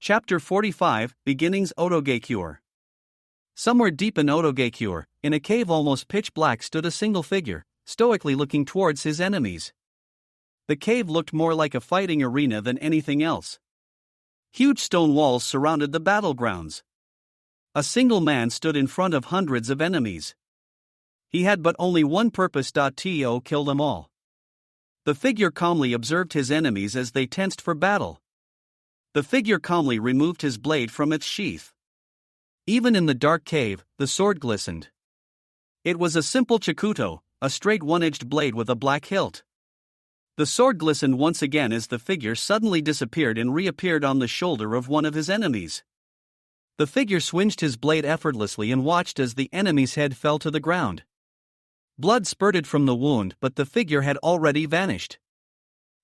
Chapter 45, Beginnings Otogekure. Somewhere deep in Otogekure, in a cave almost pitch black stood a single figure, stoically looking towards his enemies. The cave looked more like a fighting arena than anything else. Huge stone walls surrounded the battlegrounds. A single man stood in front of hundreds of enemies. He had but only one purpose: to kill them all. The figure calmly observed his enemies as they tensed for battle. The figure calmly removed his blade from its sheath. Even in the dark cave, the sword glistened. It was a simple chikuto, a straight one-edged blade with a black hilt. The sword glistened once again as the figure suddenly disappeared and reappeared on the shoulder of one of his enemies. The figure swinged his blade effortlessly and watched as the enemy's head fell to the ground. Blood spurted from the wound, but the figure had already vanished.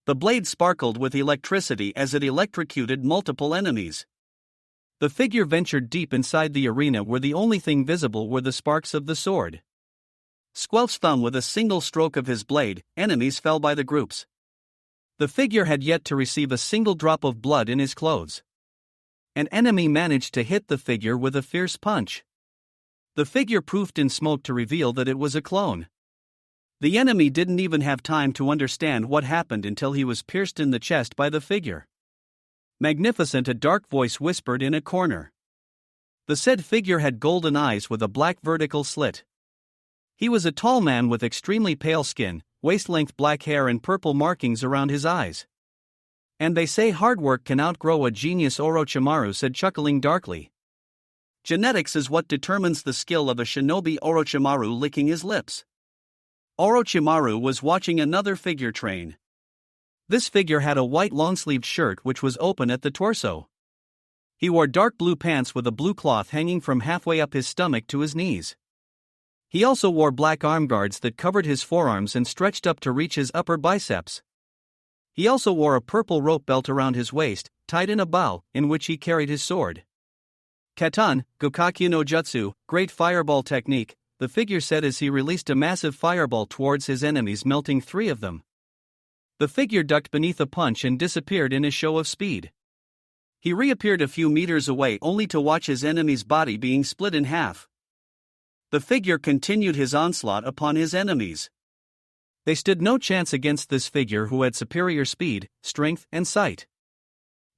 The blade sparkled with electricity as it electrocuted multiple enemies. The figure ventured deep inside the arena where the only thing visible were the sparks of the sword. Squelched thumb with a single stroke of his blade, enemies fell by the groups. The figure had yet to receive a single drop of blood in his clothes. An enemy managed to hit the figure with a fierce punch. The figure poofed in smoke to reveal that it was a clone. The enemy didn't even have time to understand what happened until he was pierced in the chest by the figure. Magnificent, a dark voice whispered in a corner. The said figure had golden eyes with a black vertical slit. He was a tall man with extremely pale skin, waist-length black hair and purple markings around his eyes. And they say hard work can outgrow a genius, Orochimaru said, chuckling darkly. Genetics is what determines the skill of a shinobi. Orochimaru licking his lips. Orochimaru was watching another figure train. This figure had a white long-sleeved shirt which was open at the torso. He wore dark blue pants with a blue cloth hanging from halfway up his stomach to his knees. He also wore black arm guards that covered his forearms and stretched up to reach his upper biceps. He also wore a purple rope belt around his waist, tied in a bow, in which he carried his sword. Katan, Gokakyu no Jutsu, great fireball technique, the figure said as he released a massive fireball towards his enemies, melting 3 of them. The figure ducked beneath a punch and disappeared in a show of speed. He reappeared a few meters away only to watch his enemy's body being split in half. The figure continued his onslaught upon his enemies. They stood no chance against this figure who had superior speed, strength, and sight.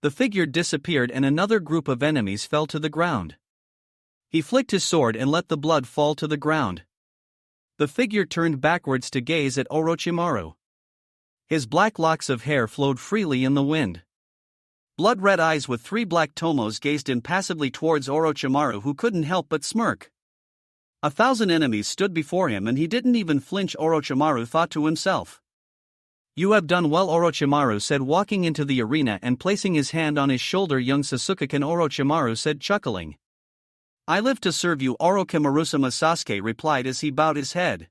The figure disappeared and another group of enemies fell to the ground. He flicked his sword and let the blood fall to the ground. The figure turned backwards to gaze at Orochimaru. His black locks of hair flowed freely in the wind. Blood-red eyes with 3 black tomos gazed impassively towards Orochimaru, who couldn't help but smirk. 1,000 enemies stood before him and he didn't even flinch. Orochimaru thought to himself. You have done well, Orochimaru said, walking into the arena and placing his hand on his shoulder. Young Sasuke-kun, Orochimaru said, chuckling. I live to serve you, Orochimaru-sama, Sasuke replied as he bowed his head.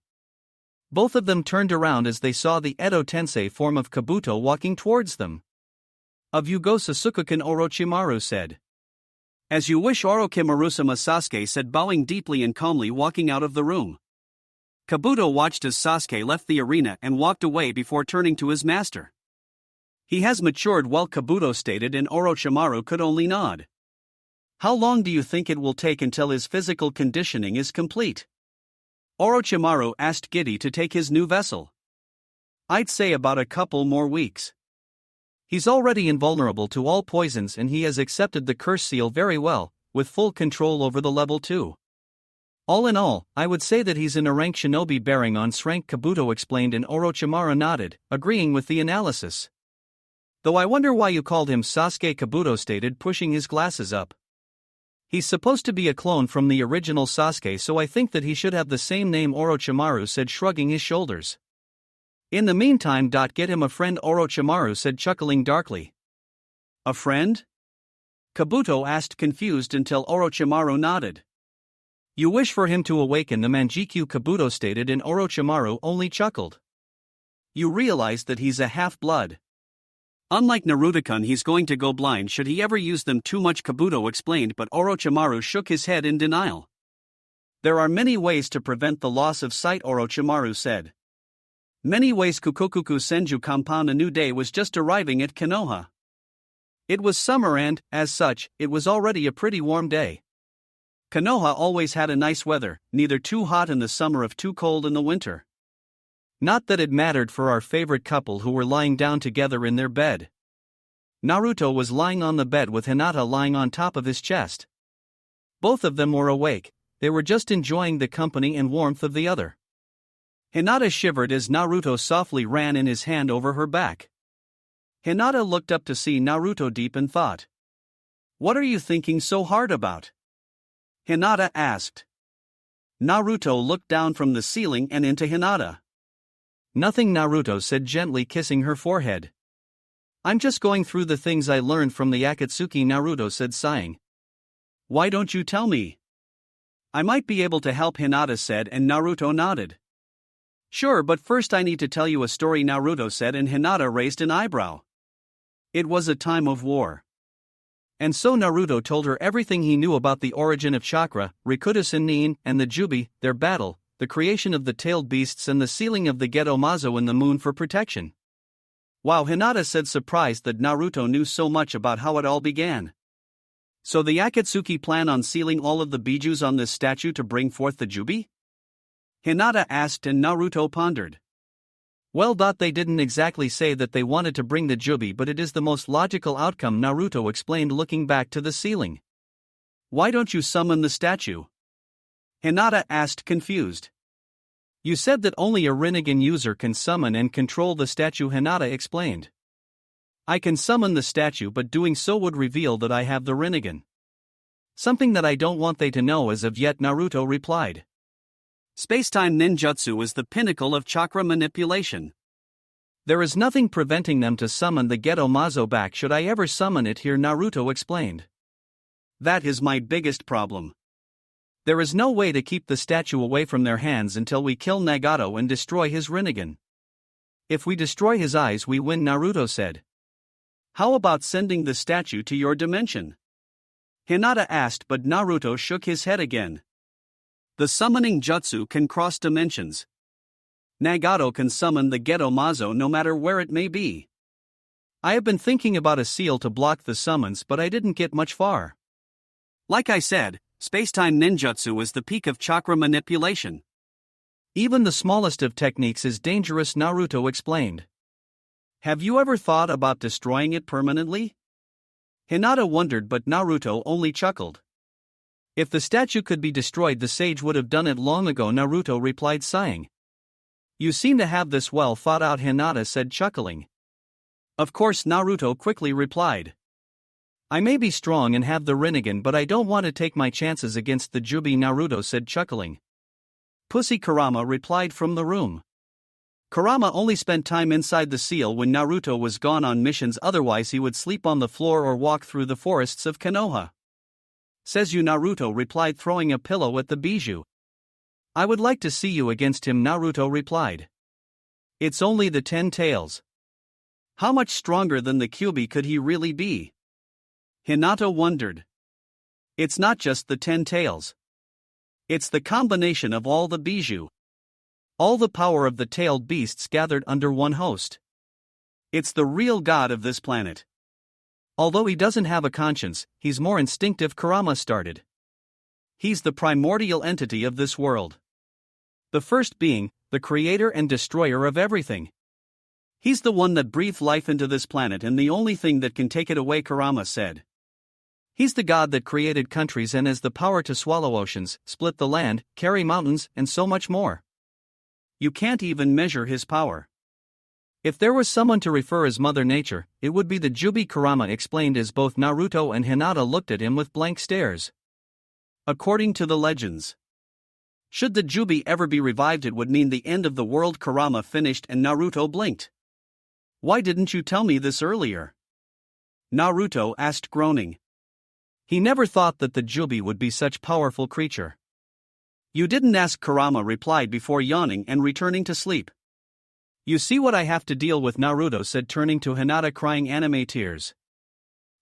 Both of them turned around as they saw the Edo Tensei form of Kabuto walking towards them. Of you go, Sasuke-kun, Orochimaru said. As you wish, Orochimaru-sama, Sasuke said, bowing deeply and calmly, walking out of the room. Kabuto watched as Sasuke left the arena and walked away before turning to his master. He has matured well, Kabuto stated, and Orochimaru could only nod. How long do you think it will take until his physical conditioning is complete? Orochimaru asked Giddy to take his new vessel. I'd say about a couple more weeks. He's already invulnerable to all poisons and he has accepted the curse seal very well, with full control over the level 2. All in all, I would say that he's in a rank shinobi bearing on rank, Kabuto explained, and Orochimaru nodded, agreeing with the analysis. Though I wonder why you called him Sasuke, Kabuto stated, pushing his glasses up. He's supposed to be a clone from the original Sasuke, so I think that he should have the same name, Orochimaru said, shrugging his shoulders. In the meantime, get him a friend, Orochimaru said, chuckling darkly. A friend? Kabuto asked, confused, until Orochimaru nodded. You wish for him to awaken the Manjikyu, Kabuto stated, and Orochimaru only chuckled. You realize that he's a half-blood. Unlike Naruto-kun, he's going to go blind should he ever use them too much, Kabuto explained, but Orochimaru shook his head in denial. There are many ways to prevent the loss of sight, Orochimaru said. Many ways. Kukokuku Senju compound. A new day was just arriving at Konoha. It was summer and, as such, it was already a pretty warm day. Konoha always had a nice weather, neither too hot in the summer nor too cold in the winter. Not that it mattered for our favorite couple who were lying down together in their bed. Naruto was lying on the bed with Hinata lying on top of his chest. Both of them were awake, they were just enjoying the company and warmth of the other. Hinata shivered as Naruto softly ran in his hand over her back. Hinata looked up to see Naruto deep in thought. "What are you thinking so hard about?" Hinata asked. Naruto looked down from the ceiling and into Hinata. "Nothing," Naruto said, gently kissing her forehead. "I'm just going through the things I learned from the Akatsuki," Naruto said, sighing. "Why don't you tell me?" "I might be able to help," Hinata said, and Naruto nodded. "Sure, but first I need to tell you a story," Naruto said, and Hinata raised an eyebrow. It was a time of war. And so Naruto told her everything he knew about the origin of chakra, Rikudo Nin, and the Jubi, their battle, the creation of the tailed beasts, and the sealing of the Geto Mazo in the moon for protection. Wow, Hinata said, surprised that Naruto knew so much about how it all began. So the Akatsuki plan on sealing all of the bijus on this statue to bring forth the Jubi? Hinata asked, and Naruto pondered. Well, they didn't exactly say that they wanted to bring the Jubi, but it is the most logical outcome, Naruto explained, looking back to the ceiling. Why don't you summon the statue? Hinata asked, confused. You said that only a Rinnegan user can summon and control the statue, Hinata explained. I can summon the statue, but doing so would reveal that I have the Rinnegan. Something that I don't want they to know as of yet, Naruto replied. Spacetime ninjutsu is the pinnacle of chakra manipulation. There is nothing preventing them to summon the Geto Mazo back should I ever summon it here, Naruto explained. That is my biggest problem. There is no way to keep the statue away from their hands until we kill Nagato and destroy his Rinnegan. If we destroy his eyes, we win, Naruto said. How about sending the statue to your dimension? Hinata asked, but Naruto shook his head again. The summoning jutsu can cross dimensions. Nagato can summon the Geto Mazo no matter where it may be. I have been thinking about a seal to block the summons, but I didn't get much far. Like I said, spacetime ninjutsu is the peak of chakra manipulation. Even the smallest of techniques is dangerous, Naruto explained. Have you ever thought about destroying it permanently? Hinata wondered, but Naruto only chuckled. If the statue could be destroyed, the sage would have done it long ago, Naruto replied, sighing. You seem to have this well thought out, Hinata said, chuckling. Of course, Naruto quickly replied. I may be strong and have the Rinnegan, but I don't want to take my chances against the Jubi, Naruto said, chuckling. Pussy Kurama replied from the room. Kurama only spent time inside the seal when Naruto was gone on missions, otherwise he would sleep on the floor or walk through the forests of Konoha. Says you, Naruto replied, throwing a pillow at the bijou. I would like to see you against him, Naruto replied. It's only the 10 tails. How much stronger than the Kyuubi could he really be? Hinata wondered. It's not just the 10 tails. It's the combination of all the bijou. All the power of the tailed beasts gathered under one host. It's the real god of this planet. Although he doesn't have a conscience, he's more instinctive, Kurama started. He's the primordial entity of this world. The first being, the creator and destroyer of everything. He's the one that breathed life into this planet and the only thing that can take it away, Kurama said. He's the god that created countries and has the power to swallow oceans, split the land, carry mountains, and so much more. You can't even measure his power. If there was someone to refer as Mother Nature, it would be the Jubi, Kurama explained as both Naruto and Hinata looked at him with blank stares. According to the legends, should the Jubi ever be revived, it would mean the end of the world, Kurama finished, and Naruto blinked. Why didn't you tell me this earlier? Naruto asked, groaning. He never thought that the Jubi would be such powerful creature. You didn't ask, Kurama replied before yawning and returning to sleep. You see what I have to deal with, Naruto said, turning to Hinata, crying anime tears.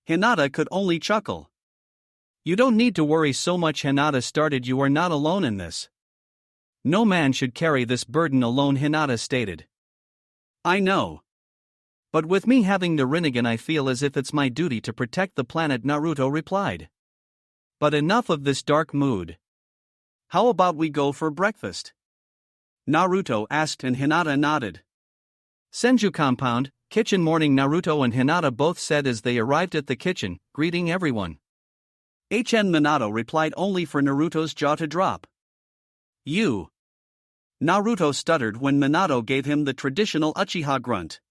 Hinata could only chuckle. You don't need to worry so much, Hinata started. You are not alone in this. No man should carry this burden alone, Hinata stated. I know. But with me having the Rinnegan, I feel as if it's my duty to protect the planet, Naruto replied. But enough of this dark mood. How about we go for breakfast? Naruto asked and Hinata nodded. Senju compound, kitchen morning. Naruto and Hinata both said as they arrived at the kitchen, greeting everyone. Minato replied only for Naruto's jaw to drop. You. Naruto stuttered when Minato gave him the traditional Uchiha grunt.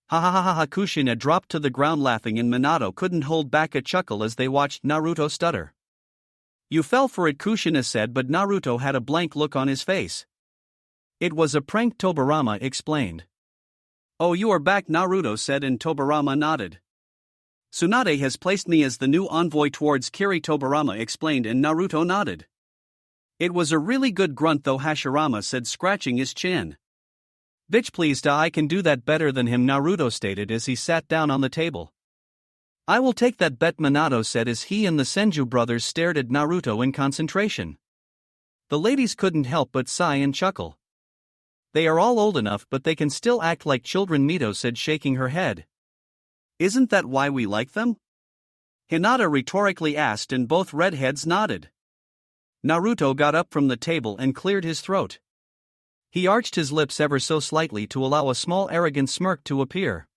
Ha ha ha ha ha. Kushina dropped to the ground laughing and Minato couldn't hold back a chuckle as they watched Naruto stutter. You fell for it, Kushina said, but Naruto had a blank look on his face. It was a prank, Tobirama explained. Oh, you are back, Naruto said and Tobirama nodded. Tsunade has placed me as the new envoy towards Kiri, Tobirama explained and Naruto nodded. It was a really good grunt though, Hashirama said, scratching his chin. Bitch please, I can do that better than him, Naruto stated as he sat down on the table. I will take that bet, Minato said as he and the Senju brothers stared at Naruto in concentration. The ladies couldn't help but sigh and chuckle. They are all old enough but they can still act like children, Mito said, shaking her head. Isn't that why we like them? Hinata rhetorically asked and both redheads nodded. Naruto got up from the table and cleared his throat. He arched his lips ever so slightly to allow a small arrogant smirk to appear.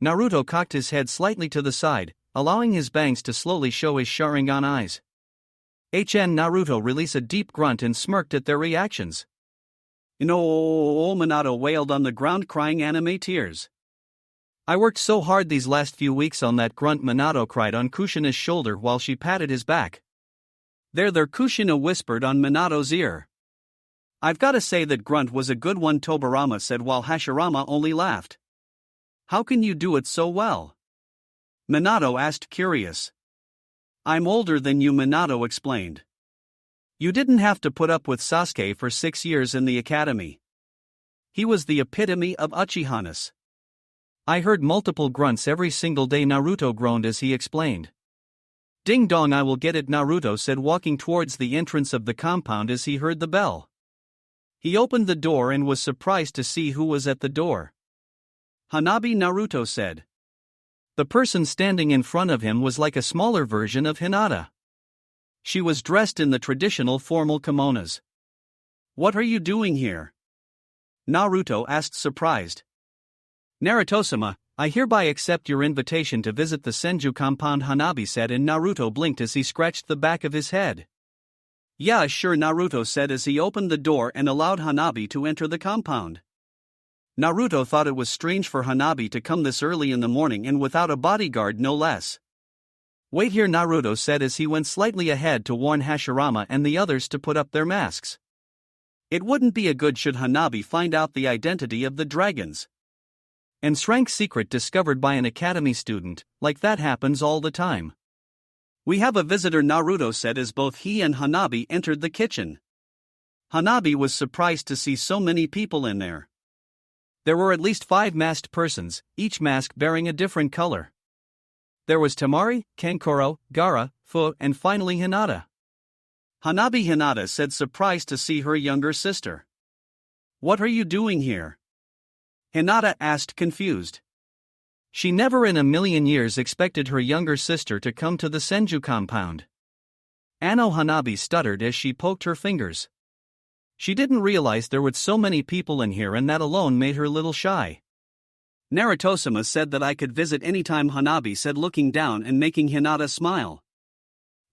Naruto cocked his head slightly to the side, allowing his bangs to slowly show his Sharingan eyes. Naruto released a deep grunt and smirked at their reactions. Minato wailed on the ground, crying anime tears. I worked so hard these last few weeks on that grunt, Minato cried on Kushina's shoulder while she patted his back. There, Kushina whispered on Minato's ear. I've gotta say that grunt was a good one, Tobirama said while Hashirama only laughed. How can you do it so well? Minato asked, curious. I'm older than you, Minato explained. You didn't have to put up with Sasuke for 6 years in the academy. He was the epitome of Uchiha-ness. I heard multiple grunts every single day, Naruto groaned as he explained. Ding dong, I will get it, Naruto said, walking towards the entrance of the compound as he heard the bell. He opened the door and was surprised to see who was at the door. Hanabi, Naruto said. The person standing in front of him was like a smaller version of Hinata. She was dressed in the traditional formal kimonos. What are you doing here? Naruto asked, surprised. Naruto-sama, I hereby accept your invitation to visit the Senju compound, Hanabi said, and Naruto blinked as he scratched the back of his head. Yeah, sure, Naruto said as he opened the door and allowed Hanabi to enter the compound. Naruto thought it was strange for Hanabi to come this early in the morning and without a bodyguard, no less. Wait here, Naruto said as he went slightly ahead to warn Hashirama and the others to put up their masks. It wouldn't be a good should Hanabi find out the identity of the dragons. And Shrank's secret discovered by an academy student, like that happens all the time. We have a visitor, Naruto said as both he and Hanabi entered the kitchen. Hanabi was surprised to see so many people in there. There were at least 5 masked persons, each mask bearing a different color. There was Tamari, Kankuro, Gaara, Fu, and finally Hinata. Hinata said, surprised to see her younger sister. What are you doing here? Hinata asked, confused. She never in a million years expected her younger sister to come to the Senju compound. Ano, Hanabi stuttered as she poked her fingers. She didn't realize there were so many people in here and that alone made her a little shy. Naruto-sama said that I could visit anytime, Hanabi said, looking down and making Hinata smile.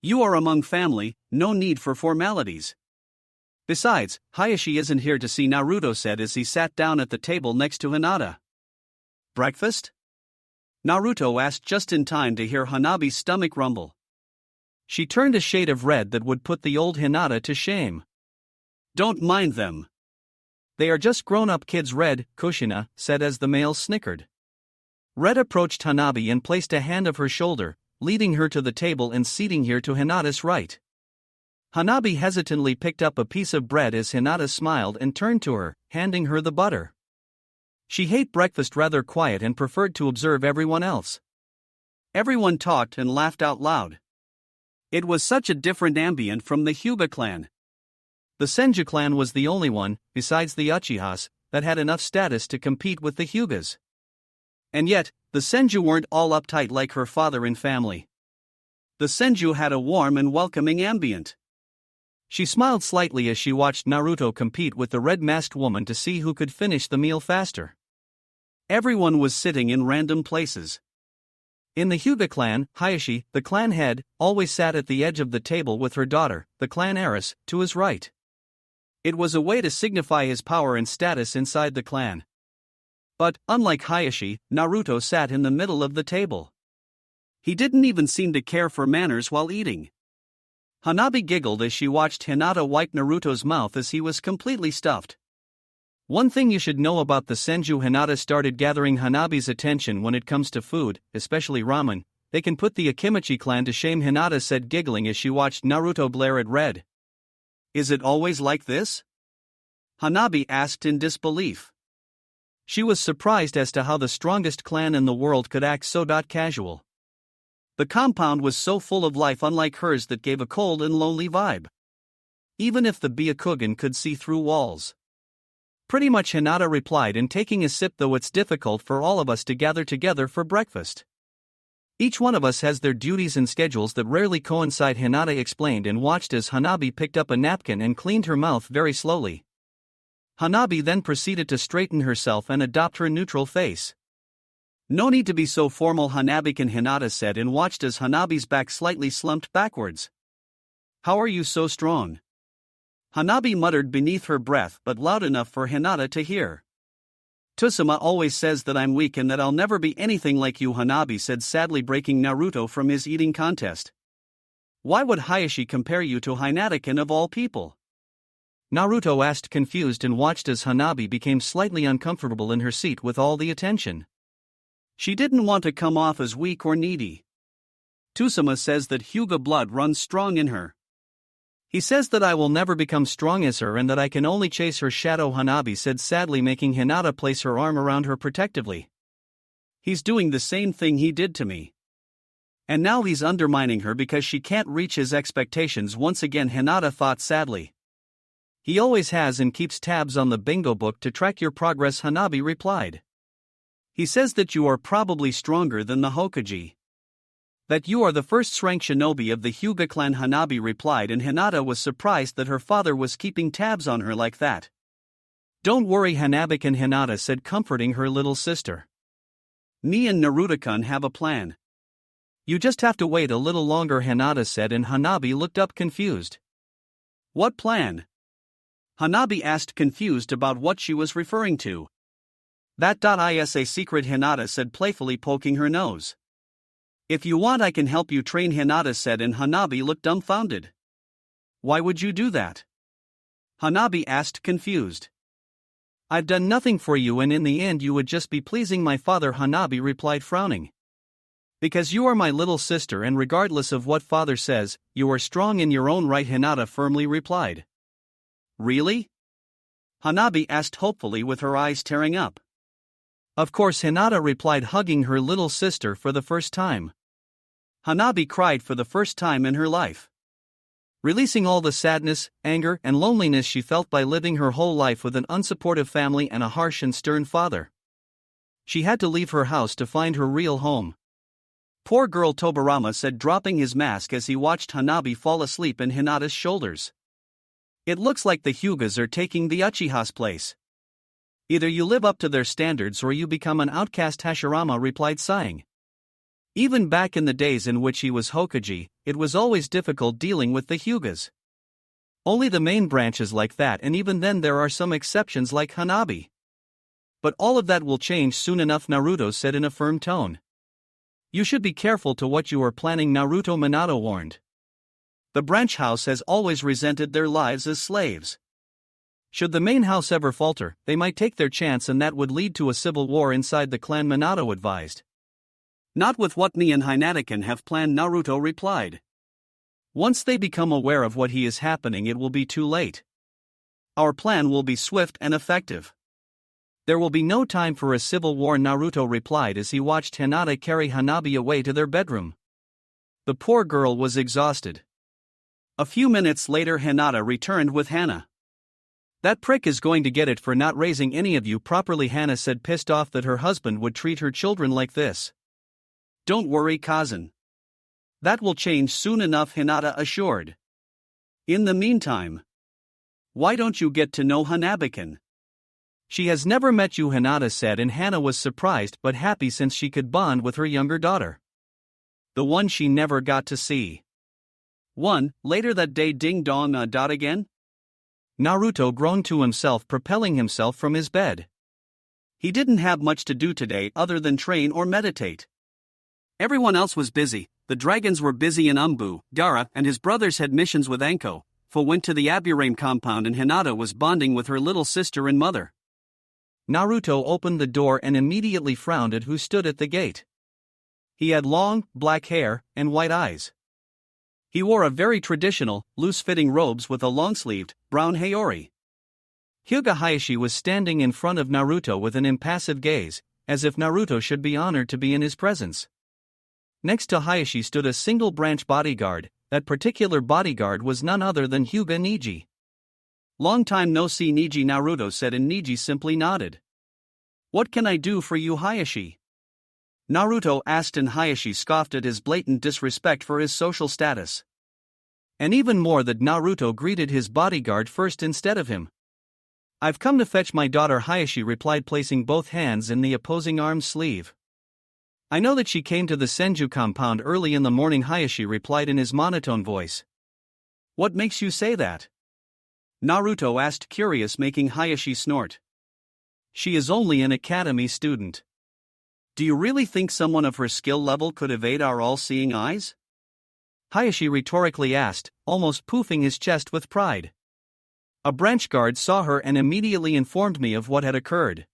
You are among family, no need for formalities. Besides, Hayashi isn't here to see, Naruto said as he sat down at the table next to Hinata. Breakfast? Naruto asked just in time to hear Hanabi's stomach rumble. She turned a shade of red that would put the old Hinata to shame. Don't mind them. They are just grown-up kids, Red, Kushina said as the male snickered. Red approached Hanabi and placed a hand of her shoulder, leading her to the table and seating her to Hinata's right. Hanabi hesitantly picked up a piece of bread as Hinata smiled and turned to her, handing her the butter. She ate breakfast rather quiet and preferred to observe everyone else. Everyone talked and laughed out loud. It was such a different ambient from the Hyuga clan. The Senju clan was the only one, besides the Uchihas, that had enough status to compete with the Hyugas. And yet, the Senju weren't all uptight like her father and family. The Senju had a warm and welcoming ambient. She smiled slightly as she watched Naruto compete with the red-masked woman to see who could finish the meal faster. Everyone was sitting in random places. In the Hyuga clan, Hayashi, the clan head, always sat at the edge of the table with her daughter, the clan heiress, to his right. It was a way to signify his power and status inside the clan. But, unlike Hayashi, Naruto sat in the middle of the table. He didn't even seem to care for manners while eating. Hanabi giggled as she watched Hinata wipe Naruto's mouth as he was completely stuffed. One thing you should know about the Senju: Hinata started gathering Hanabi's attention when it comes to food, especially ramen. They can put the Akimichi clan to shame, Hinata said, giggling as she watched Naruto glare at Red. Is it always like this? Hanabi asked in disbelief. She was surprised as to how the strongest clan in the world could act so casual. The compound was so full of life, unlike hers, that gave a cold and lonely vibe. Even if the Byakugan could see through walls. Pretty much, Hinata replied, and taking a sip, though it's difficult for all of us to gather together for breakfast. Each one of us has their duties and schedules that rarely coincide, Hinata explained, and watched as Hanabi picked up a napkin and cleaned her mouth very slowly. Hanabi then proceeded to straighten herself and adopt her neutral face. No need to be so formal, Hanabi-can, Hinata said, and watched as Hanabi's back slightly slumped backwards. How are you so strong? Hanabi muttered beneath her breath, but loud enough for Hinata to hear. Tusama always says that I'm weak and that I'll never be anything like you, Hanabi said, sadly breaking Naruto from his eating contest. Why would Hayashi compare you to Hinata-can of all people? Naruto asked, confused, and watched as Hanabi became slightly uncomfortable in her seat with all the attention. She didn't want to come off as weak or needy. Tusama says that Hyuga blood runs strong in her. He says that I will never become strong as her and that I can only chase her shadow, Hanabi said sadly, making Hinata place her arm around her protectively. He's doing the same thing he did to me. And now he's undermining her because she can't reach his expectations once again, Hinata thought sadly. He always has and keeps tabs on the bingo book to track your progress, Hanabi replied. He says that you are probably stronger than the Hokage. That you are the first-rank shinobi of the Hyuga clan, Hanabi replied, and Hinata was surprised that her father was keeping tabs on her like that. Don't worry, Hanabi-can, Hinata said, comforting her little sister. Me and Naruto-kun have a plan. You just have to wait a little longer, Hinata said, and Hanabi looked up confused. What plan? Hanabi asked, confused about what she was referring to. That is a secret, Hinata said, playfully poking her nose. If you want, I can help you train, Hinata said, and Hanabi looked dumbfounded. Why would you do that? Hanabi asked, confused. I've done nothing for you, and in the end you would just be pleasing my father, Hanabi replied, frowning. Because you are my little sister, and regardless of what father says, you are strong in your own right, Hinata firmly replied. Really? Hanabi asked hopefully with her eyes tearing up. Of course, Hinata replied, hugging her little sister for the first time. Hanabi cried for the first time in her life. Releasing all the sadness, anger, and loneliness she felt by living her whole life with an unsupportive family and a harsh and stern father. She had to leave her house to find her real home. Poor girl, Tobirama said, dropping his mask as he watched Hanabi fall asleep in Hinata's shoulders. It looks like the Hyugas are taking the Uchiha's place. Either you live up to their standards or you become an outcast, Hashirama replied, sighing. Even back in the days in which he was Hokage, it was always difficult dealing with the Hyugas. Only the main branches like that, and even then there are some exceptions like Hanabi. But all of that will change soon enough, Naruto said in a firm tone. You should be careful to what you are planning, Naruto, Minato warned. The branch house has always resented their lives as slaves. Should the main house ever falter, they might take their chance, and that would lead to a civil war inside the clan, Minato advised. Not with what me and Hinata-can have planned, Naruto replied. Once they become aware of what is happening, it will be too late. Our plan will be swift and effective. There will be no time for a civil war, Naruto replied as he watched Hinata carry Hanabi away to their bedroom. The poor girl was exhausted. A few minutes later, Hinata returned with Hana. That prick is going to get it for not raising any of you properly, Hana said, pissed off that her husband would treat her children like this. Don't worry, Kazan. That will change soon enough, Hinata assured. In the meantime, why don't you get to know Hanabiken? She has never met you, Hinata said, and Hana was surprised but happy since she could bond with her younger daughter. The one she never got to see. Later that day, ding dong again? Naruto groaned to himself, propelling himself from his bed. He didn't have much to do today other than train or meditate. Everyone else was busy. The dragons were busy in Umbu, Dara and his brothers had missions with Anko, Fu went to the Aburame compound and Hinata was bonding with her little sister and mother. Naruto opened the door and immediately frowned at who stood at the gate. He had long, black hair and white eyes. He wore a very traditional, loose-fitting robes with a long-sleeved, brown haori. Hyuga Hayashi was standing in front of Naruto with an impassive gaze, as if Naruto should be honored to be in his presence. Next to Hayashi stood a single-branch bodyguard. That particular bodyguard was none other than Hyuga Neji. Long time no see, Neji, Naruto said, and Neji simply nodded. What can I do for you, Hayashi? Naruto asked, and Hayashi scoffed at his blatant disrespect for his social status. And even more that Naruto greeted his bodyguard first instead of him. I've come to fetch my daughter, Hayashi replied, placing both hands in the opposing arm's sleeve. I know that she came to the Senju compound early in the morning, Hayashi replied in his monotone voice. What makes you say that? Naruto asked, curious, making Hayashi snort. She is only an academy student. Do you really think someone of her skill level could evade our all-seeing eyes? Hayashi rhetorically asked, almost poofing his chest with pride. A branch guard saw her and immediately informed me of what had occurred.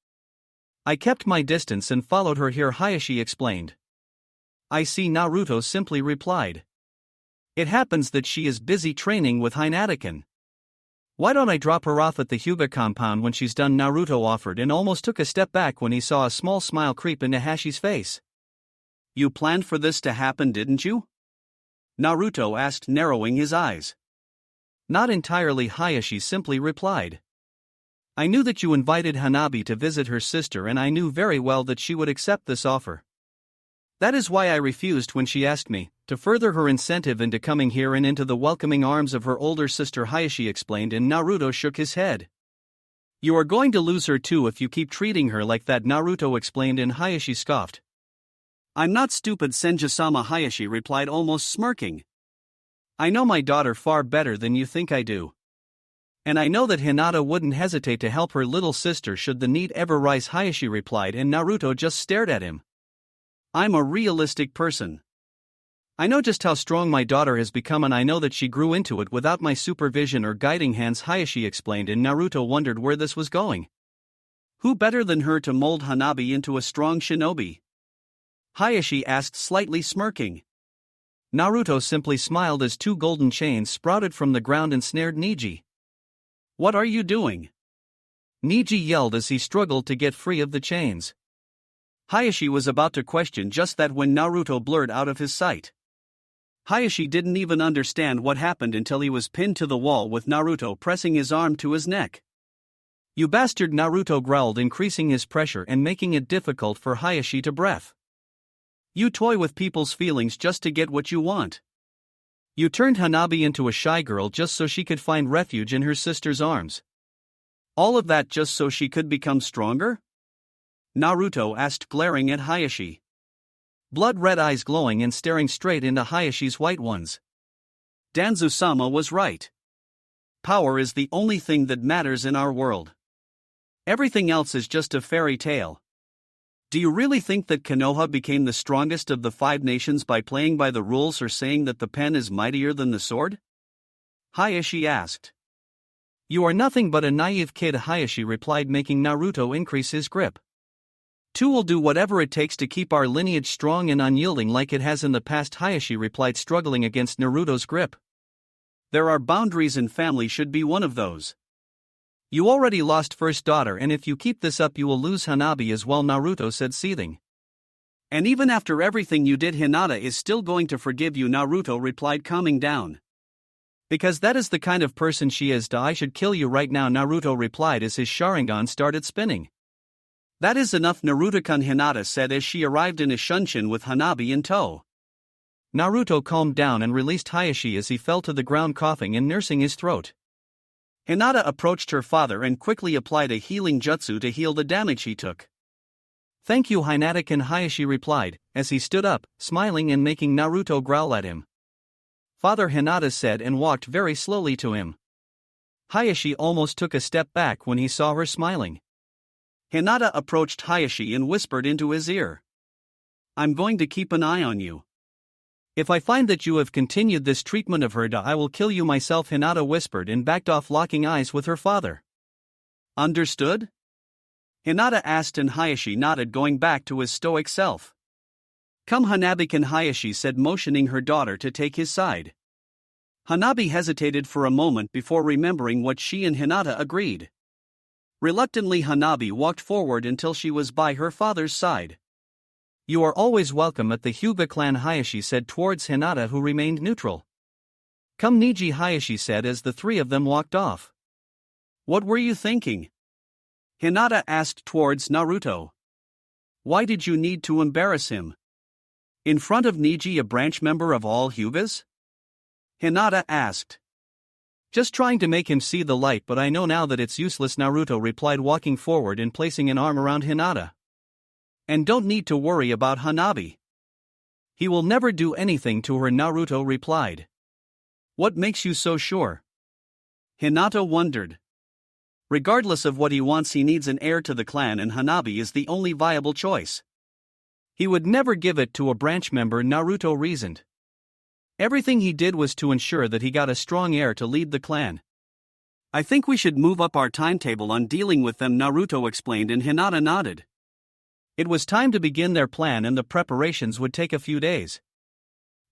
I kept my distance and followed her here, Hayashi explained. I see, Naruto simply replied. It happens that she is busy training with Hinataken. Why don't I drop her off at the Hyuga compound when she's done, Naruto offered, and almost took a step back when he saw a small smile creep into Hashi's face. You planned for this to happen, didn't you? Naruto asked, narrowing his eyes. Not entirely, Hayashi simply replied. I knew that you invited Hanabi to visit her sister, and I knew very well that she would accept this offer. That is why I refused when she asked me, to further her incentive into coming here and into the welcoming arms of her older sister, Hayashi explained, and Naruto shook his head. You are going to lose her too if you keep treating her like that, Naruto explained, and Hayashi scoffed. I'm not stupid, Senju-sama, Hayashi replied, almost smirking. I know my daughter far better than you think I do. And I know that Hinata wouldn't hesitate to help her little sister should the need ever rise, Hayashi replied, and Naruto just stared at him. I'm a realistic person. I know just how strong my daughter has become, and I know that she grew into it without my supervision or guiding hands, Hayashi explained, and Naruto wondered where this was going. Who better than her to mold Hanabi into a strong shinobi? Hayashi asked, slightly smirking. Naruto simply smiled as two golden chains sprouted from the ground and snared Neji. What are you doing? Neji yelled as he struggled to get free of the chains. Hayashi was about to question just that when Naruto blurred out of his sight. Hayashi didn't even understand what happened until he was pinned to the wall with Naruto pressing his arm to his neck. You bastard, Naruto growled, increasing his pressure and making it difficult for Hayashi to breathe. You toy with people's feelings just to get what you want. You turned Hanabi into a shy girl just so she could find refuge in her sister's arms. All of that just so she could become stronger? Naruto asked, glaring at Hayashi. Blood-red eyes glowing and staring straight into Hayashi's white ones. Danzu-sama was right. Power is the only thing that matters in our world. Everything else is just a fairy tale. Do you really think that Konoha became the strongest of the 5 nations by playing by the rules or saying that the pen is mightier than the sword? Hayashi asked. You are nothing but a naive kid, Hayashi replied, making Naruto increase his grip. 2 will do whatever it takes to keep our lineage strong and unyielding like it has in the past, Hayashi replied, struggling against Naruto's grip. There are boundaries and family should be one of those. You already lost first daughter, and if you keep this up you will lose Hanabi as well, Naruto said, seething. And even after everything you did, Hinata is still going to forgive you, Naruto replied, calming down. Because that is the kind of person she is. I should kill you right now, Naruto replied as his Sharingan started spinning. That is enough, Naruto-kun, Hinata said as she arrived in a shunshin with Hanabi in tow. Naruto calmed down and released Hayashi as he fell to the ground coughing and nursing his throat. Hinata approached her father and quickly applied a healing jutsu to heal the damage he took. Thank you, Hinata-kun, Hayashi replied, as he stood up, smiling and making Naruto growl at him. Father, Hinata said and walked very slowly to him. Hayashi almost took a step back when he saw her smiling. Hinata approached Hayashi and whispered into his ear. I'm going to keep an eye on you. If I find that you have continued this treatment of her, I will kill you myself, Hinata whispered and backed off, locking eyes with her father. Understood? Hinata asked and Hayashi nodded, going back to his stoic self. Come, Hanabi-kun, Hayashi said, motioning her daughter to take his side. Hanabi hesitated for a moment before remembering what she and Hinata agreed. Reluctantly, Hanabi walked forward until she was by her father's side. You are always welcome at the Hyuga clan, Hayashi said towards Hinata, who remained neutral. Come, Niji, Hayashi said as the three of them walked off. What were you thinking? Hinata asked towards Naruto. Why did you need to embarrass him? In front of Niji, a branch member of all Hyugas? Hinata asked. Just trying to make him see the light, but I know now that it's useless, Naruto replied, walking forward and placing an arm around Hinata. And don't need to worry about Hanabi. He will never do anything to her, Naruto replied. What makes you so sure? Hinata wondered. Regardless of what he wants, he needs an heir to the clan and Hanabi is the only viable choice. He would never give it to a branch member, Naruto reasoned. Everything he did was to ensure that he got a strong heir to lead the clan. I think we should move up our timetable on dealing with them, Naruto explained, and Hinata nodded. It was time to begin their plan and the preparations would take a few days.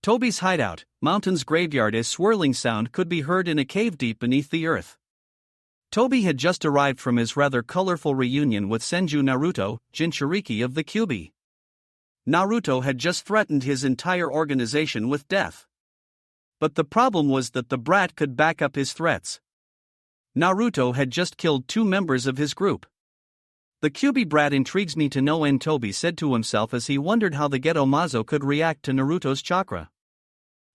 Tobi's hideout, Mountain's graveyard. A swirling sound could be heard in a cave deep beneath the earth. Tobi had just arrived from his rather colorful reunion with Senju Naruto, Jinchuriki of the Kyuubi. Naruto had just threatened his entire organization with death. But the problem was that the brat could back up his threats. Naruto had just killed 2 members of his group. The Kyuubi brat intrigues me to no end, Tobi said to himself as he wondered how the Geto Mazo could react to Naruto's chakra.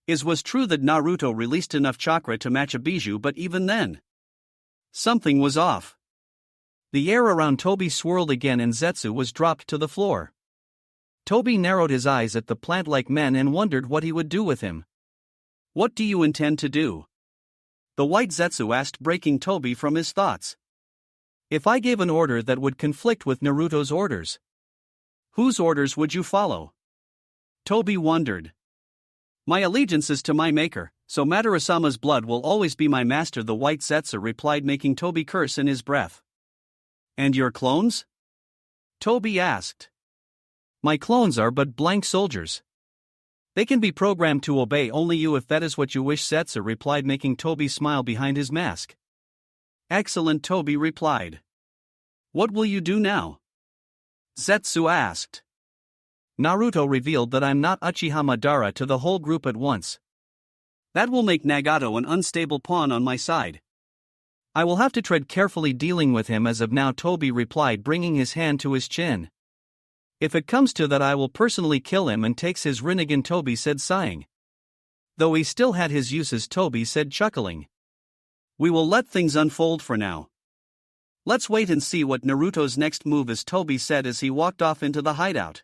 It was true that Naruto released enough chakra to match a bijou, but even then, something was off. The air around Tobi swirled again and Zetsu was dropped to the floor. Tobi narrowed his eyes at the plant-like men and wondered what he would do with him. What do you intend to do? The white Zetsu asked, breaking Tobi from his thoughts. If I gave an order that would conflict with Naruto's orders, whose orders would you follow? Tobi wondered. My allegiance is to my maker, so Madara-sama's blood will always be my master, the white Zetsu replied, making Tobi curse in his breath. And your clones? Tobi asked. My clones are but blank soldiers. They can be programmed to obey only you if that is what you wish, Zetsu replied, making Tobi smile behind his mask. Excellent, Tobi replied. What will you do now? Zetsu asked. Naruto revealed that I'm not Uchiha Madara to the whole group at once. That will make Nagato an unstable pawn on my side. I will have to tread carefully dealing with him as of now, Tobi replied, bringing his hand to his chin. If it comes to that, I will personally kill him and takes his Rinnegan, Tobi said, sighing. Though he still had his uses, Tobi said, chuckling. We will let things unfold for now. Let's wait and see what Naruto's next move is, Tobi said as he walked off into the hideout.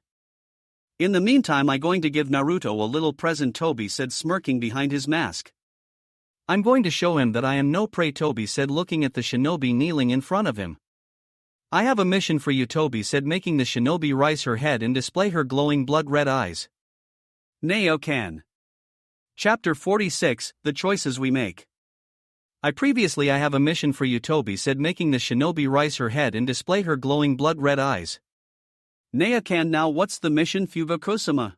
In the meantime, I'm going to give Naruto a little present, Tobi said, smirking behind his mask. I'm going to show him that I am no prey, Tobi said, looking at the shinobi kneeling in front of him. I have a mission for you, Tobi said, making the shinobi raise her head and display her glowing blood-red eyes. Neo-kan. Chapter 46, The Choices We Make. I have a mission for you, Tobi said, making the shinobi raise her head and display her glowing blood-red eyes. Neo-kan, now what's the mission, Fugo-kusama?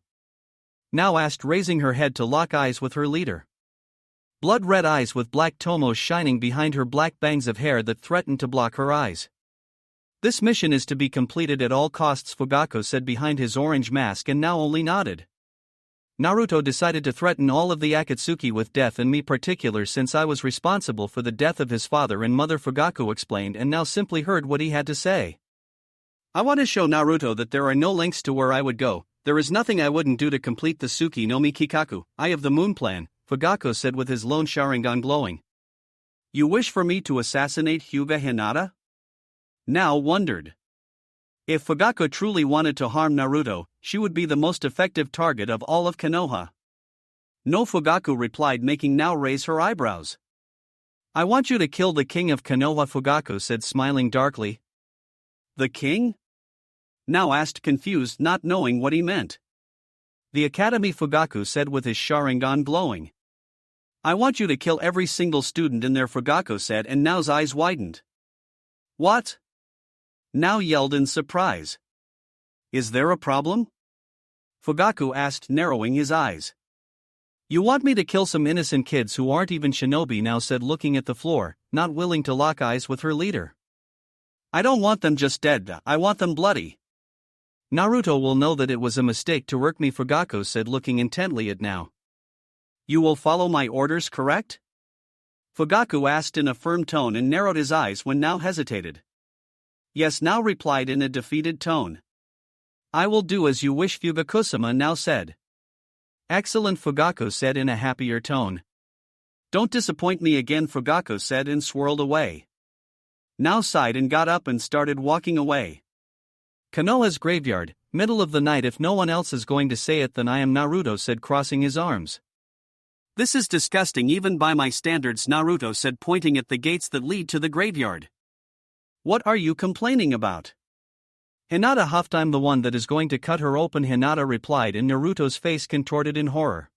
Now asked, raising her head to lock eyes with her leader. Blood-red eyes with black tomos shining behind her black bangs of hair that threatened to block her eyes. This mission is to be completed at all costs, Fugaku said behind his orange mask and now only nodded. Naruto decided to threaten all of the Akatsuki with death and me particular since I was responsible for the death of his father and mother, Fugaku explained, and now simply heard what he had to say. I want to show Naruto that there are no lengths to where I would go. There is nothing I wouldn't do to complete the Tsuki no Mi Kikaku, Eye of the Moon plan, Fugaku said with his lone Sharingan glowing. You wish for me to assassinate Hyuga Hinata? Now wondered. If Fugaku truly wanted to harm Naruto, she would be the most effective target of all of Konoha. No, Fugaku replied, making now raise her eyebrows. I want you to kill the king of Konoha, Fugaku said, smiling darkly. The king? Now asked, confused, not knowing what he meant. The academy, Fugaku said with his Sharingan glowing. I want you to kill every single student in there, Fugaku said, and Nao's eyes widened. What? Nao yelled in surprise. Is there a problem? Fugaku asked, narrowing his eyes. You want me to kill some innocent kids who aren't even shinobi, Nao said, looking at the floor, not willing to lock eyes with her leader. I don't want them just dead, I want them bloody. Naruto will know that it was a mistake to work me, Fugaku said, looking intently at Nao. You will follow my orders, correct? Fugaku asked in a firm tone and narrowed his eyes when Nao hesitated. Yes, Nao replied in a defeated tone. I will do as you wish, Fugaku-sama, Nao said. Excellent, Fugaku said in a happier tone. Don't disappoint me again, Fugaku said and swirled away. Nao sighed and got up and started walking away. Konoha's graveyard, middle of the night. If no one else is going to say it, then I am, Naruto said, crossing his arms. This is disgusting even by my standards, Naruto said, pointing at the gates that lead to the graveyard. What are you complaining about? Hinata huffed. I'm the one that is going to cut her open, Hinata replied, and Naruto's face contorted in horror.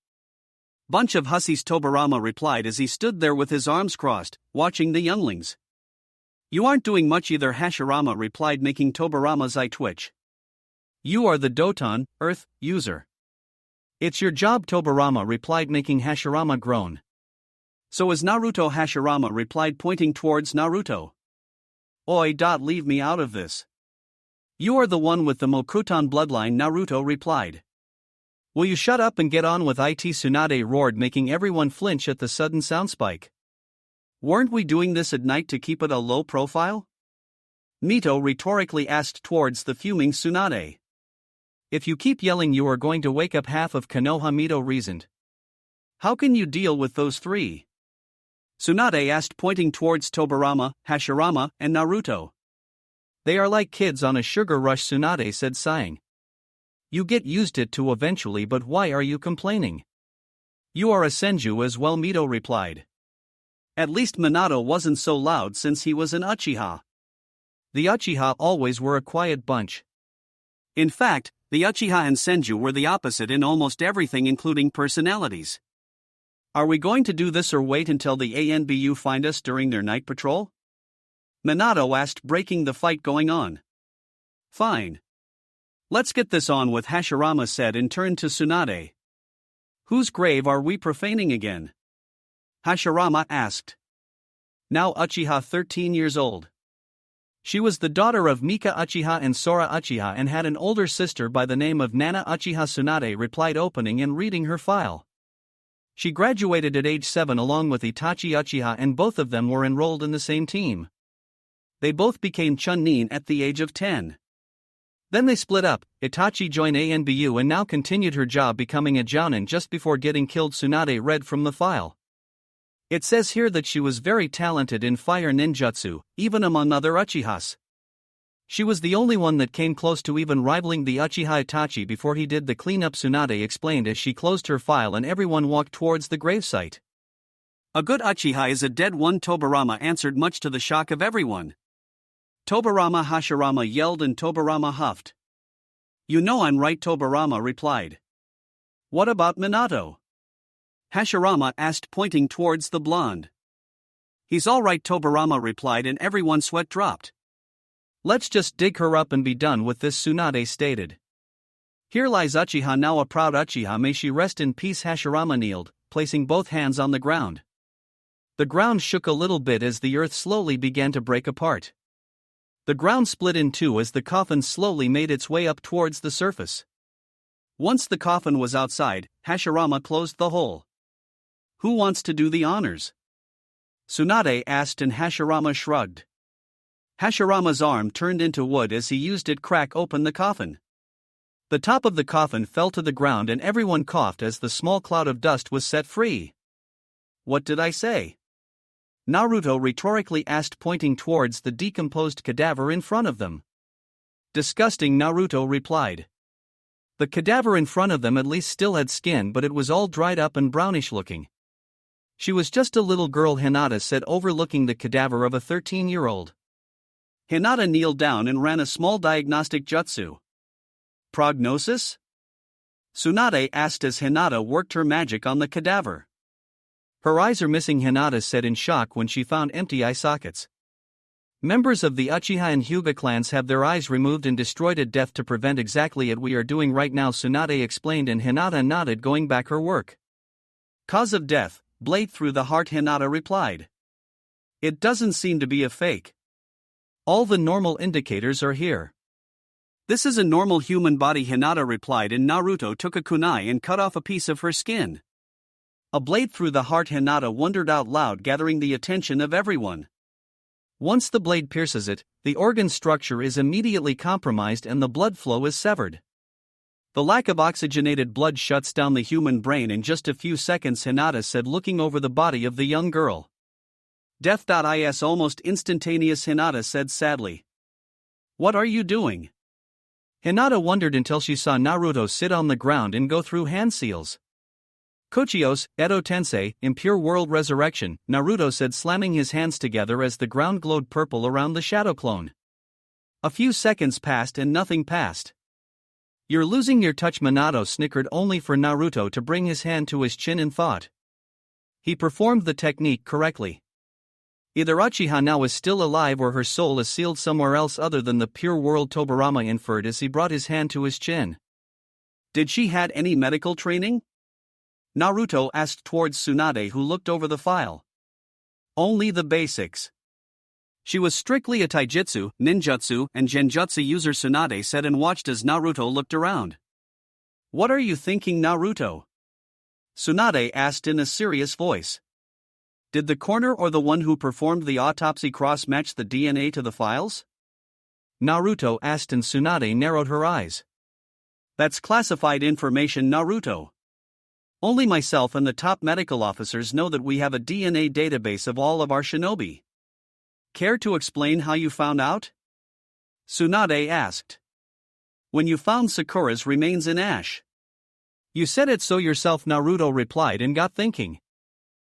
Bunch of hussies, Tobirama replied as he stood there with his arms crossed, watching the younglings. You aren't doing much either, Hashirama replied, making Tobirama's eye twitch. You are the Doton, Earth, user. It's your job, Tobirama replied, making Hashirama groan. So is Naruto, Hashirama replied, pointing towards Naruto. Oi, leave me out of this. You are the one with the Mokuton bloodline, Naruto replied. Will you shut up and get on with it, Tsunade roared, making everyone flinch at the sudden sound spike. Weren't we doing this at night to keep it a low profile? Mito rhetorically asked towards the fuming Tsunade. If you keep yelling, you are going to wake up half of Konoha, Mito reasoned. How can you deal with those three? Tsunade asked, pointing towards Tobirama, Hashirama, and Naruto. They are like kids on a sugar rush, Tsunade said, sighing. You get used it to eventually, but why are you complaining? You are a senju as well, Mito replied. At least Minato wasn't so loud since he was an Uchiha. The Uchiha always were a quiet bunch. In fact, the Uchiha and senju were the opposite in almost everything, including personalities. Are we going to do this or wait until the ANBU find us during their night patrol? Minato asked, breaking the fight going on. Fine. Let's get this on with, Hashirama said and turned to Tsunade. Whose grave are we profaning again? Hashirama asked. Now Uchiha, 13 years old. She was the daughter of Mika Uchiha and Sora Uchiha and had an older sister by the name of Nana Uchiha, Tsunade replied, opening and reading her file. She graduated at age 7 along with Itachi Uchiha, and both of them were enrolled in the same team. They both became Chunin at the age of 10. Then they split up. Itachi joined ANBU and now continued her job becoming a Jounin just before getting killed, Tsunade read from the file. It says here that she was very talented in fire ninjutsu, even among other Uchihas. She was the only one that came close to even rivaling the Uchiha Itachi before he did the cleanup, Tsunade explained as she closed her file and everyone walked towards the gravesite. A good Uchiha is a dead one, Tobirama answered, much to the shock of everyone. Tobirama, Hashirama yelled and Tobirama huffed. You know I'm right, Tobirama replied. What about Minato? Hashirama asked, pointing towards the blonde. He's all right, Tobirama replied, and everyone's sweat dropped. Let's just dig her up and be done with this, Tsunade stated. Here lies Uchiha, now a proud Uchiha, may she rest in peace, Hashirama kneeled, placing both hands on the ground. The ground shook a little bit as the earth slowly began to break apart. The ground split in two as the coffin slowly made its way up towards the surface. Once the coffin was outside, Hashirama closed the hole. "Who wants to do the honors?" Tsunade asked and Hashirama shrugged. Hashirama's arm turned into wood as he used it crack open the coffin. The top of the coffin fell to the ground and everyone coughed as the small cloud of dust was set free. "What did I say?" Naruto rhetorically asked, pointing towards the decomposed cadaver in front of them. "Disgusting," Naruto replied. The cadaver in front of them at least still had skin, but it was all dried up and brownish looking. "She was just a little girl," Hinata said, overlooking the cadaver of a 13-year-old. Hinata kneeled down and ran a small diagnostic jutsu. "Prognosis?" Tsunade asked as Hinata worked her magic on the cadaver. "Her eyes are missing," Hinata said in shock when she found empty eye sockets. "Members of the Uchiha and Hyuga clans have their eyes removed and destroyed at death to prevent exactly what we are doing right now," Tsunade explained, and Hinata nodded, going back her work. "Cause of death, blade through the heart," Hinata replied. "It doesn't seem to be a fake. All the normal indicators are here." "This is a normal human body," Hinata replied, and Naruto took a kunai and cut off a piece of her skin. "A blade through the heart," Hinata wondered out loud, gathering the attention of everyone. "Once the blade pierces it, the organ structure is immediately compromised and the blood flow is severed. The lack of oxygenated blood shuts down the human brain in just a few seconds," Hinata said, looking over the body of the young girl. "Death is almost instantaneous," Hinata said sadly. "What are you doing?" Hinata wondered until she saw Naruto sit on the ground and go through hand seals. "Kochios, Edo Tensei, impure world resurrection," Naruto said, slamming his hands together as the ground glowed purple around the shadow clone. A few seconds passed and nothing passed. "You're losing your touch," Minato snickered, only for Naruto to bring his hand to his chin in thought. He performed the technique correctly. Either Uchiha now is still alive or her soul is sealed somewhere else other than the pure world, Tobirama inferred as he brought his hand to his chin. "Did she had any medical training?" Naruto asked towards Tsunade, who looked over the file. "Only the basics. She was strictly a taijutsu, ninjutsu, and genjutsu user," Tsunade said, and watched as Naruto looked around. "What are you thinking, Naruto?" Tsunade asked in a serious voice. "Did the coroner or the one who performed the autopsy cross-match the DNA to the files?" Naruto asked, and Tsunade narrowed her eyes. "That's classified information, Naruto. Only myself and the top medical officers know that we have a DNA database of all of our shinobi. Care to explain how you found out?" Tsunade asked. "When you found Sakura's remains in ash." "You said it so yourself," Naruto replied, and got thinking.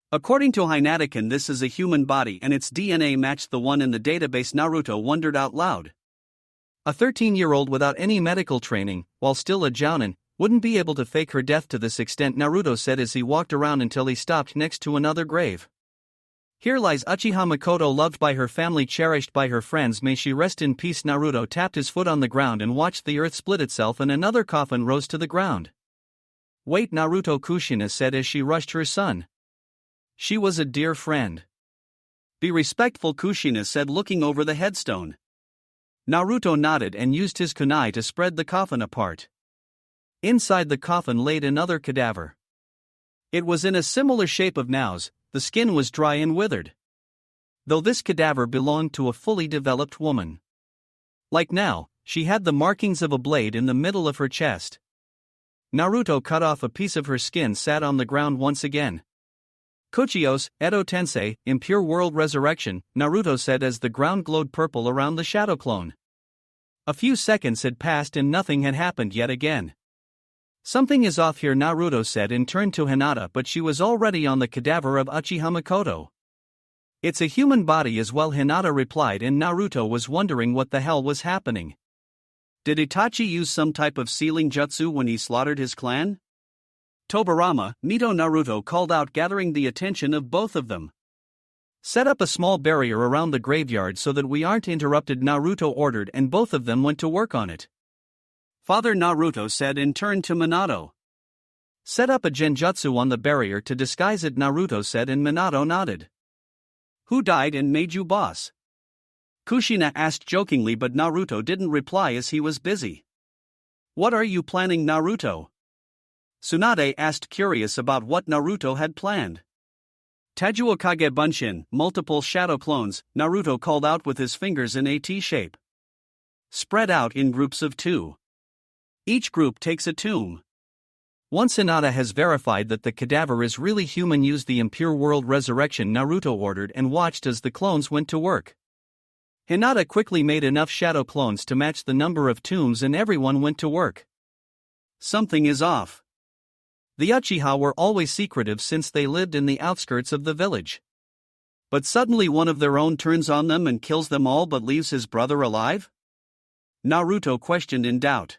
"According to Hinatakin, this is a human body and its DNA matched the one in the database," Naruto wondered out loud. "A 13-year-old without any medical training, while still a jounin, wouldn't be able to fake her death to this extent," Naruto said as he walked around until he stopped next to another grave. "Here lies Uchiha Makoto, loved by her family, cherished by her friends, may she rest in peace." Naruto tapped his foot on the ground and watched the earth split itself and another coffin rose to the ground. "Wait," Naruto, Kushina said as she rushed her son. "She was a dear friend." "Be respectful," Kushina said, looking over the headstone. Naruto nodded and used his kunai to spread the coffin apart. Inside the coffin laid another cadaver. It was in a similar shape of Nao's, the skin was dry and withered. Though this cadaver belonged to a fully developed woman. Like Nao, she had the markings of a blade in the middle of her chest. Naruto cut off a piece of her skin, sat on the ground once again. "Kochios, Edo Tensei, impure world resurrection," Naruto said as the ground glowed purple around the shadow clone. A few seconds had passed and nothing had happened yet again. "Something is off here," Naruto said and turned to Hinata, but she was already on the cadaver of Uchiha Makoto. "It's a human body as well," Hinata replied, and Naruto was wondering what the hell was happening. Did Itachi use some type of sealing jutsu when he slaughtered his clan? "Tobirama, Mito," Naruto called out, gathering the attention of both of them. "Set up a small barrier around the graveyard so that we aren't interrupted," Naruto ordered, and both of them went to work on it. "Father," Naruto said and turned to Minato. "Set up a genjutsu on the barrier to disguise it," Naruto said, and Minato nodded. "Who died and made you boss?" Kushina asked jokingly, but Naruto didn't reply as he was busy. "What are you planning, Naruto?" Tsunade asked, curious about what Naruto had planned. Tajuo Kage Bunshin, multiple shadow clones, Naruto called out with his fingers in a T shape. Spread out in groups of 2. Each group takes a tomb. Once Hinata has verified that the cadaver is really human, use the impure world resurrection, Naruto ordered, and watched as the clones went to work. Hinata quickly made enough shadow clones to match the number of tombs and everyone went to work. Something is off. The Uchiha were always secretive since they lived in the outskirts of the village. But suddenly one of their own turns on them and kills them all but leaves his brother alive? Naruto questioned in doubt.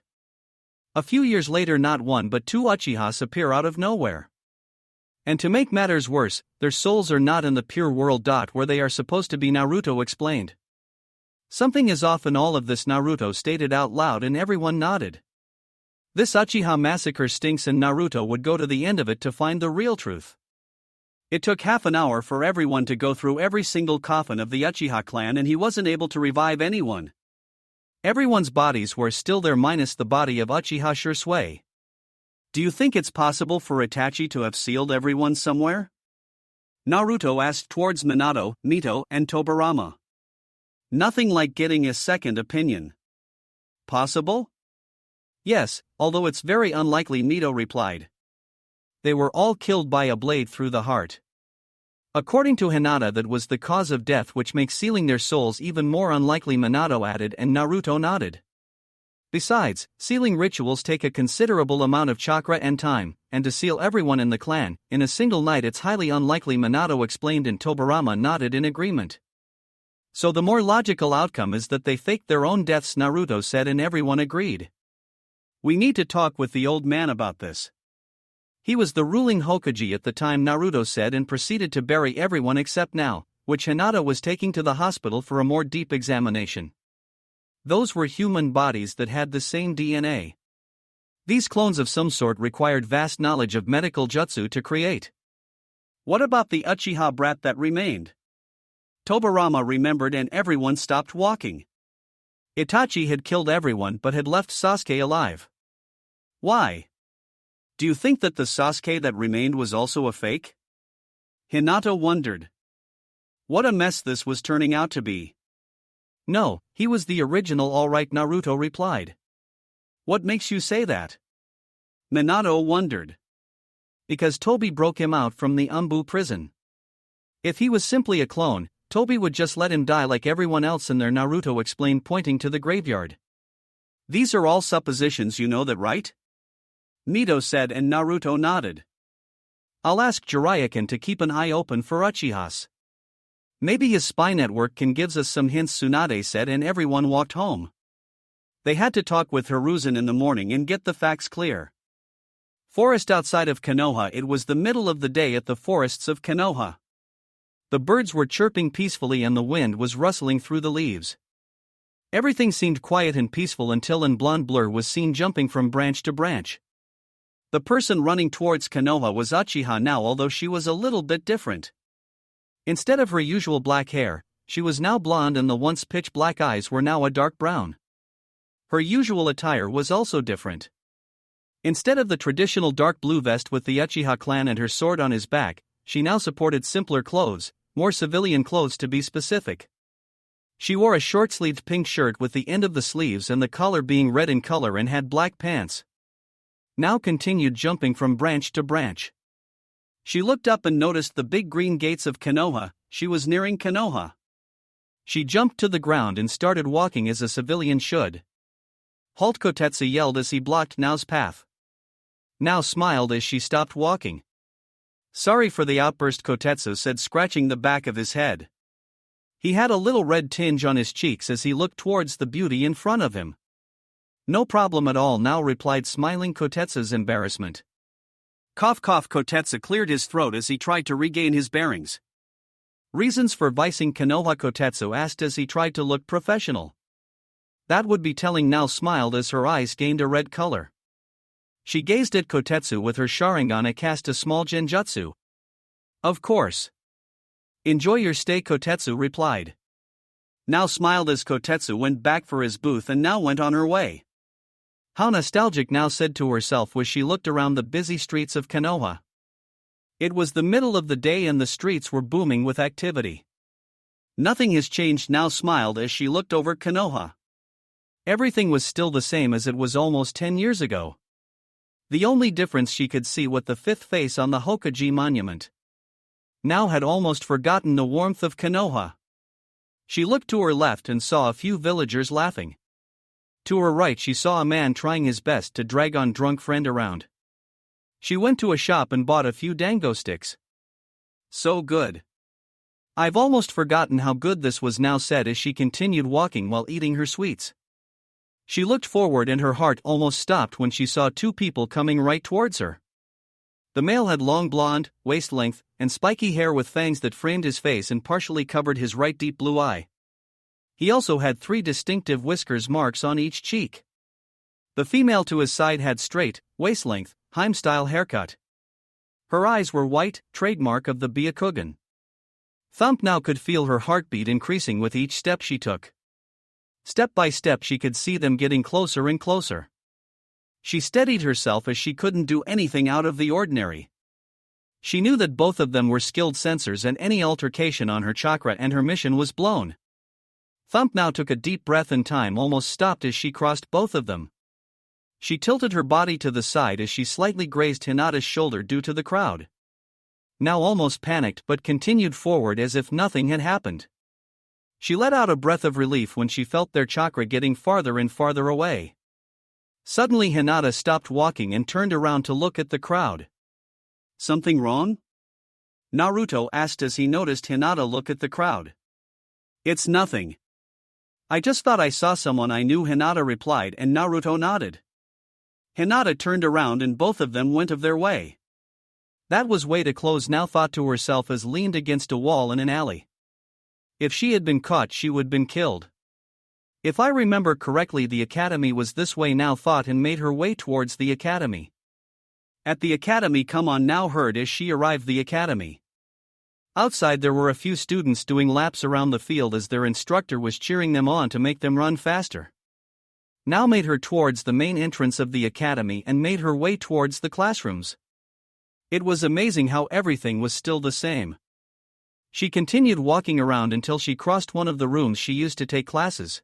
A few years later, not one but 2 Uchihas appear out of nowhere. And to make matters worse, their souls are not in the pure world. Where they are supposed to be, Naruto explained. Something is off in all of this, Naruto stated out loud, and everyone nodded. This Uchiha massacre stinks and Naruto would go to the end of it to find the real truth. It took half an hour for everyone to go through every single coffin of the Uchiha clan and he wasn't able to revive anyone. Everyone's bodies were still there minus the body of Uchiha Shursui. Do you think it's possible for Itachi to have sealed everyone somewhere? Naruto asked towards Minato, Mito, and Tobirama. Nothing like getting a second opinion. Possible? Yes, although it's very unlikely, Mito replied. They were all killed by a blade through the heart. According to Hinata, that was the cause of death, which makes sealing their souls even more unlikely, Minato added, and Naruto nodded. Besides, sealing rituals take a considerable amount of chakra and time, and to seal everyone in the clan in a single night, it's highly unlikely, Minato explained, and Tobirama nodded in agreement. So the more logical outcome is that they faked their own deaths, Naruto said, and everyone agreed. We need to talk with the old man about this. He was the ruling Hokage at the time, Naruto said, and proceeded to bury everyone except Nao, which Hinata was taking to the hospital for a more deep examination. Those were human bodies that had the same DNA. These clones of some sort required vast knowledge of medical jutsu to create. What about the Uchiha brat that remained? Tobirama remembered and everyone stopped walking. Itachi had killed everyone but had left Sasuke alive. Why? Do you think that the Sasuke that remained was also a fake? Hinata wondered. What a mess this was turning out to be. No, he was the original, all right, Naruto replied. What makes you say that? Minato wondered. Because Tobi broke him out from the Umbu prison. If he was simply a clone, Tobi would just let him die like everyone else in there, Naruto explained, pointing to the graveyard. These are all suppositions, you know that, right? Mito said, and Naruto nodded. I'll ask Jiraiya to keep an eye open for Uchihas. Maybe his spy network can give us some hints, Tsunade said, and everyone walked home. They had to talk with Hiruzen in the morning and get the facts clear. Forest outside of Konoha. It was the middle of the day at the forests of Konoha. The birds were chirping peacefully and the wind was rustling through the leaves. Everything seemed quiet and peaceful until an blonde blur was seen jumping from branch to branch. The person running towards Konoha was Uchiha now, although she was a little bit different. Instead of her usual black hair, she was now blonde and the once pitch black eyes were now a dark brown. Her usual attire was also different. Instead of the traditional dark blue vest with the Uchiha clan and her sword on his back, she now supported simpler clothes, more civilian clothes to be specific. She wore a short-sleeved pink shirt with the end of the sleeves and the collar being red in color and had black pants. Now continued jumping from branch to branch. She looked up and noticed the big green gates of Konoha. She was nearing Konoha. She jumped to the ground and started walking as a civilian should. Halt, Kotetsu yelled as he blocked Nao's path. Nao smiled as she stopped walking. Sorry for the outburst, Kotetsu said, scratching the back of his head. He had a little red tinge on his cheeks as he looked towards the beauty in front of him. No problem at all, Nao replied, smiling Kotetsu's embarrassment. Cough cough, Kotetsu cleared his throat as he tried to regain his bearings. Reasons for vicing Konoha, Kotetsu asked as he tried to look professional. That would be telling, Nao smiled as her eyes gained a red color. She gazed at Kotetsu with her Sharingan and cast a small genjutsu. Of course. Enjoy your stay, Kotetsu replied. Nao smiled as Kotetsu went back for his booth and Nao went on her way. How nostalgic now, said to herself as she looked around the busy streets of Konoha. It was the middle of the day and the streets were booming with activity. Nothing has changed now, smiled as she looked over Konoha. Everything was still the same as it was almost 10 years ago. The only difference she could see was the fifth face on the Hokage monument. Now had almost forgotten the warmth of Konoha. She looked to her left and saw a few villagers laughing. To her right she saw a man trying his best to drag on drunk friend around. She went to a shop and bought a few dango sticks. So good. I've almost forgotten how good this was now, said as she continued walking while eating her sweets. She looked forward and her heart almost stopped when she saw two people coming right towards her. The male had long blonde, waist-length, and spiky hair with fangs that framed his face and partially covered his right deep blue eye. He also had 3 distinctive whiskers marks on each cheek. The female to his side had straight, waist-length, Heim-style haircut. Her eyes were white, trademark of the Byakugan. Thump now could feel her heartbeat increasing with each step she took. Step by step she could see them getting closer and closer. She steadied herself as she couldn't do anything out of the ordinary. She knew that both of them were skilled sensors and any altercation on her chakra and her mission was blown. Thump now took a deep breath and time almost stopped as she crossed both of them. She tilted her body to the side as she slightly grazed Hinata's shoulder due to the crowd. Now almost panicked but continued forward as if nothing had happened. She let out a breath of relief when she felt their chakra getting farther and farther away. Suddenly Hinata stopped walking and turned around to look at the crowd. Something wrong? Naruto asked as he noticed Hinata look at the crowd. It's nothing. I just thought I saw someone I knew, Hinata replied, and Naruto nodded. Hinata turned around and both of them went of their way. That was way to close now, thought to herself as leaned against a wall in an alley. If she had been caught she would been killed. If I remember correctly the academy was this way now, thought, and made her way towards the academy. At the academy, come on now, heard as she arrived the academy. Outside there were a few students doing laps around the field as their instructor was cheering them on to make them run faster. Now made her towards the main entrance of the academy and made her way towards the classrooms. It was amazing how everything was still the same. She continued walking around until she crossed one of the rooms she used to take classes.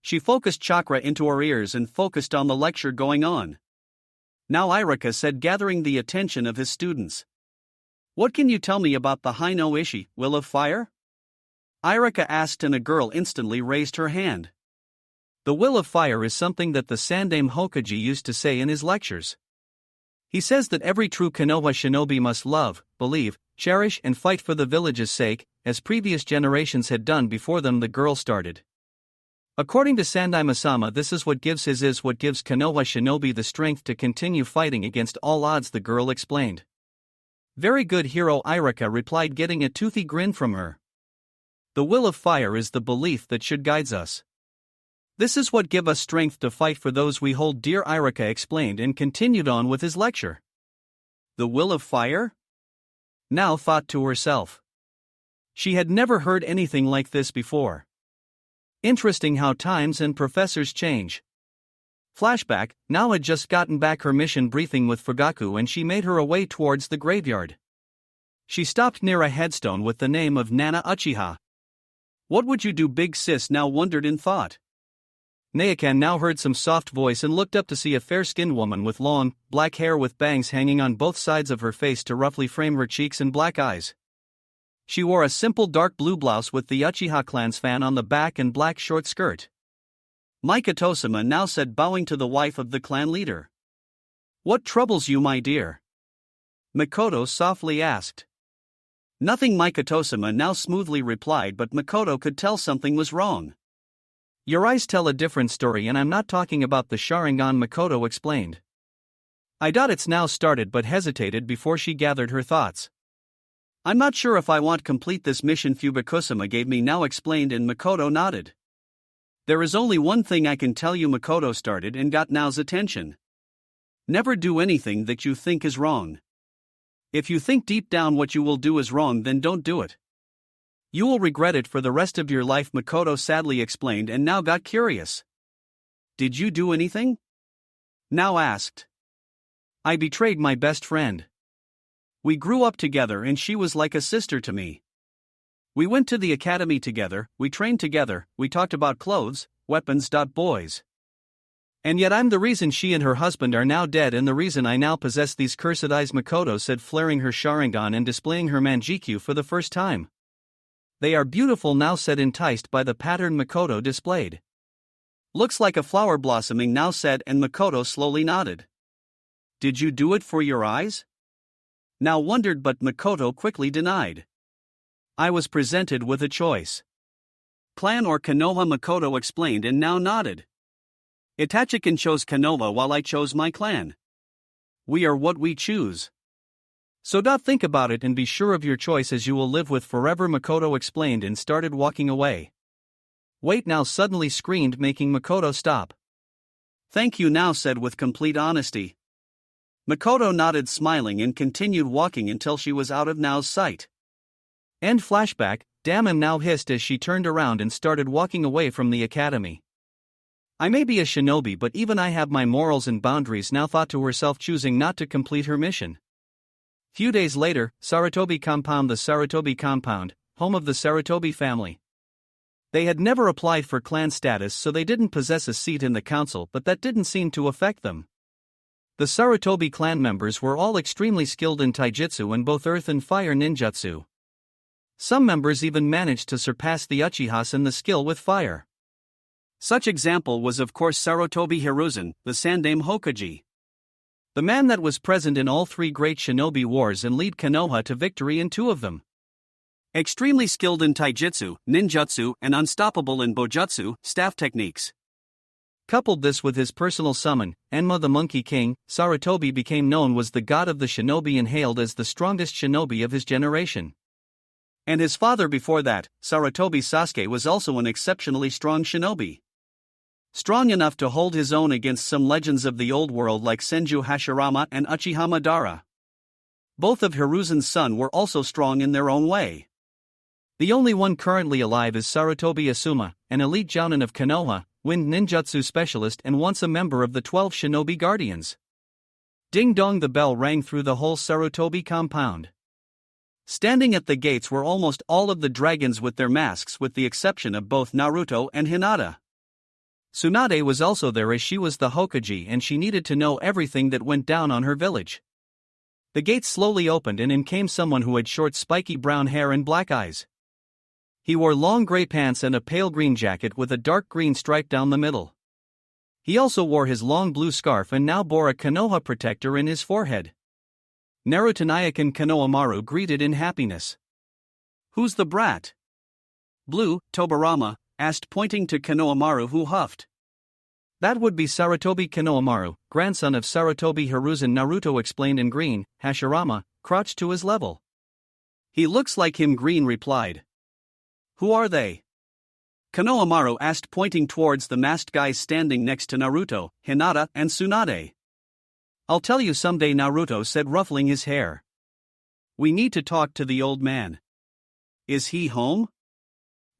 She focused chakra into her ears and focused on the lecture going on. Now Irika said, gathering the attention of his students. What can you tell me about the Hino Ishi, Will of Fire? Irika asked and a girl instantly raised her hand. The Will of Fire is something that the Sandaime Hokage used to say in his lectures. He says that every true Konoha shinobi must love, believe, cherish and fight for the village's sake, as previous generations had done before them, the girl started. According to Sandaime-sama, this is what gives Konoha shinobi the strength to continue fighting against all odds, the girl explained. Very good, hero, Irika replied, getting a toothy grin from her. The Will of Fire is the belief that should guide us. This is what give us strength to fight for those we hold dear, Irika explained and continued on with his lecture. The Will of Fire? Now thought to herself. She had never heard anything like this before. Interesting how times and professors change. Flashback, now had just gotten back her mission briefing with Fugaku and she made her way towards the graveyard. She stopped near a headstone with the name of Nana Uchiha. What would you do, big sis? Now wondered in thought. Naokan now heard some soft voice and looked up to see a fair-skinned woman with long, black hair with bangs hanging on both sides of her face to roughly frame her cheeks and black eyes. She wore a simple dark blue blouse with the Uchiha clan's fan on the back and black short skirt. Mikoto-sama now said, bowing to the wife of the clan leader. What troubles you, my dear? Mikoto softly asked. Nothing, Mikoto-sama now smoothly replied, but Mikoto could tell something was wrong. Your eyes tell a different story, and I'm not talking about the Sharingan, Mikoto explained. I doubt it's now started, but hesitated before she gathered her thoughts. I'm not sure if I want complete this mission Fugaku-sama gave me now explained, and Mikoto nodded. There is only one thing I can tell you, Mikoto started and got Nao's attention. Never do anything that you think is wrong. If you think deep down what you will do is wrong, then don't do it. You will regret it for the rest of your life, Mikoto sadly explained and now got curious. Did you do anything? now asked. I betrayed my best friend. We grew up together and she was like a sister to me. We went to the academy together, we trained together, we talked about clothes, weapons. Boys. And yet I'm the reason she and her husband are now dead and the reason I now possess these cursed eyes, Makoto said, flaring her Sharingan and displaying her Manjikyu for the first time. They are beautiful now, said, enticed by the pattern Makoto displayed. Looks like a flower blossoming now, said, and Makoto slowly nodded. Did you do it for your eyes? Now wondered, but Makoto quickly denied. I was presented with a choice. Clan or Konoha, Makoto explained and now nodded. Itachi-kun chose Konoha while I chose my clan. We are what we choose. So think about it and be sure of your choice as you will live with forever, Makoto explained and started walking away. Wait now, suddenly screamed, making Makoto stop. Thank you now, said with complete honesty. Makoto nodded, smiling, and continued walking until she was out of Nao's sight. End flashback. Damn him, now hissed as she turned around and started walking away from the academy. I may be a shinobi, but even I have my morals and boundaries now, thought to herself, choosing not to complete her mission. Few days later, Sarutobi compound. The Sarutobi compound, home of the Sarutobi family. They had never applied for clan status, so they didn't possess a seat in the council, but that didn't seem to affect them. The Sarutobi clan members were all extremely skilled in taijutsu and both earth and fire ninjutsu. Some members even managed to surpass the Uchihas in the skill with fire. Such example was of course Sarutobi Hiruzen, the Sandaime Hokage. The man that was present in all three great shinobi wars and lead Konoha to victory in two of them. Extremely skilled in taijutsu, ninjutsu, and unstoppable in bojutsu, staff techniques. Coupled this with his personal summon, Enma the Monkey King, Sarutobi became known as the god of the shinobi and hailed as the strongest shinobi of his generation. And his father before that, Sarutobi Sasuke, was also an exceptionally strong shinobi. Strong enough to hold his own against some legends of the old world like Senju Hashirama and Uchiha Madara. Both of Hiruzen's sons were also strong in their own way. The only one currently alive is Sarutobi Asuma, an elite jounin of Konoha, wind ninjutsu specialist and once a member of the 12 shinobi guardians. Ding dong, the bell rang through the whole Sarutobi compound. Standing at the gates were almost all of the dragons with their masks, with the exception of both Naruto and Hinata. Tsunade was also there as she was the Hokage and she needed to know everything that went down on her village. The gates slowly opened and in came someone who had short spiky brown hair and black eyes. He wore long gray pants and a pale green jacket with a dark green stripe down the middle. He also wore his long blue scarf and now bore a Konoha protector in his forehead. Naruto-kun Konohamaru greeted in happiness. Who's the brat? Blue, Tobarama asked, pointing to Konohamaru, who huffed. That would be Sarutobi Konohamaru, grandson of Sarutobi Hiruzen, Naruto explained in green. Hashirama crouched to his level. He looks like him, Green replied. Who are they? Konohamaru asked, pointing towards the masked guys standing next to Naruto, Hinata, and Tsunade. I'll tell you someday, Naruto said, ruffling his hair. We need to talk to the old man. Is he home?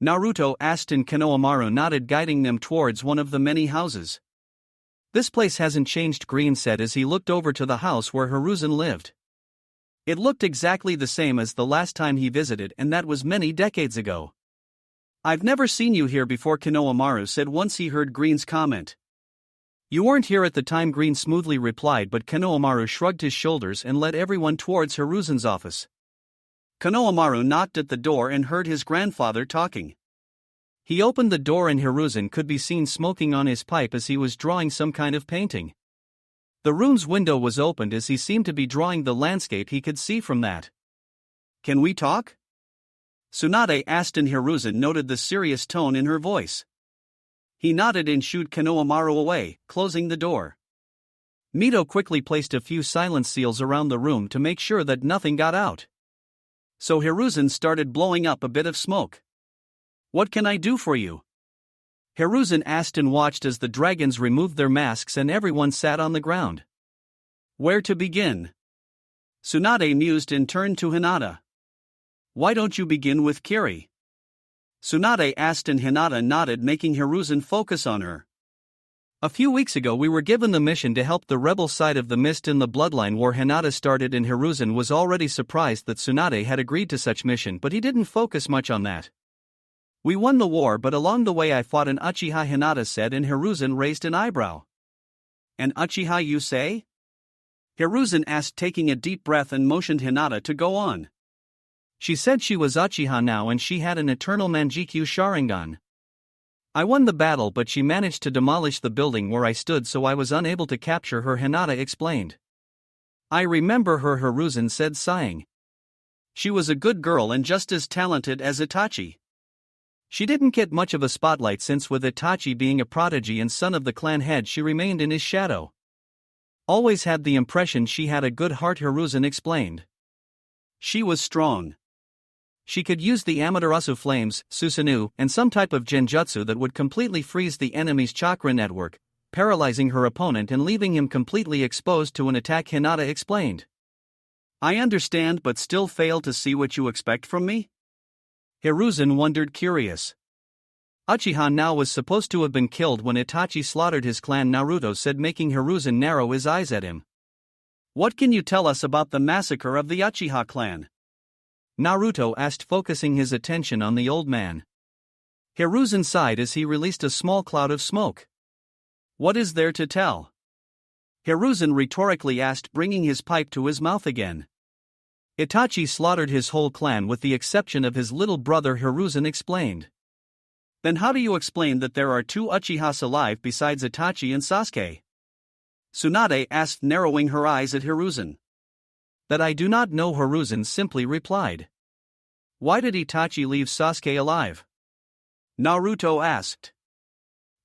Naruto asked and Konohamaru nodded, guiding them towards one of the many houses. This place hasn't changed, Green said as he looked over to the house where Hiruzen lived. It looked exactly the same as the last time he visited, and that was many decades ago. I've never seen you here before, Konohamaru said once he heard Green's comment. You weren't here at the time, Green smoothly replied, but Konohamaru shrugged his shoulders and led everyone towards Hiruzen's office. Konohamaru knocked at the door and heard his grandfather talking. He opened the door and Hiruzen could be seen smoking on his pipe as he was drawing some kind of painting. The room's window was opened as he seemed to be drawing the landscape he could see from that. Can we talk? Tsunade asked and Hiruzen noted the serious tone in her voice. He nodded and shooed Konohamaru away, closing the door. Mito quickly placed a few silence seals around the room to make sure that nothing got out. So Hiruzen started blowing up a bit of smoke. What can I do for you? Hiruzen asked and watched as the dragons removed their masks and everyone sat on the ground. Where to begin? Tsunade mused and turned to Hinata. Why don't you begin with Kiri? Tsunade asked and Hinata nodded, making Hiruzen focus on her. A few weeks ago we were given the mission to help the rebel side of the Mist in the Bloodline War Hinata started, and Hiruzen was already surprised that Tsunade had agreed to such mission, but he didn't focus much on that. We won the war, but along the way I fought an Uchiha, Hinata said, and Hiruzen raised an eyebrow. An Uchiha, you say? Hiruzen asked, taking a deep breath, and motioned Hinata to go on. She said she was Uchiha now and she had an eternal Manjikyu Sharingan. I won the battle, but she managed to demolish the building where I stood, so I was unable to capture her, Hinata explained. I remember her, Hiruzen said, sighing. She was a good girl and just as talented as Itachi. She didn't get much of a spotlight since, with Itachi being a prodigy and son of the clan head, she remained in his shadow. Always had the impression she had a good heart, Hiruzen explained. She was strong. She could use the Amaterasu flames, Susanoo, and some type of genjutsu that would completely freeze the enemy's chakra network, paralyzing her opponent and leaving him completely exposed to an attack, Hinata explained. I understand, but still fail to see what you expect from me? Hiruzen wondered, curious. Uchiha now was supposed to have been killed when Itachi slaughtered his clan, Naruto said, making Hiruzen narrow his eyes at him. What can you tell us about the massacre of the Uchiha clan? Naruto asked, focusing his attention on the old man. Hiruzen sighed as he released a small cloud of smoke. What is there to tell? Hiruzen rhetorically asked, bringing his pipe to his mouth again. Itachi slaughtered his whole clan with the exception of his little brother, Hiruzen explained. Then how do you explain that there are two Uchihas alive besides Itachi and Sasuke? Tsunade asked, narrowing her eyes at Hiruzen. That I do not know, Hiruzen simply replied. Why did Itachi leave Sasuke alive? Naruto asked.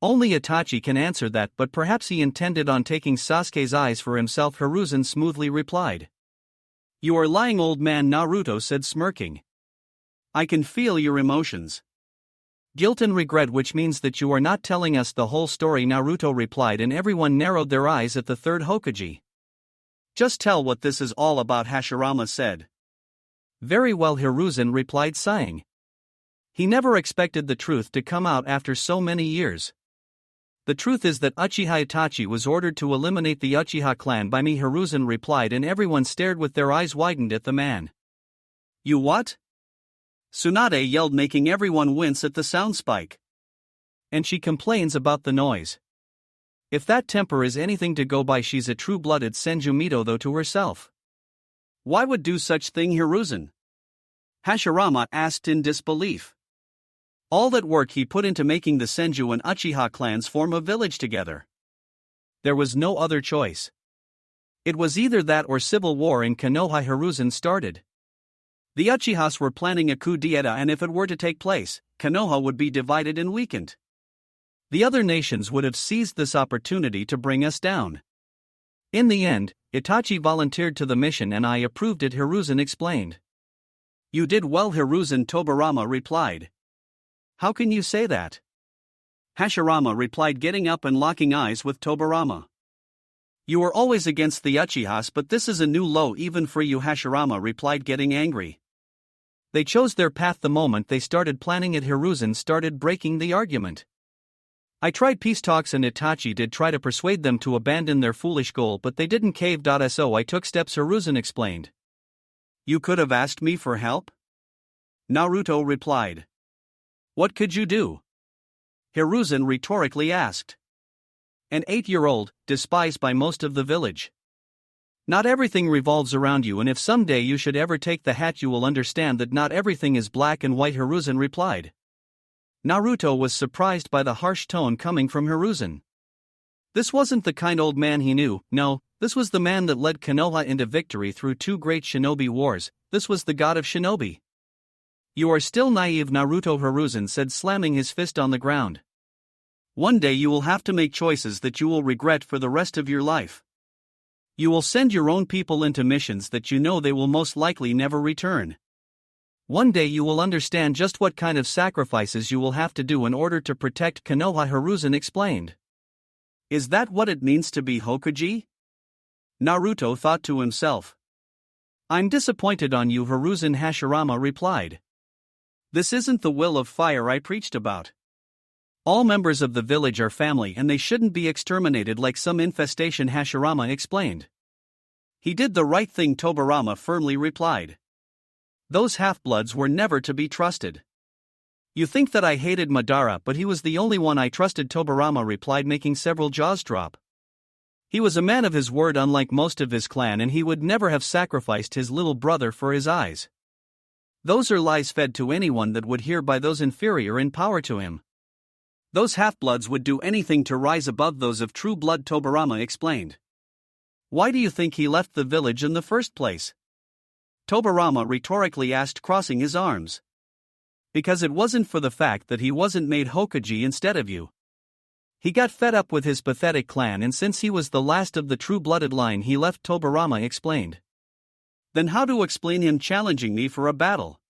Only Itachi can answer that, but perhaps he intended on taking Sasuke's eyes for himself, Hiruzen smoothly replied. You are lying, old man, Naruto said, smirking. I can feel your emotions. Guilt and regret, which means that you are not telling us the whole story, Naruto replied, and everyone narrowed their eyes at the third Hokage. Just tell what this is all about, Hashirama said. Very well, Hiruzen replied, sighing. He never expected the truth to come out after so many years. The truth is that Uchiha Itachi was ordered to eliminate the Uchiha clan by me, Hiruzen replied, and everyone stared with their eyes widened at the man. You what? Tsunade yelled, making everyone wince at the sound spike. And she complains about the noise. If that temper is anything to go by, she's a true-blooded Senju though to herself. Why would do such thing, Hiruzen? Hashirama asked in disbelief. All that work he put into making the Senju and Uchiha clans form a village together. There was no other choice. It was either that or civil war in Konoha, Hiruzen started. The Uchihas were planning a coup d'etat, and if it were to take place, Konoha would be divided and weakened. The other nations would have seized this opportunity to bring us down. In the end, Itachi volunteered to the mission and I approved it, Hiruzen explained. You did well, Hiruzen, Tobirama replied. How can you say that? Hashirama replied, getting up and locking eyes with Tobirama. You were always against the Uchihas, but this is a new low even for you, Hashirama replied, getting angry. They chose their path the moment they started planning it, Hiruzen started breaking the argument. I tried peace talks and Itachi did try to persuade them to abandon their foolish goal, but they didn't cave. So I took steps, Hiruzen explained. You could have asked me for help? Naruto replied. What could you do? Hiruzen rhetorically asked. An 8-year-old, despised by most of the village. Not everything revolves around you, and if someday you should ever take the hat you will understand that not everything is black and white, Hiruzen replied. Naruto was surprised by the harsh tone coming from Hiruzen. This wasn't the kind old man he knew, no, this was the man that led Konoha into victory through 2 great shinobi wars, this was the god of shinobi. You are still naive, Naruto, Hiruzen said, slamming his fist on the ground. One day you will have to make choices that you will regret for the rest of your life. You will send your own people into missions that you know they will most likely never return. One day you will understand just what kind of sacrifices you will have to do in order to protect Konoha, Hiruzen explained. Is that what it means to be Hokage? Naruto thought to himself. I'm disappointed on you, Hiruzen, Hashirama replied. This isn't the will of fire I preached about. All members of the village are family and they shouldn't be exterminated like some infestation, Hashirama explained. He did the right thing, Tobirama firmly replied. Those half-bloods were never to be trusted. You think that I hated Madara, but he was the only one I trusted, Tobirama replied, making several jaws drop. He was a man of his word, unlike most of his clan, and he would never have sacrificed his little brother for his eyes. Those are lies fed to anyone that would hear by those inferior in power to him. Those half-bloods would do anything to rise above those of true blood, Tobirama explained. Why do you think he left the village in the first place? Tobirama rhetorically asked, crossing his arms. Because it wasn't for the fact that he wasn't made Hokage instead of you. He got fed up with his pathetic clan, and since he was the last of the true-blooded line, he left, Tobirama explained. Then how to explain him challenging me for a battle?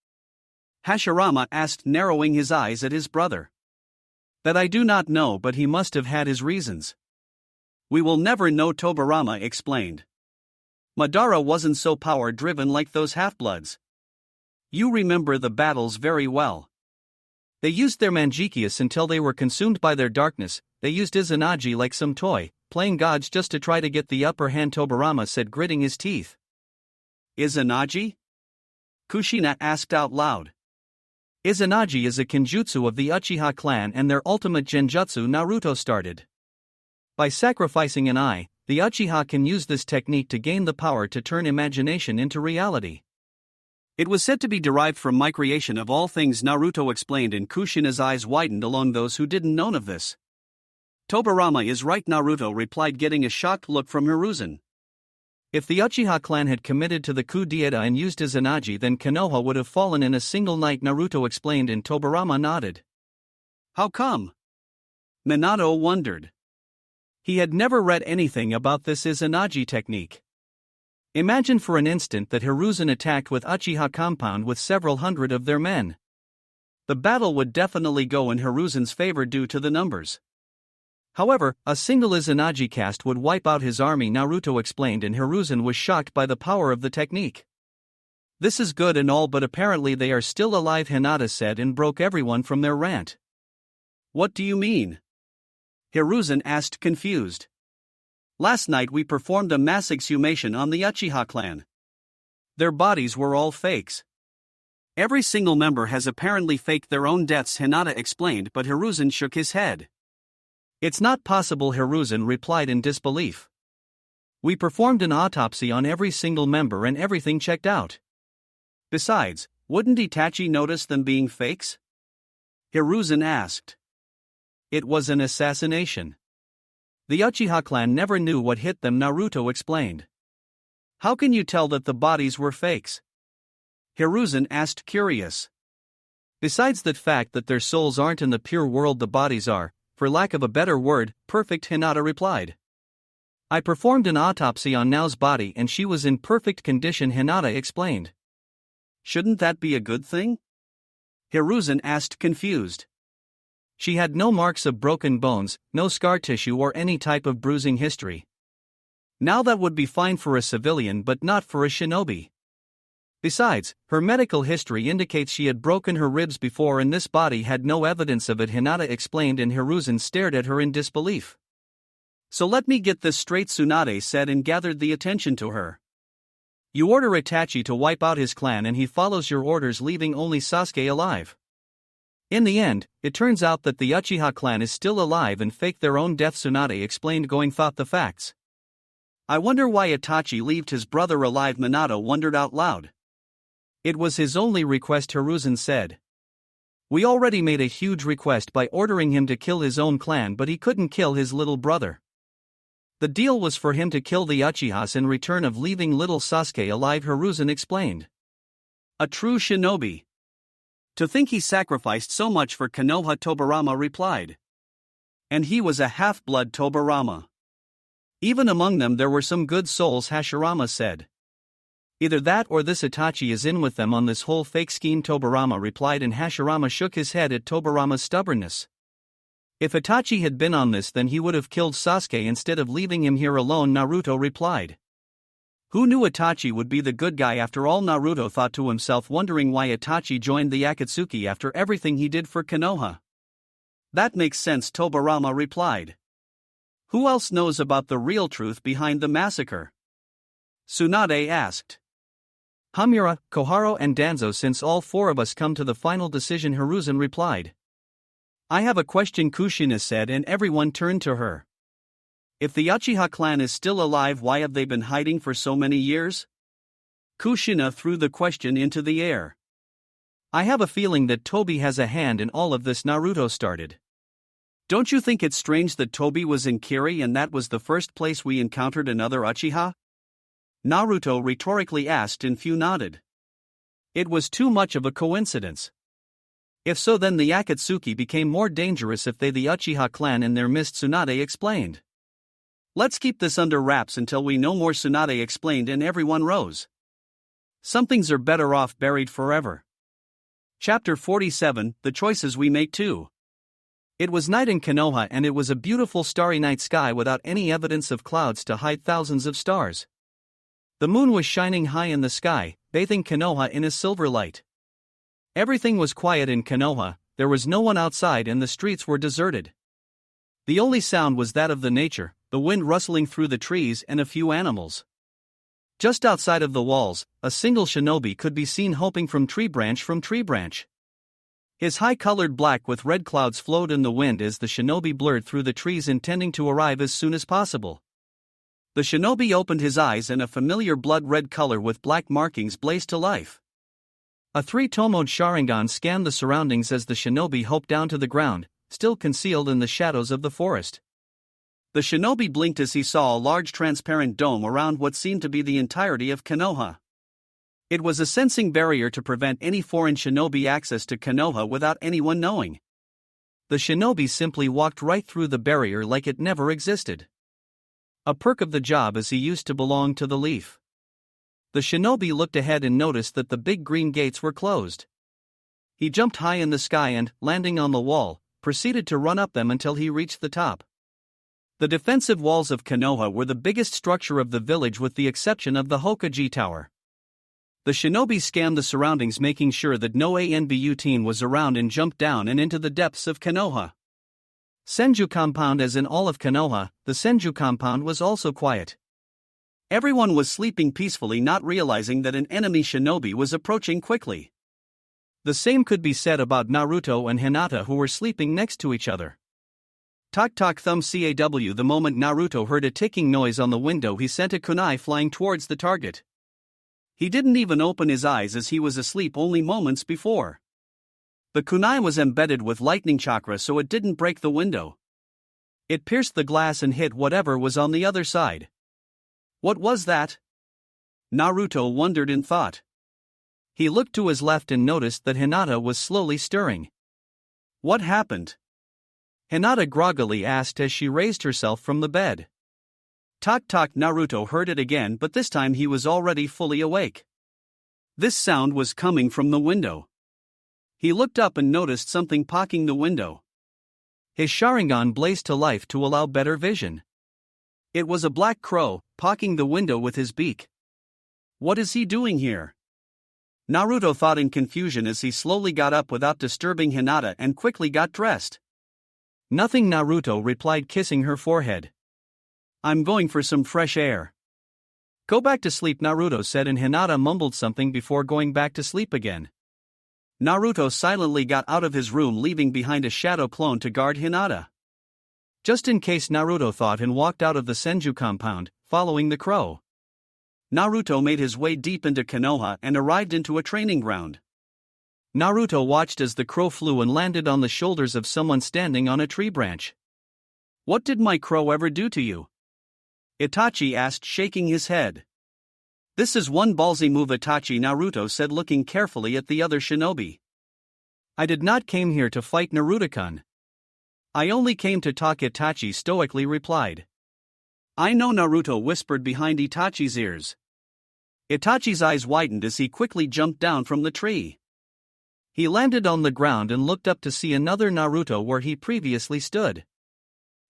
Hashirama asked, narrowing his eyes at his brother. That I do not know, but he must have had his reasons. We will never know, Tobirama explained. Madara wasn't so power-driven like those half-bloods. You remember the battles very well. They used their Mangekyous until they were consumed by their darkness. They used Izanagi like some toy, playing gods just to try to get the upper hand, Tobirama said, gritting his teeth. Izanagi? Kushina asked out loud. Izanagi is a kenjutsu of the Uchiha clan, and their ultimate genjutsu Naruto started. By sacrificing an eye, the Uchiha can use this technique to gain the power to turn imagination into reality. It was said to be derived from my creation of all things, Naruto explained, and Kushina's eyes widened along those who didn't know of this. Tobirama is right, Naruto replied, getting a shocked look from Hiruzen. If the Uchiha clan had committed to the coup d'etat and used Izanagi, then Konoha would have fallen in a single night, Naruto explained, and Tobirama nodded. How come? Minato wondered. He had never read anything about this Izanagi technique. Imagine for an instant that Hiruzen attacked with Uchiha compound with several hundred of their men. The battle would definitely go in Hiruzen's favor due to the numbers. However, a single Izanagi cast would wipe out his army, Naruto explained, and Hiruzen was shocked by the power of the technique. This is good and all, but apparently they are still alive, Hinata said, and broke everyone from their rant. What do you mean? Hiruzen asked, confused. Last night we performed a mass exhumation on the Uchiha clan. Their bodies were all fakes. Every single member has apparently faked their own deaths, Hinata explained, but Hiruzen shook his head. It's not possible, Hiruzen replied in disbelief. We performed an autopsy on every single member and everything checked out. Besides, wouldn't Itachi notice them being fakes? Hiruzen asked. It was an assassination. The Uchiha clan never knew what hit them, Naruto explained. How can you tell that the bodies were fakes? Hiruzen asked, curious. Besides the fact that their souls aren't in the pure world, the bodies are, for lack of a better word, perfect, Hinata replied. I performed an autopsy on Nao's body and she was in perfect condition, Hinata explained. Shouldn't that be a good thing? Hiruzen asked, confused. She had no marks of broken bones, no scar tissue or any type of bruising history. Now that would be fine for a civilian but not for a shinobi. Besides, her medical history indicates she had broken her ribs before and this body had no evidence of it, Hinata explained, and Hiruzen stared at her in disbelief. So let me get this straight, Tsunade said and gathered the attention to her. You order Itachi to wipe out his clan and he follows your orders, leaving only Sasuke alive. In the end, it turns out that the Uchiha clan is still alive and faked their own death, Tsunade explained, going thought the facts. I wonder why Itachi left his brother alive, Minato wondered out loud. It was his only request, Hiruzen said. We already made a huge request by ordering him to kill his own clan, but he couldn't kill his little brother. The deal was for him to kill the Uchihas in return of leaving little Sasuke alive, Hiruzen explained. A true shinobi. To think he sacrificed so much for Konoha, Tobirama replied. And he was a half-blood, Tobirama. Even among them there were some good souls, Hashirama said. Either that or this Itachi is in with them on this whole fake scheme, Tobirama replied, and Hashirama shook his head at Tobirama's stubbornness. If Itachi had been on this, then he would have killed Sasuke instead of leaving him here alone, Naruto replied. Who knew Itachi would be the good guy after all, Naruto thought to himself, wondering why Itachi joined the Akatsuki after everything he did for Konoha. That makes sense, Tobirama replied. Who else knows about the real truth behind the massacre? Tsunade asked. Hamura, Koharu and Danzo. Since all four of us come to the final decision, Hiruzen replied. I have a question, Kushina said, and everyone turned to her. If the Uchiha clan is still alive, why have they been hiding for so many years? Kushina threw the question into the air. I have a feeling that Tobi has a hand in all of this. Naruto started. Don't you think it's strange that Tobi was in Kiri and that was the first place we encountered another Uchiha? Naruto rhetorically asked, and few nodded. It was too much of a coincidence. If so, then the Akatsuki became more dangerous if they the Uchiha clan in their midst, Tsunade explained. Let's keep this under wraps until we know more, Tsunade explained, and everyone rose. Some things are better off buried forever. Chapter 47, The Choices We Make Too. It was night in Konoha, and it was a beautiful starry night sky without any evidence of clouds to hide thousands of stars. The moon was shining high in the sky, bathing Konoha in a silver light. Everything was quiet in Konoha, there was no one outside and the streets were deserted. The only sound was that of the nature, the wind rustling through the trees and a few animals. Just outside of the walls, a single shinobi could be seen hopping from tree branch. His high-colored black with red clouds flowed in the wind as the shinobi blurred through the trees, intending to arrive as soon as possible. The shinobi opened his eyes and a familiar blood-red color with black markings blazed to life. A three-tomoed Sharingan scanned the surroundings as the shinobi hopped down to the ground, still concealed in the shadows of the forest. The shinobi blinked as he saw a large transparent dome around what seemed to be the entirety of Konoha. It was a sensing barrier to prevent any foreign shinobi access to Konoha without anyone knowing. The shinobi simply walked right through the barrier like it never existed. A perk of the job, as he used to belong to the Leaf. The shinobi looked ahead and noticed that the big green gates were closed. He jumped high in the sky and, landing on the wall, proceeded to run up them until he reached the top. The defensive walls of Konoha were the biggest structure of the village with the exception of the Hokage Tower. The shinobi scanned the surroundings, making sure that no ANBU teen was around, and jumped down and into the depths of Konoha. Senju compound. As in all of Konoha, the Senju compound was also quiet. Everyone was sleeping peacefully, not realizing that an enemy shinobi was approaching quickly. The same could be said about Naruto and Hinata, who were sleeping next to each other. Tok tok thumb CAW. The moment Naruto heard a ticking noise on the window, he sent a kunai flying towards the target. He didn't even open his eyes as he was asleep only moments before. The kunai was embedded with lightning chakra, so it didn't break the window. It pierced the glass and hit whatever was on the other side. What was that? Naruto wondered in thought. He looked to his left and noticed that Hinata was slowly stirring. What happened? Hinata groggily asked as she raised herself from the bed. Tok tok. Naruto heard it again, but this time he was already fully awake. This sound was coming from the window. He looked up and noticed something pocking the window. His Sharingan blazed to life to allow better vision. It was a black crow, pocking the window with his beak. What is he doing here? Naruto thought in confusion as he slowly got up without disturbing Hinata and quickly got dressed. Nothing, Naruto replied, kissing her forehead. I'm going for some fresh air. Go back to sleep, Naruto said, and Hinata mumbled something before going back to sleep again. Naruto silently got out of his room, leaving behind a shadow clone to guard Hinata. Just in case, Naruto thought, and walked out of the Senju compound, following the crow. Naruto made his way deep into Konoha and arrived into a training ground. Naruto watched as the crow flew and landed on the shoulders of someone standing on a tree branch. What did my crow ever do to you? Itachi asked, shaking his head. This is one ballsy move, Itachi, Naruto said, looking carefully at the other shinobi. I did not came here to fight, Naruto-kun. I only came to talk, Itachi stoically replied. I know, Naruto whispered behind Itachi's ears. Itachi's eyes widened as he quickly jumped down from the tree. He landed on the ground and looked up to see another Naruto where he previously stood.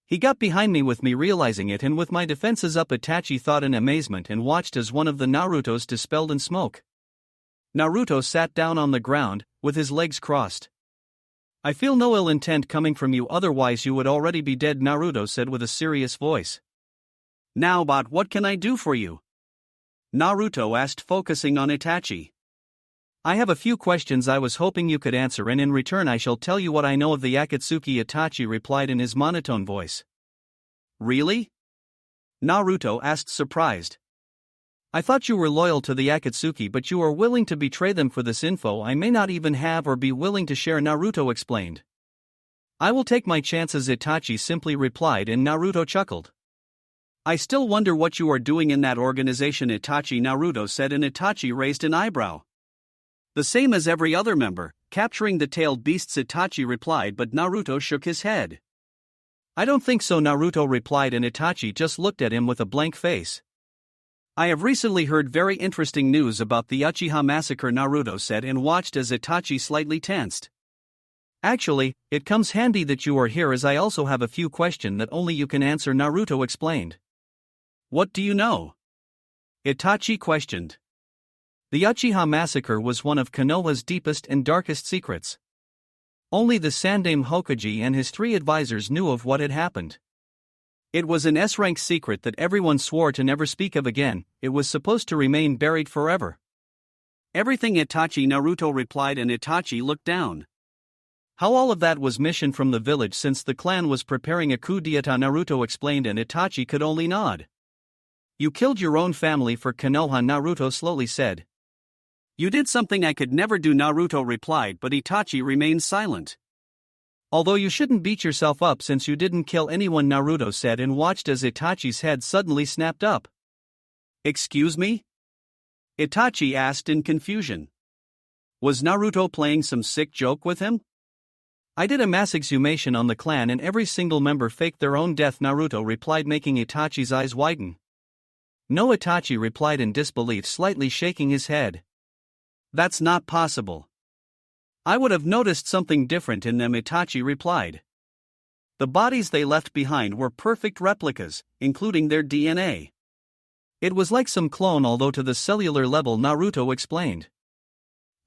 He got behind me with me realizing it, and with my defenses up, Itachi thought in amazement and watched as one of the Narutos dispelled in smoke. Naruto sat down on the ground, with his legs crossed. I feel no ill intent coming from you, otherwise you would already be dead, Naruto said with a serious voice. Now, but what can I do for you? Naruto asked, focusing on Itachi. I have a few questions I was hoping you could answer, and in return I shall tell you what I know of the Akatsuki, Itachi replied in his monotone voice. Really? Naruto asked, surprised. I thought you were loyal to the Akatsuki, but you are willing to betray them for this info I may not even have or be willing to share, Naruto explained. I will take my chances, Itachi simply replied, and Naruto chuckled. I still wonder what you are doing in that organization, Itachi, Naruto said, and Itachi raised an eyebrow. The same as every other member, capturing the tailed beasts, Itachi replied, but Naruto shook his head. I don't think so, Naruto replied, and Itachi just looked at him with a blank face. I have recently heard very interesting news about the Uchiha massacre, Naruto said, and watched as Itachi slightly tensed. Actually, it comes handy that you are here, as I also have a few questions that only you can answer, Naruto explained. What do you know? Itachi questioned. The Uchiha massacre was one of Konoha's deepest and darkest secrets. Only the Sandaime Hokage and his 3 advisors knew of what had happened. It was an S-rank secret that everyone swore to never speak of again. It was supposed to remain buried forever. Everything, Itachi, Naruto replied, and Itachi looked down. How all of that was mission from the village, since the clan was preparing a coup d'etat, Naruto explained, and Itachi could only nod. You killed your own family for Konoha, Naruto slowly said. You did something I could never do, Naruto replied, but Itachi remained silent. Although you shouldn't beat yourself up since you didn't kill anyone, Naruto said, and watched as Itachi's head suddenly snapped up. Excuse me? Itachi asked in confusion. Was Naruto playing some sick joke with him? I did a mass exhumation on the clan and every single member faked their own death, Naruto replied, making Itachi's eyes widen. No, Itachi replied in disbelief, slightly shaking his head. That's not possible. I would have noticed something different in them, Itachi replied. The bodies they left behind were perfect replicas, including their DNA. It was like some clone, although to the cellular level, Naruto explained.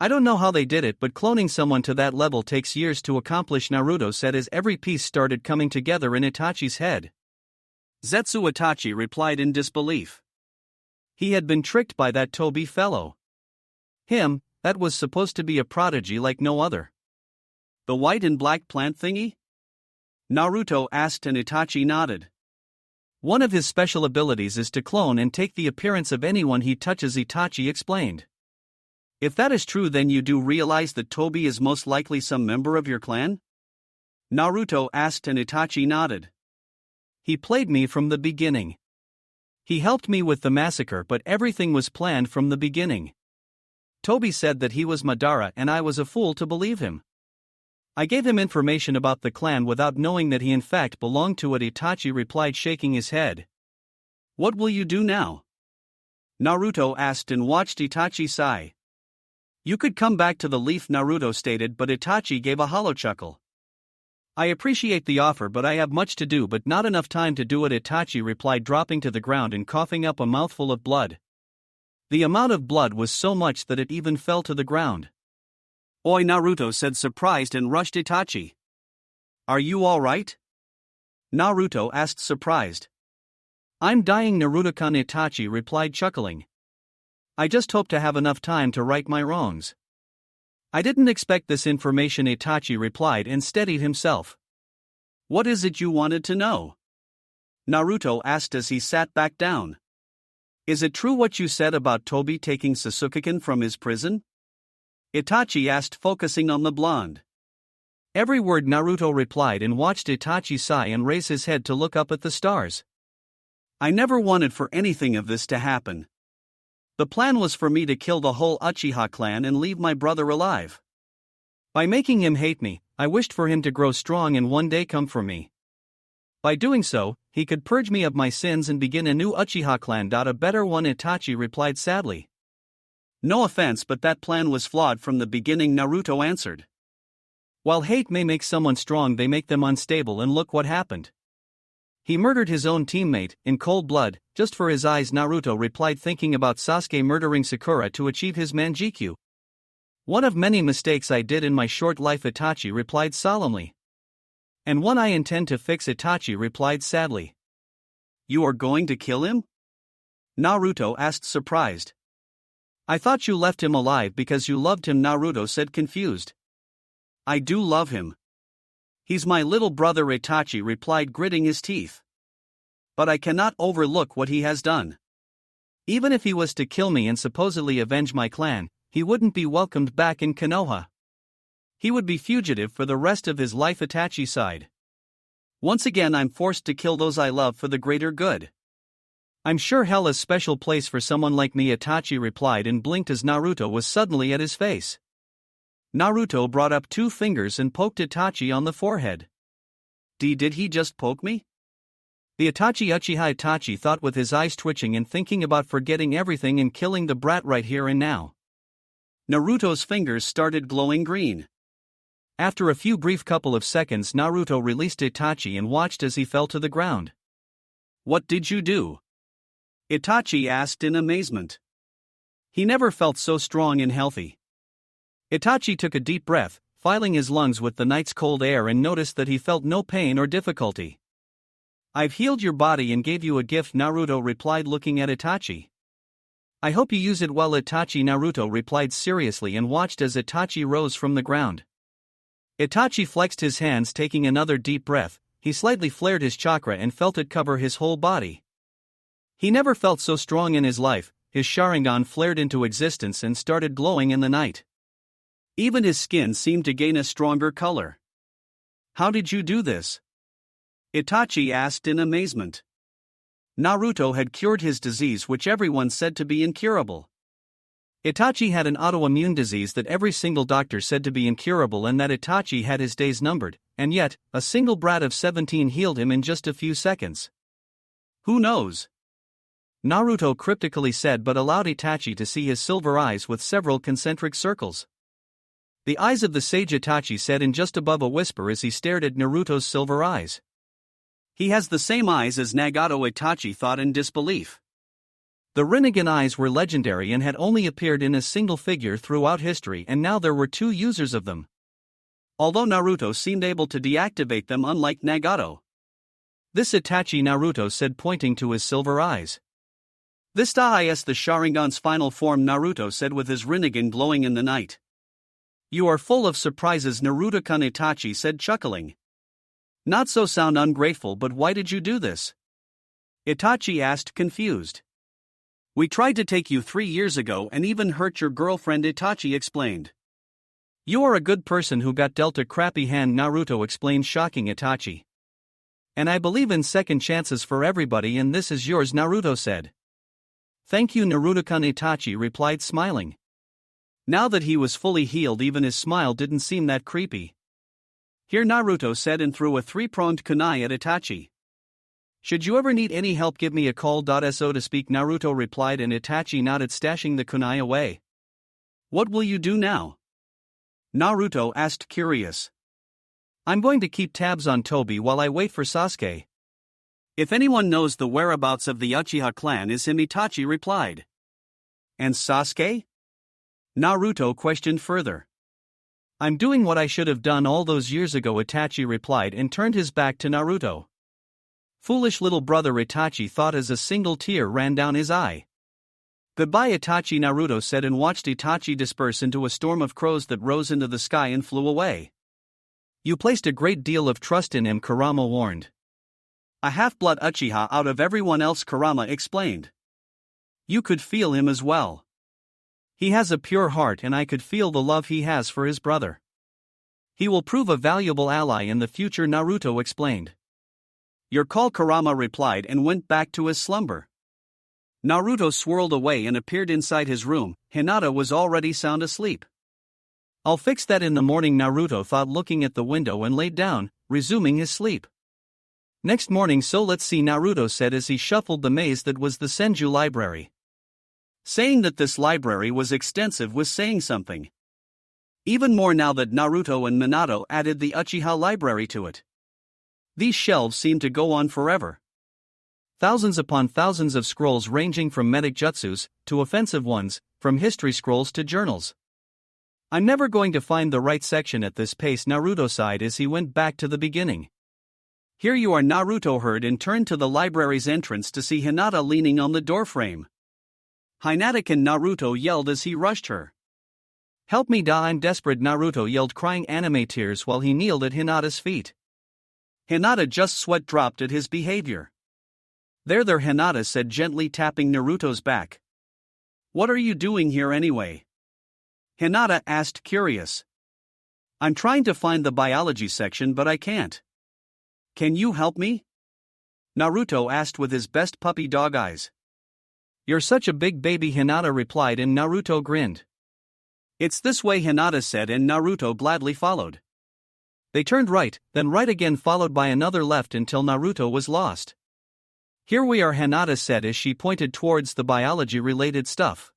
I don't know how they did it, but cloning someone to that level takes years to accomplish, Naruto said as every piece started coming together in Itachi's head. Zetsu, Itachi replied in disbelief. He had been tricked by that Toby fellow. Him, that was supposed to be a prodigy like no other. The white and black plant thingy? Naruto asked, and Itachi nodded. One of his special abilities is to clone and take the appearance of anyone he touches, Itachi explained. If that is true, then you do realize that Toby is most likely some member of your clan? Naruto asked, and Itachi nodded. He played me from the beginning. He helped me with the massacre, but everything was planned from the beginning. Toby said that he was Madara, and I was a fool to believe him. I gave him information about the clan without knowing that he in fact belonged to it, Itachi replied, shaking his head. What will you do now? Naruto asked and watched Itachi sigh. You could come back to the leaf, Naruto stated, but Itachi gave a hollow chuckle. I appreciate the offer, but I have much to do, but not enough time to do it, Itachi replied, dropping to the ground and coughing up a mouthful of blood. The amount of blood was so much that it even fell to the ground. Oi, Naruto said, surprised, and rushed Itachi. Are you all right? Naruto asked, surprised. I'm dying, Naruto-kun, Itachi replied, chuckling. I just hope to have enough time to right my wrongs. I didn't expect this information, Itachi replied, and steadied himself. What is it you wanted to know? Naruto asked as he sat back down. Is it true what you said about Toby taking Sasuke-kun from his prison? Itachi asked, focusing on the blonde. Every word, Naruto replied, and watched Itachi sigh and raise his head to look up at the stars. I never wanted for anything of this to happen. The plan was for me to kill the whole Uchiha clan and leave my brother alive. By making him hate me, I wished for him to grow strong and one day come for me. By doing so, he could purge me of my sins and begin a new Uchiha clan. A better one, Itachi replied sadly. No offense, but that plan was flawed from the beginning, Naruto answered. While hate may make someone strong, they make them unstable, and look what happened. He murdered his own teammate, in cold blood, just for his eyes, Naruto replied, thinking about Sasuke murdering Sakura to achieve his Manjikyu. One of many mistakes I did in my short life, Itachi replied solemnly. And one I intend to fix, Itachi replied sadly. You are going to kill him? Naruto asked, surprised. I thought you left him alive because you loved him, Naruto said, confused. I do love him. He's my little brother, Itachi replied, gritting his teeth. But I cannot overlook what he has done. Even if he was to kill me and supposedly avenge my clan, he wouldn't be welcomed back in Konoha. He would be fugitive for the rest of his life, Itachi sighed. Once again I'm forced to kill those I love for the greater good. I'm sure hell is a special place for someone like me, Itachi replied and blinked as Naruto was suddenly at his face. Naruto brought up 2 fingers and poked Itachi on the forehead. Did he just poke me? The Uchiha Itachi thought with his eyes twitching and thinking about forgetting everything and killing the brat right here and now. Naruto's fingers started glowing green. After a few brief couple of seconds, Naruto released Itachi and watched as he fell to the ground. What did you do? Itachi asked in amazement. He never felt so strong and healthy. Itachi took a deep breath, filling his lungs with the night's cold air, and noticed that he felt no pain or difficulty. I've healed your body and gave you a gift, Naruto replied, looking at Itachi. I hope you use it well, Itachi, Naruto replied seriously and watched as Itachi rose from the ground. Itachi flexed his hands, taking another deep breath. He slightly flared his chakra and felt it cover his whole body. He never felt so strong in his life. His Sharingan flared into existence and started glowing in the night. Even his skin seemed to gain a stronger color. How did you do this? Itachi asked in amazement. Naruto had cured his disease, which everyone said to be incurable. Itachi had an autoimmune disease that every single doctor said to be incurable, and that Itachi had his days numbered, and yet, a single brat of 17 healed him in just a few seconds. Who knows? Naruto cryptically said, but allowed Itachi to see his silver eyes with several concentric circles. The eyes of the sage, Itachi said in just above a whisper as he stared at Naruto's silver eyes. He has the same eyes as Nagato, Itachi thought in disbelief. The Rinnegan eyes were legendary and had only appeared in a single figure throughout history, and now there were 2 users of them. Although Naruto seemed able to deactivate them, unlike Nagato. This Itachi, Naruto said, pointing to his silver eyes. This is the Sharingan's final form, Naruto said with his Rinnegan glowing in the night. You are full of surprises, Naruto-kun, Itachi said, chuckling. Not so sound ungrateful, but why did you do this? Itachi asked, confused. We tried to take you 3 years ago and even hurt your girlfriend, Itachi explained. You are a good person who got dealt a crappy hand, Naruto explained, shocking Itachi. And I believe in second chances for everybody, and this is yours, Naruto said. Thank you, Naruto-kun, Itachi replied, smiling. Now that he was fully healed, even his smile didn't seem that creepy. Here, Naruto said and threw a 3-pronged kunai at Itachi. Should you ever need any help, give me a call. So to speak, Naruto replied, and Itachi nodded, stashing the kunai away. What will you do now? Naruto asked, curious. I'm going to keep tabs on Tobi while I wait for Sasuke. If anyone knows the whereabouts of the Uchiha clan, is him, Itachi replied. And Sasuke? Naruto questioned further. I'm doing what I should have done all those years ago, Itachi replied and turned his back to Naruto. Foolish little brother, Itachi thought as a single tear ran down his eye. Goodbye, Itachi, Naruto said and watched Itachi disperse into a storm of crows that rose into the sky and flew away. You placed a great deal of trust in him, Kurama warned. A half-blood Uchiha out of everyone else, Kurama explained. You could feel him as well. He has a pure heart, and I could feel the love he has for his brother. He will prove a valuable ally in the future, Naruto explained. Your call, Kurama replied and went back to his slumber. Naruto swirled away and appeared inside his room. Hinata was already sound asleep. I'll fix that in the morning, Naruto thought, looking at the window, and laid down, resuming his sleep. Next morning, so let's see, Naruto said as he shuffled the maze that was the Senju library. Saying that this library was extensive was saying something. Even more now that Naruto and Minato added the Uchiha library to it. These shelves seemed to go on forever. Thousands upon thousands of scrolls ranging from medic jutsus to offensive ones, from history scrolls to journals. I'm never going to find the right section at this pace, Naruto sighed as he went back to the beginning. Here you are, Naruto heard and turned to the library's entrance to see Hinata leaning on the doorframe. Hinata-kun, Naruto yelled as he rushed her. Help me, da, I'm desperate, Naruto yelled, crying anime tears while he kneeled at Hinata's feet. Hinata just sweat dropped at his behavior. There, Hinata said, gently tapping Naruto's back. What are you doing here anyway? Hinata asked, curious. I'm trying to find the biology section, but I can't. Can you help me? Naruto asked with his best puppy dog eyes. You're such a big baby, Hinata replied, and Naruto grinned. It's this way, Hinata said, and Naruto gladly followed. They turned right, then right again, followed by another left until Naruto was lost. Here we are, Hinata said as she pointed towards the biology-related stuff.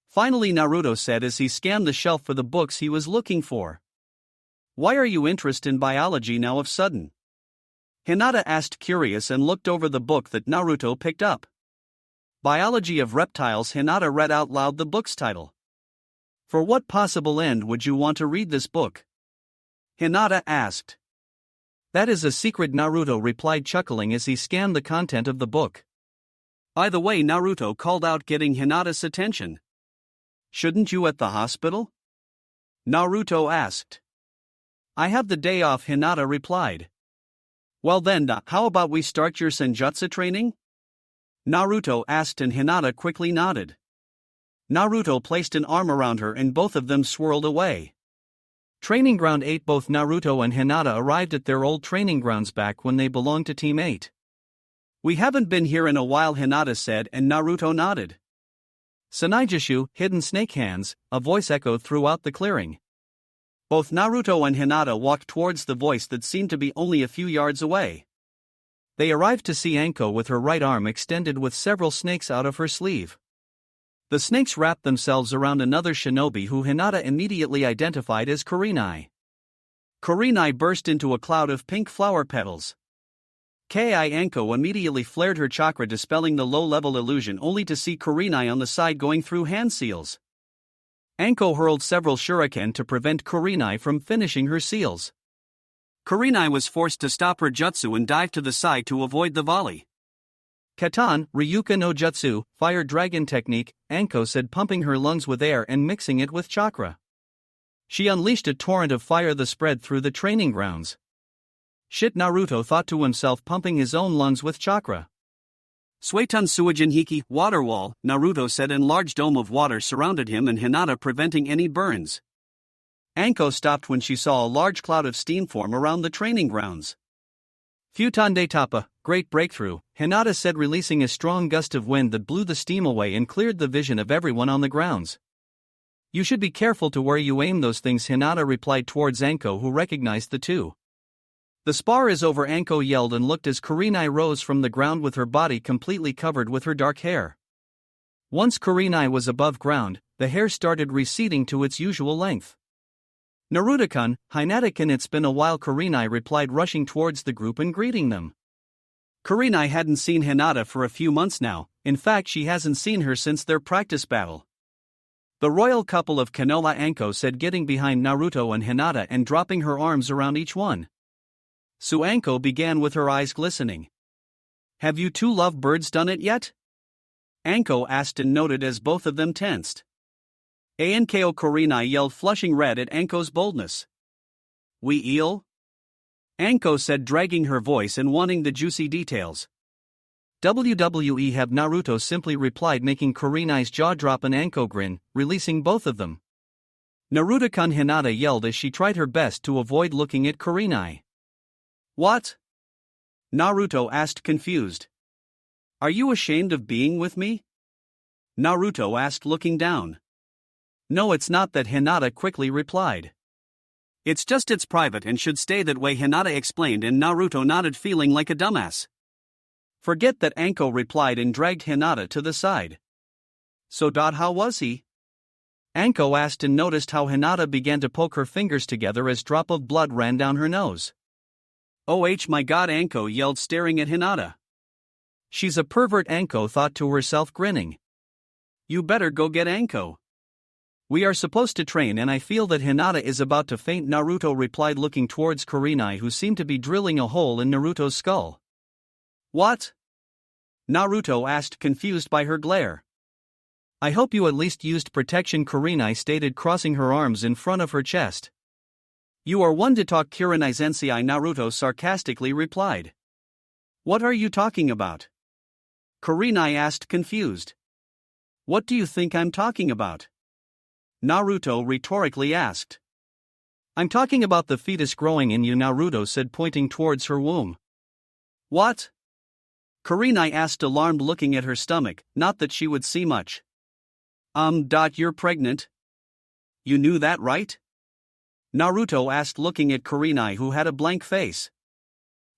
Finally, Naruto said as he scanned the shelf for the books he was looking for. Why are you interested in biology now of sudden? Hinata asked, curious, and looked over the book that Naruto picked up. Biology of Reptiles. Hinata read out loud the book's title. For what possible end would you want to read this book? Hinata asked. That is a secret, Naruto replied, chuckling as he scanned the content of the book. By the way, Naruto called out, getting Hinata's attention. Shouldn't you at the hospital? Naruto asked. I have the day off, Hinata replied. Well then, how about we start your senjutsu training? Naruto asked, and Hinata quickly nodded. Naruto placed an arm around her and both of them swirled away. Training Ground 8. Both Naruto and Hinata arrived at their old training grounds back when they belonged to Team 8. We haven't been here in a while, Hinata said, and Naruto nodded. Sanaijishu, hidden snake hands, a voice echoed throughout the clearing. Both Naruto and Hinata walked towards the voice that seemed to be only a few yards away. They arrived to see Anko with her right arm extended with several snakes out of her sleeve. The snakes wrapped themselves around another shinobi who Hinata immediately identified as Kurenai. Kurenai burst into a cloud of pink flower petals. Anko immediately flared her chakra, dispelling the low-level illusion, only to see Kurenai on the side going through hand seals. Anko hurled several shuriken to prevent Kurenai from finishing her seals. Kurenai was forced to stop her jutsu and dive to the side to avoid the volley. Katan, Ryuka no Jutsu, Fire Dragon Technique, Anko said, pumping her lungs with air and mixing it with chakra. She unleashed a torrent of fire that spread through the training grounds. Shit, Naruto thought to himself, pumping his own lungs with chakra. Suetun Suijin Hiki, water wall, Naruto said, and large dome of water surrounded him and Hinata, preventing any burns. Anko stopped when she saw a large cloud of steam form around the training grounds. Futon Tapa, great breakthrough, Hinata said, releasing a strong gust of wind that blew the steam away and cleared the vision of everyone on the grounds. You should be careful to where you aim those things, Hinata replied towards Anko, who recognized the two. The spar is over, Anko yelled and looked as Kurenai rose from the ground with her body completely covered with her dark hair. Once Kurenai was above ground, the hair started receding to its usual length. Naruto-kun, Hinata-kun, it's been a while, Kurenai replied, rushing towards the group and greeting them. Kurenai hadn't seen Hinata for a few months now, in fact she hasn't seen her since their practice battle. The royal couple of Konoha, Anko said, getting behind Naruto and Hinata and dropping her arms around each one. Anko began with her eyes glistening. Have you two lovebirds done it yet? Anko asked and noted as both of them tensed. Anko, Kurenai yelled, flushing red at Anko's boldness. We eel? Anko said, dragging her voice and wanting the juicy details. WWE have, Naruto simply replied, making Kurenai's jaw drop, and Anko grin, releasing both of them. Naruto-kun, Hinata yelled as she tried her best to avoid looking at Kurenai. What? Naruto asked, confused. Are you ashamed of being with me? Naruto asked, looking down. No, it's not that, Hinata quickly replied. It's just it's private and should stay that way, Hinata explained, and Naruto nodded, feeling like a dumbass. Forget that, Anko replied and dragged Hinata to the side. So, how was he? Anko asked and noticed how Hinata began to poke her fingers together as drop of blood ran down her nose. Oh my god, Anko yelled, staring at Hinata. She's a pervert, Anko thought to herself, grinning. You better go get Anko. We are supposed to train and I feel that Hinata is about to faint, Naruto replied, looking towards Kurenai, who seemed to be drilling a hole in Naruto's skull. What? Naruto asked, confused by her glare. I hope you at least used protection, Kurenai stated, crossing her arms in front of her chest. You are one to talk, Kurenai Sensei, Naruto sarcastically replied. What are you talking about? Kurenai asked, confused. What do you think I'm talking about? Naruto rhetorically asked. I'm talking about the fetus growing in you, Naruto said, pointing towards her womb. What? Kurenai asked, alarmed, looking at her stomach, not that she would see much. You're pregnant? You knew that, right? Naruto asked, looking at Kurenai, who had a blank face.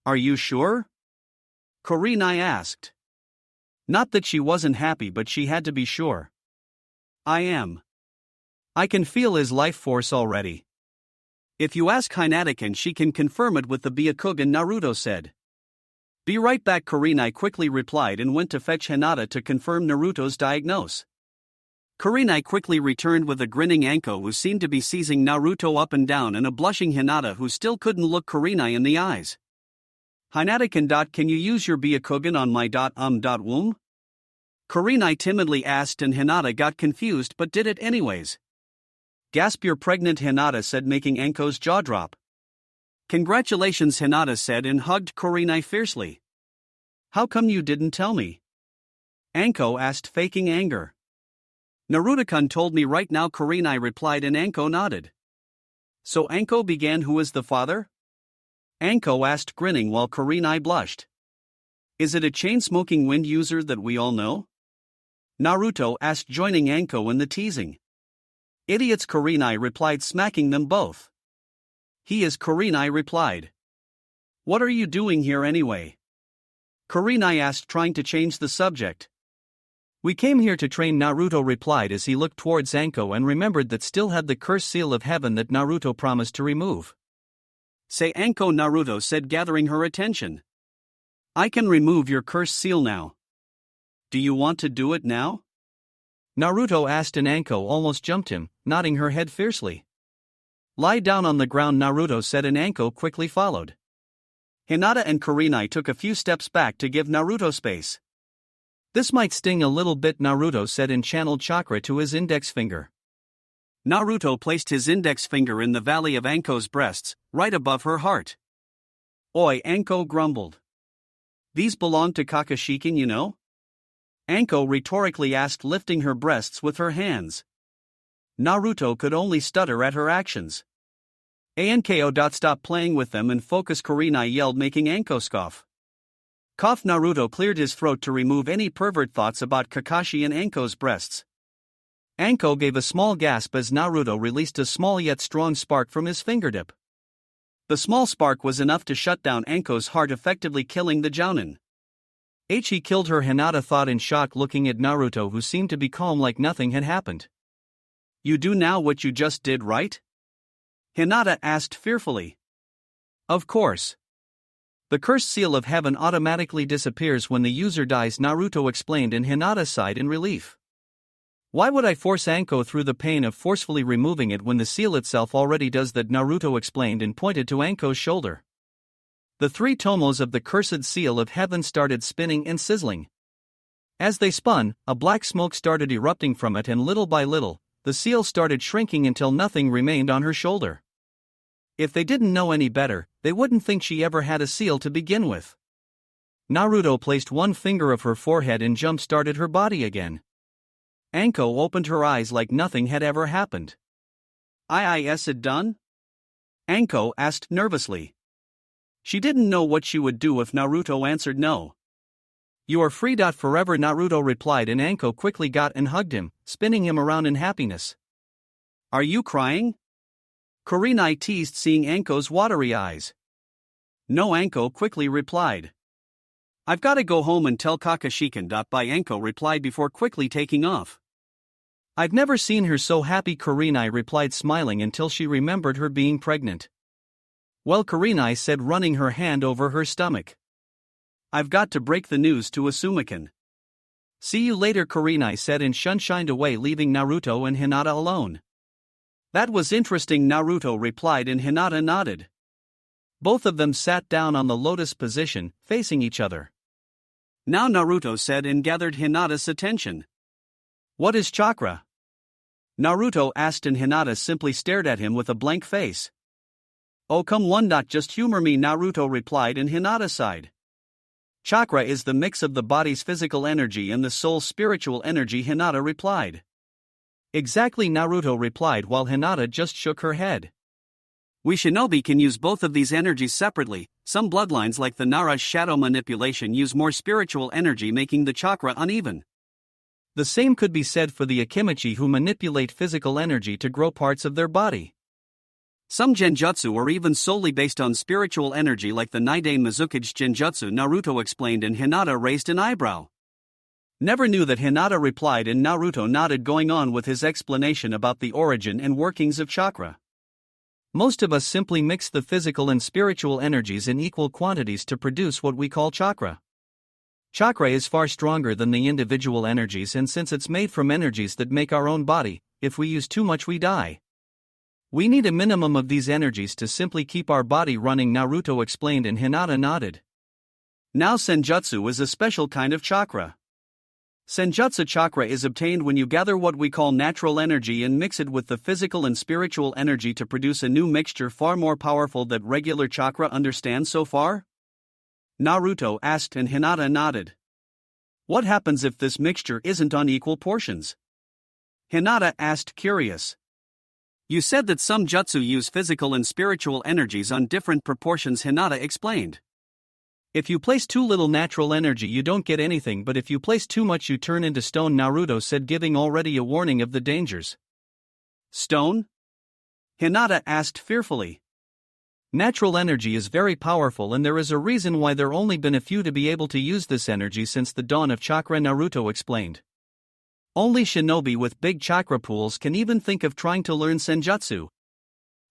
Are you sure? Kurenai asked. Not that she wasn't happy, but she had to be sure. I am. I can feel his life force already. If you ask Hinata, she can confirm it with the Byakugan, Naruto said. Be right back, Kurenai quickly replied and went to fetch Hinata to confirm Naruto's diagnosis. Kurenai quickly returned with a grinning Anko, who seemed to be seizing Naruto up and down, and a blushing Hinata, who still couldn't look Kurenai in the eyes. Hinata, can you use your Byakugan on my womb? Kurenai timidly asked, and Hinata got confused but did it anyways. Gasp, you're pregnant, Hinata said, making Anko's jaw drop. Congratulations, Hinata said and hugged Kurenai fiercely. How come you didn't tell me? Anko asked, faking anger. Naruto-kun told me right now, Kurenai replied, and Anko nodded. So Anko began, who is the father? Anko asked, grinning, while Kurenai blushed. Is it a chain-smoking wind user that we all know? Naruto asked, joining Anko in the teasing. Idiots, Kurenai replied, smacking them both. He is, Kurenai replied. What are you doing here anyway? Kurenai asked, trying to change the subject. We came here to train, Naruto replied as he looked towards Anko and remembered that still had the cursed seal of heaven that Naruto promised to remove. Say, Anko, Naruto said, gathering her attention. I can remove your cursed seal now. Do you want to do it now? Naruto asked, and Anko almost jumped him, nodding her head fiercely. Lie down on the ground, Naruto said, and Anko quickly followed. Hinata and Kurenai took a few steps back to give Naruto space. This might sting a little bit, Naruto said, and channeled chakra to his index finger. Naruto placed his index finger in the valley of Anko's breasts, right above her heart. Oi, Anko grumbled. These belong to Kakashikin, you know? Anko rhetorically asked, lifting her breasts with her hands. Naruto could only stutter at her actions. Anko. Stop playing with them and focus, Kurenai yelled, making Anko scoff. Cough. Naruto cleared his throat to remove any pervert thoughts about Kakashi and Anko's breasts. Anko gave a small gasp as Naruto released a small yet strong spark from his fingertip. The small spark was enough to shut down Anko's heart, effectively killing the Jounin. He killed her, Hinata thought in shock, looking at Naruto, who seemed to be calm like nothing had happened. You do now what you just did, right? Hinata asked fearfully. Of course. The cursed seal of heaven automatically disappears when the user dies, Naruto explained, and Hinata sighed in relief. Why would I force Anko through the pain of forcefully removing it when the seal itself already does that? Naruto explained and pointed to Anko's shoulder. The three tomos of the cursed seal of heaven started spinning and sizzling. As they spun, a black smoke started erupting from it, and little by little, the seal started shrinking until nothing remained on her shoulder. If they didn't know any better, they wouldn't think she ever had a seal to begin with. Naruto placed one finger of her forehead and jump-started her body again. Anko opened her eyes like nothing had ever happened. Is it done? Anko asked nervously. She didn't know what she would do if Naruto answered no. You are free. Forever, Naruto replied, and Anko quickly got and hugged him, spinning him around in happiness. Are you crying? Kurenai teased, seeing Anko's watery eyes. No, Anko quickly replied. I've got to go home and tell Kakashikin. By Anko replied before quickly taking off. I've never seen her so happy, Kurenai replied, smiling until she remembered her being pregnant. Well, Kurenai said, running her hand over her stomach. I've got to break the news to Asumakin. See you later, Kurenai said and shined away, leaving Naruto and Hinata alone. That was interesting, Naruto replied, and Hinata nodded. Both of them sat down on the lotus position, facing each other. Now, Naruto said and gathered Hinata's attention. What is chakra? Naruto asked, and Hinata simply stared at him with a blank face. Oh, come on, just humor me, Naruto replied, and Hinata sighed. Chakra is the mix of the body's physical energy and the soul's spiritual energy, Hinata replied. Exactly, Naruto replied while Hinata just shook her head. We shinobi can use both of these energies separately. Some bloodlines like the Nara's shadow manipulation use more spiritual energy, making the chakra uneven. The same could be said for the Akimichi, who manipulate physical energy to grow parts of their body. Some genjutsu are even solely based on spiritual energy like the Nidain Mizukage genjutsu, Naruto explained, and Hinata raised an eyebrow. Never knew that, Hinata replied, and Naruto nodded, going on with his explanation about the origin and workings of chakra. Most of us simply mix the physical and spiritual energies in equal quantities to produce what we call chakra. Chakra is far stronger than the individual energies, and since it's made from energies that make our own body, if we use too much we die. We need a minimum of these energies to simply keep our body running, Naruto explained, and Hinata nodded. Now, senjutsu is a special kind of chakra. Senjutsu chakra is obtained when you gather what we call natural energy and mix it with the physical and spiritual energy to produce a new mixture far more powerful than regular chakra. Understand so far? Naruto asked, and Hinata nodded. What happens if this mixture isn't on equal portions? Hinata asked, curious. You said that some jutsu use physical and spiritual energies on different proportions, Hinata explained. If you place too little natural energy you don't get anything, but if you place too much you turn into stone, Naruto said, giving already a warning of the dangers. Stone? Hinata asked fearfully. Natural energy is very powerful, and there is a reason why there only been a few to be able to use this energy since the dawn of chakra, Naruto explained. Only shinobi with big chakra pools can even think of trying to learn senjutsu.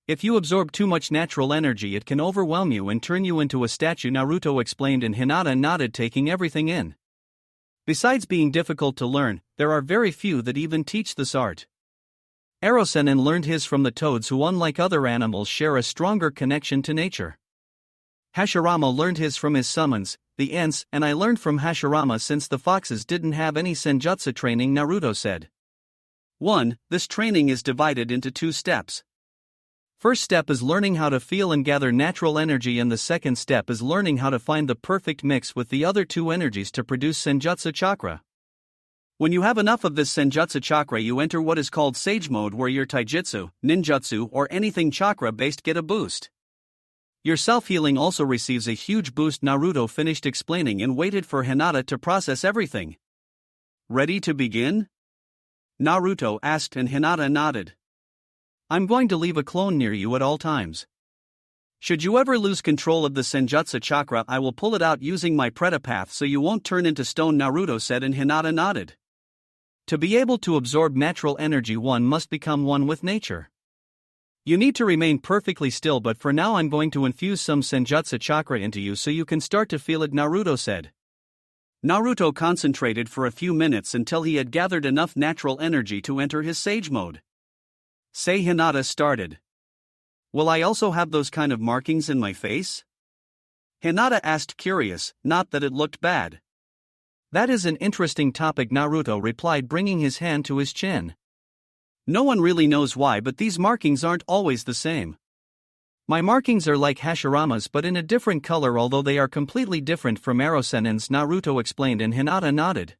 If you absorb too much natural energy it can overwhelm you and turn you into a statue, Naruto explained, and Hinata nodded, taking everything in. Besides being difficult to learn, there are very few that even teach this art. Erosenin learned his from the toads, who unlike other animals share a stronger connection to nature. Hashirama learned his from his summons, the ants, and I learned from Hashirama since the foxes didn't have any senjutsu training, Naruto said. 1. This training is divided into 2 steps. First step is learning how to feel and gather natural energy, and the second step is learning how to find the perfect mix with the other 2 energies to produce senjutsu chakra. When you have enough of this senjutsu chakra you enter what is called sage mode, where your taijutsu, ninjutsu or anything chakra based get a boost. Your self-healing also receives a huge boost, Naruto finished explaining and waited for Hinata to process everything. Ready to begin? Naruto asked, and Hinata nodded. I'm going to leave a clone near you at all times. Should you ever lose control of the senjutsu chakra I will pull it out using my predapath so you won't turn into stone, Naruto said, and Hinata nodded. To be able to absorb natural energy one must become one with nature. You need to remain perfectly still, but for now I'm going to infuse some senjutsu chakra into you so you can start to feel it, Naruto said. Naruto concentrated for a few minutes until he had gathered enough natural energy to enter his sage mode. Say, Hinata started. Will I also have those kind of markings in my face? Hinata asked, curious, not that it looked bad. That is an interesting topic, Naruto replied, bringing his hand to his chin. No one really knows why, but these markings aren't always the same. My markings are like Hashirama's but in a different color, although they are completely different from Erosenin's, Naruto explained, and Hinata nodded.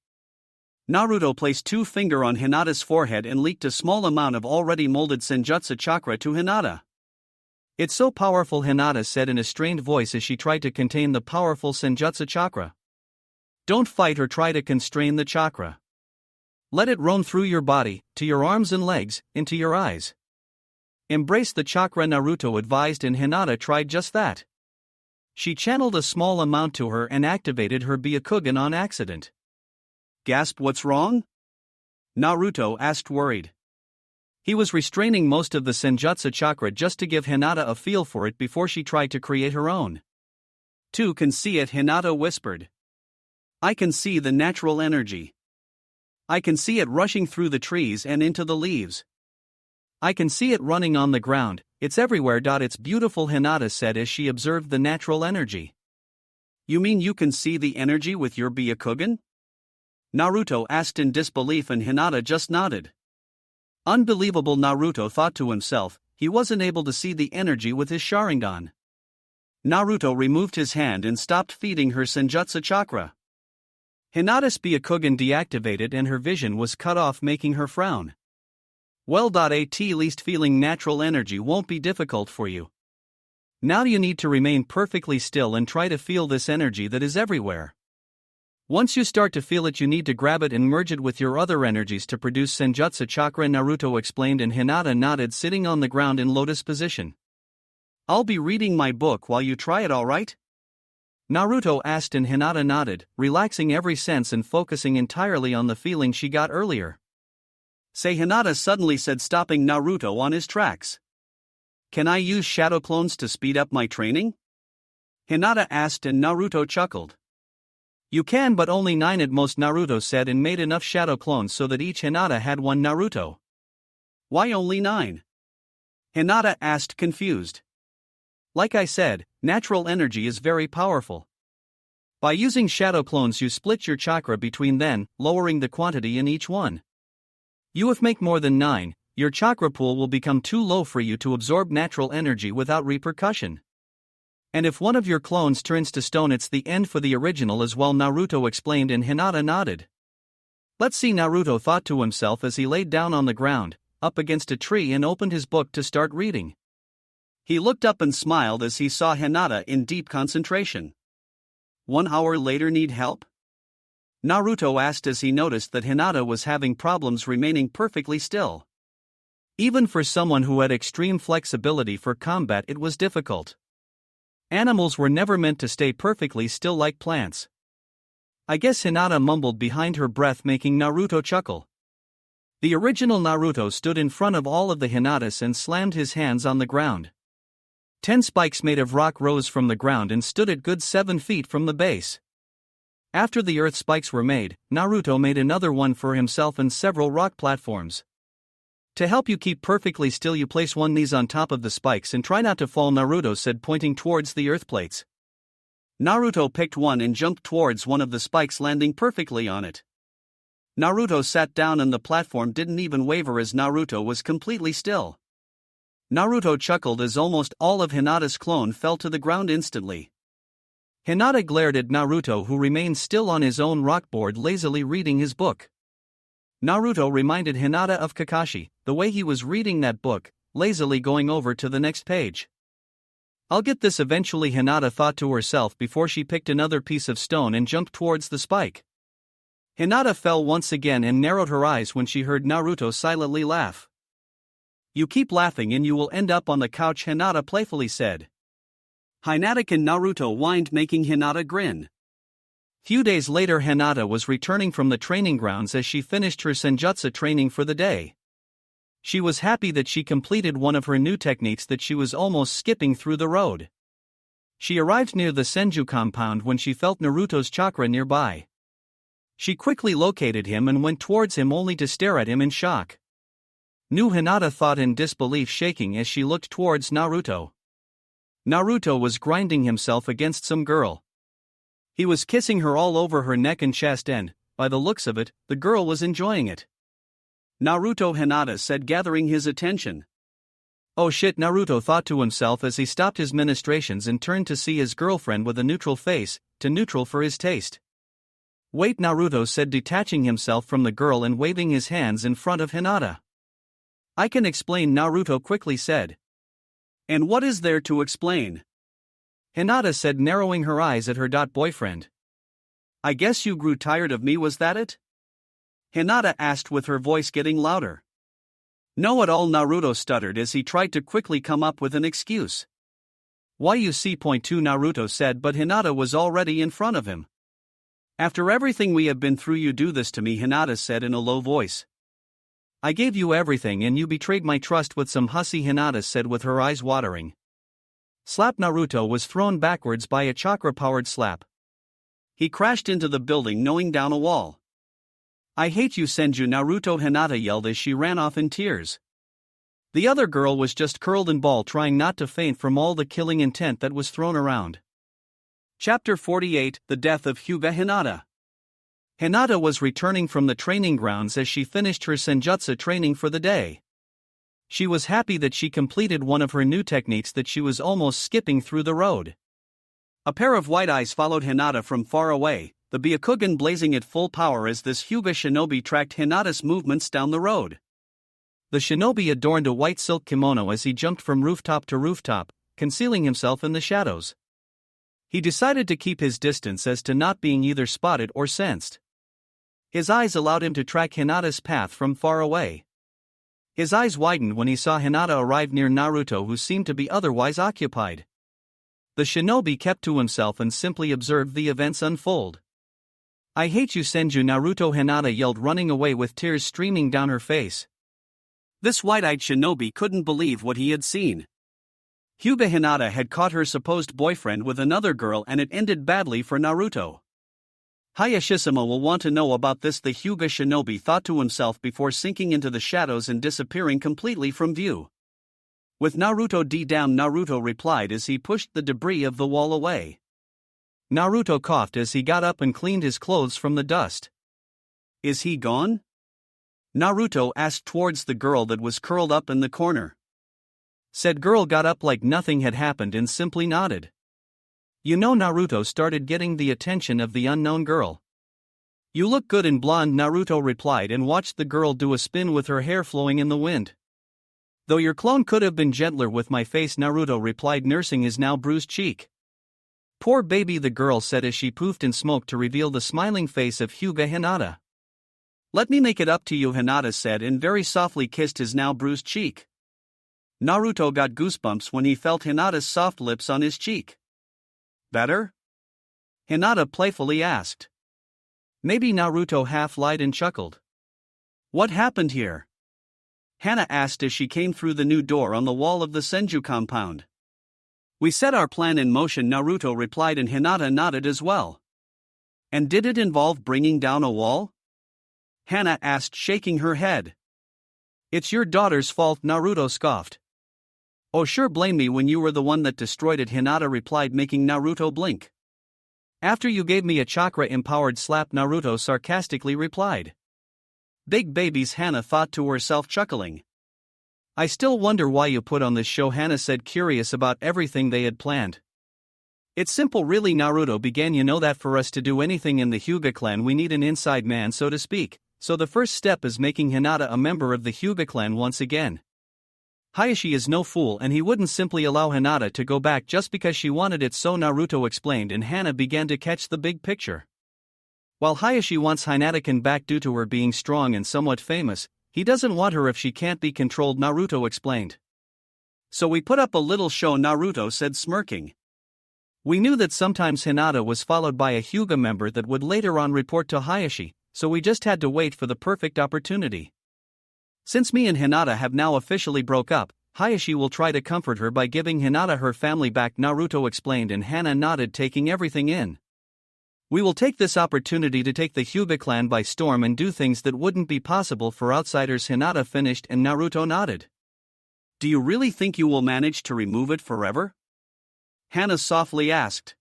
Naruto placed 2 fingers on Hinata's forehead and leaked a small amount of already molded senjutsu chakra to Hinata. It's so powerful, Hinata said in a strained voice as she tried to contain the powerful senjutsu chakra. Don't fight or try to constrain the chakra. Let it roam through your body, to your arms and legs, into your eyes. Embrace the chakra, Naruto advised, and Hinata tried just that. She channeled a small amount to her and activated her Byakugan on accident. Gasp, what's wrong? Naruto asked, worried. He was restraining most of the senjutsu chakra just to give Hinata a feel for it before she tried to create her own. 2 can see it, Hinata whispered. I can see the natural energy. I can see it rushing through the trees and into the leaves. I can see it running on the ground, it's everywhere. It's beautiful, Hinata said as she observed the natural energy. You mean you can see the energy with your Byakugan? Naruto asked in disbelief and Hinata just nodded. Unbelievable, Naruto thought to himself, he wasn't able to see the energy with his Sharingan. Naruto removed his hand and stopped feeding her Senjutsu chakra. Hinata's Byakugan deactivated and her vision was cut off, making her frown. Well, at least feeling natural energy won't be difficult for you. Now you need to remain perfectly still and try to feel this energy that is everywhere. Once you start to feel it, you need to grab it and merge it with your other energies to produce Senjutsu chakra, Naruto explained, and Hinata nodded, sitting on the ground in lotus position. I'll be reading my book while you try it, alright? Naruto asked and Hinata nodded, relaxing every sense and focusing entirely on the feeling she got earlier. Say, Hinata suddenly said, stopping Naruto on his tracks. Can I use shadow clones to speed up my training? Hinata asked and Naruto chuckled. You can, but only 9 at most, Naruto said, and made enough shadow clones so that each Hinata had one Naruto. Why only 9? Hinata asked, confused. Like I said, natural energy is very powerful. By using shadow clones you split your chakra between them, lowering the quantity in each one. If make more than 9, your chakra pool will become too low for you to absorb natural energy without repercussion. And if one of your clones turns to stone, it's the end for the original as well, Naruto explained, and Hinata nodded. Let's see, Naruto thought to himself as he laid down on the ground, up against a tree, and opened his book to start reading. He looked up and smiled as he saw Hinata in deep concentration. 1 hour later, need help? Naruto asked as he noticed that Hinata was having problems remaining perfectly still. Even for someone who had extreme flexibility for combat, it was difficult. Animals were never meant to stay perfectly still like plants. I guess, Hinata mumbled behind her breath, making Naruto chuckle. The original Naruto stood in front of all of the Hinatas and slammed his hands on the ground. 10 spikes made of rock rose from the ground and stood at good 7 feet from the base. After the earth spikes were made, Naruto made another one for himself and several rock platforms. To help you keep perfectly still, you place one knees on top of the spikes and try not to fall, Naruto said, pointing towards the earth plates. Naruto picked one and jumped towards one of the spikes, landing perfectly on it. Naruto sat down and the platform didn't even waver as Naruto was completely still. Naruto chuckled as almost all of Hinata's clone fell to the ground instantly. Hinata glared at Naruto, who remained still on his own rockboard, lazily reading his book. Naruto reminded Hinata of Kakashi, the way he was reading that book, lazily going over to the next page. I'll get this eventually, Hinata thought to herself before she picked another piece of stone and jumped towards the spike. Hinata fell once again and narrowed her eyes when she heard Naruto silently laugh. You keep laughing and you will end up on the couch, Hinata playfully said. Hinata and Naruto whined, making Hinata grin. Few days later, Hinata was returning from the training grounds as she finished her Senjutsu training for the day. She was happy that she completed one of her new techniques that she was almost skipping through the road. She arrived near the Senju compound when she felt Naruto's chakra nearby. She quickly located him and went towards him only to stare at him in shock. New, Hinata thought in disbelief, shaking as she looked towards Naruto. Naruto was grinding himself against some girl. He was kissing her all over her neck and chest, and, by the looks of it, the girl was enjoying it. Naruto, Hinata said, gathering his attention. Oh shit, Naruto thought to himself as he stopped his ministrations and turned to see his girlfriend with a neutral face, too neutral for his taste. Wait, Naruto said, detaching himself from the girl and waving his hands in front of Hinata. I can explain, Naruto quickly said. And what is there to explain? Hinata said, narrowing her eyes at her boyfriend. I guess you grew tired of me, was that it? Hinata asked with her voice getting louder. No at all, Naruto stuttered as he tried to quickly come up with an excuse. Why, you see, point two, Naruto said, but Hinata was already in front of him. After everything we have been through, you do this to me, Hinata said in a low voice. I gave you everything and you betrayed my trust with some hussy, Hinata said with her eyes watering. Slap. Naruto was thrown backwards by a chakra-powered slap. He crashed into the building, knowing down a wall. I hate you Senju, Naruto, Hinata yelled as she ran off in tears. The other girl was just curled in ball, trying not to faint from all the killing intent that was thrown around. Chapter 48: The Death of Hyuga Hinata. Hinata was returning from the training grounds as she finished her senjutsu training for the day. She was happy that she completed one of her new techniques that she was almost skipping through the road. A pair of white eyes followed Hinata from far away, the Byakugan blazing at full power as this Hyuga shinobi tracked Hinata's movements down the road. The shinobi adorned a white silk kimono as he jumped from rooftop to rooftop, concealing himself in the shadows. He decided to keep his distance as to not being either spotted or sensed. His eyes allowed him to track Hinata's path from far away. His eyes widened when he saw Hinata arrive near Naruto, who seemed to be otherwise occupied. The shinobi kept to himself and simply observed the events unfold. I hate you Senju, Naruto, Hinata yelled, running away with tears streaming down her face. This white-eyed shinobi couldn't believe what he had seen. Hyuga Hinata had caught her supposed boyfriend with another girl, and it ended badly for Naruto. Hayashishima will want to know about this, the Hyuga shinobi thought to himself before sinking into the shadows and disappearing completely from view. With Naruto D down, Naruto replied as he pushed the debris of the wall away. Naruto coughed as he got up and cleaned his clothes from the dust. Is he gone? Naruto asked towards the girl that was curled up in the corner. Said girl got up like nothing had happened and simply nodded. You know, Naruto started getting the attention of the unknown girl. You look good in blonde, Naruto replied and watched the girl do a spin with her hair flowing in the wind. Though your clone could have been gentler with my face, Naruto replied, nursing his now bruised cheek. Poor baby, the girl said as she poofed in smoke to reveal the smiling face of Hyuga Hinata. Let me make it up to you, Hinata said and very softly kissed his now bruised cheek. Naruto got goosebumps when he felt Hinata's soft lips on his cheek. Better? Hinata playfully asked. Maybe, Naruto half lied and chuckled. What happened here? Hana asked as she came through the new door on the wall of the Senju compound. We set our plan in motion, Naruto replied, and Hinata nodded as well. And did it involve bringing down a wall? Hana asked, shaking her head. It's your daughter's fault, Naruto scoffed. Oh sure, blame me when you were the one that destroyed it, Hinata replied, making Naruto blink. After you gave me a chakra-empowered slap, Naruto sarcastically replied. Big babies, Hana thought to herself, chuckling. I still wonder why you put on this show, Hana said, curious about everything they had planned. It's simple really, Naruto began. You know that for us to do anything in the Hyuga clan we need an inside man, so to speak, so the first step is making Hinata a member of the Hyuga clan once again. Hayashi is no fool and he wouldn't simply allow Hinata to go back just because she wanted it, so Naruto explained, and Hana began to catch the big picture. While Hayashi wants Hinata back due to her being strong and somewhat famous, he doesn't want her if she can't be controlled, Naruto explained. So we put up a little show, Naruto said, smirking. We knew that sometimes Hinata was followed by a Hyuga member that would later on report to Hayashi, so we just had to wait for the perfect opportunity. Since me and Hinata have now officially broke up, Hayashi will try to comfort her by giving Hinata her family back, Naruto explained, and Hana nodded, taking everything in. We will take this opportunity to take the Hyuga clan by storm and do things that wouldn't be possible for outsiders, Hinata finished, and Naruto nodded. Do you really think you will manage to remove it forever? Hana softly asked.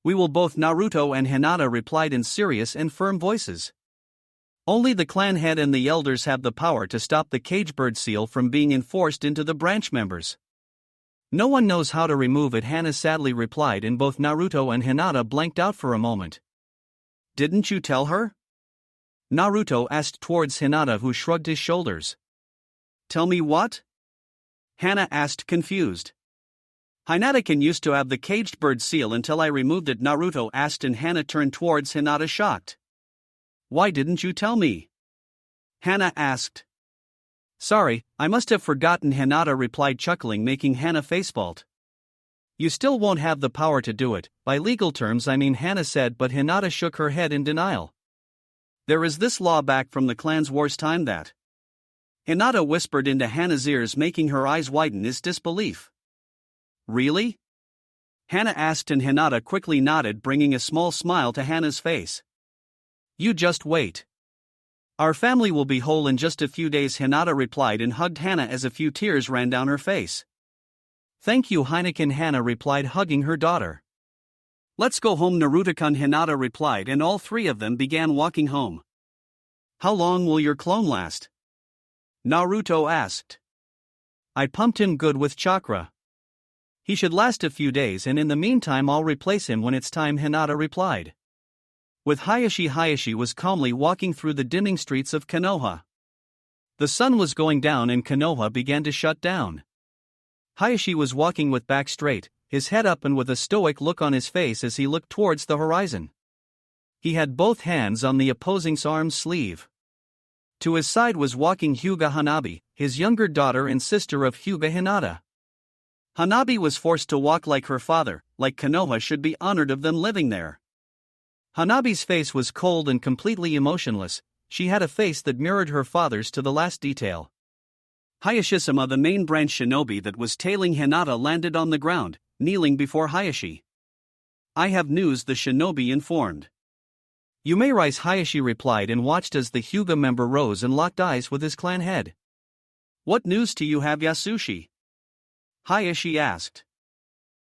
We will both, Naruto and Hinata replied in serious and firm voices. Only the clan head and the elders have the power to stop the cagebird seal from being enforced into the branch members. No one knows how to remove it, Hana sadly replied, and both Naruto and Hinata blanked out for a moment. Didn't you tell her? Naruto asked towards Hinata, who shrugged his shoulders. Tell me what? Hana asked, confused. Hinata used to have the caged bird seal until I removed it, Naruto asked, and Hana turned towards Hinata, shocked. Why didn't you tell me? Hana asked. Sorry, I must have forgotten, Hinata replied, chuckling, making Hana facepalt. You still won't have the power to do it, by legal terms I mean, Hana said, but Hinata shook her head in denial. There is this law back from the clan's war's time that... Hinata whispered into Hana's ears, making her eyes widen in disbelief. Really? Hana asked, and Hinata quickly nodded, bringing a small smile to Hana's face. You just wait. Our family will be whole in just a few days, Hinata replied and hugged Hana as a few tears ran down her face. Thank you, Heineken, Hana replied, hugging her daughter. Let's go home, Naruto-kun, Hinata replied, and all three of them began walking home. How long will your clone last? Naruto asked. I pumped him good with chakra. He should last a few days, and in the meantime I'll replace him when it's time, Hinata replied. With Hayashi was calmly walking through the dimming streets of Konoha. The sun was going down and Konoha began to shut down. Hayashi was walking with back straight, his head up and with a stoic look on his face as he looked towards the horizon. He had both hands on the opposing's arm's sleeve. To his side was walking Hyuga Hanabi, his younger daughter and sister of Hyuga Hinata. Hanabi was forced to walk like her father, like Konoha should be honored of them living there. Hanabi's face was cold and completely emotionless. She had a face that mirrored her father's to the last detail. Hayashishima, the main branch shinobi that was tailing Hinata, landed on the ground, kneeling before Hayashi. I have news, the shinobi informed. You may rise, Hayashi replied and watched as the Hyuga member rose and locked eyes with his clan head. What news do you have, Yasushi? Hayashi asked.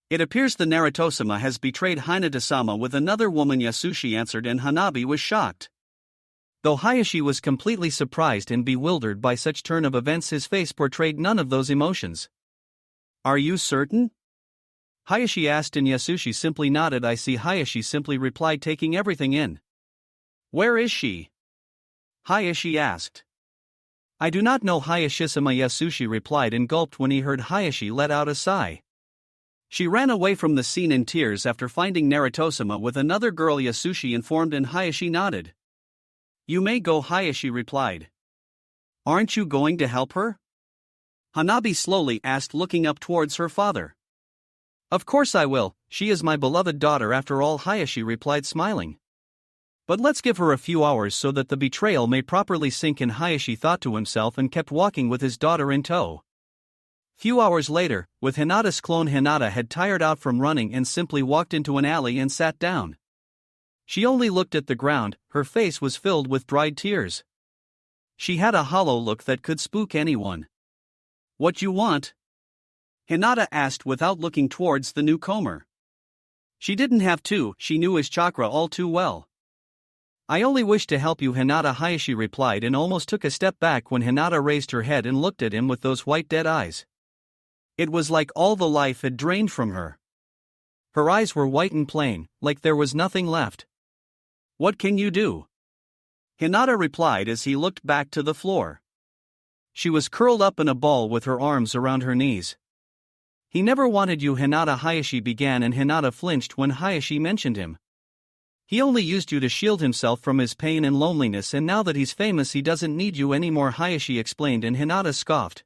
It appears the Naruto-sama has betrayed Hinata-sama with another woman, Yasushi answered, and Hanabi was shocked. Though Hayashi was completely surprised and bewildered by such turn of events, his face portrayed none of those emotions. Are you certain? Hayashi asked and Yasushi simply nodded. I see, Hayashi simply replied, taking everything in. Where is she? Hayashi asked. I do not know, Hayashishima, Yasushi replied and gulped when he heard Hayashi let out a sigh. She ran away from the scene in tears after finding Naruto-sama with another girl, Yasushi informed, and Hayashi nodded. You may go, Hayashi replied. Aren't you going to help her? Hanabi slowly asked, looking up towards her father. Of course I will, she is my beloved daughter after all, Hayashi replied, smiling. But let's give her a few hours so that the betrayal may properly sink in, Hayashi thought to himself and kept walking with his daughter in tow. Few hours later, with Hinata's clone, Hinata had tired out from running and simply walked into an alley and sat down. She only looked at the ground, her face was filled with dried tears. She had a hollow look that could spook anyone. What you want? Hinata asked without looking towards the newcomer. She didn't have to, she knew his chakra all too well. I only wish to help you, Hinata, Hayashi replied and almost took a step back when Hinata raised her head and looked at him with those white dead eyes. It was like all the life had drained from her. Her eyes were white and plain, like there was nothing left. What can you do? Hinata replied as he looked back to the floor. She was curled up in a ball with her arms around her knees. He never wanted you, Hinata, Hayashi began, and Hinata flinched when Hayashi mentioned him. He only used you to shield himself from his pain and loneliness, and now that he's famous he doesn't need you anymore, Hayashi explained, and Hinata scoffed.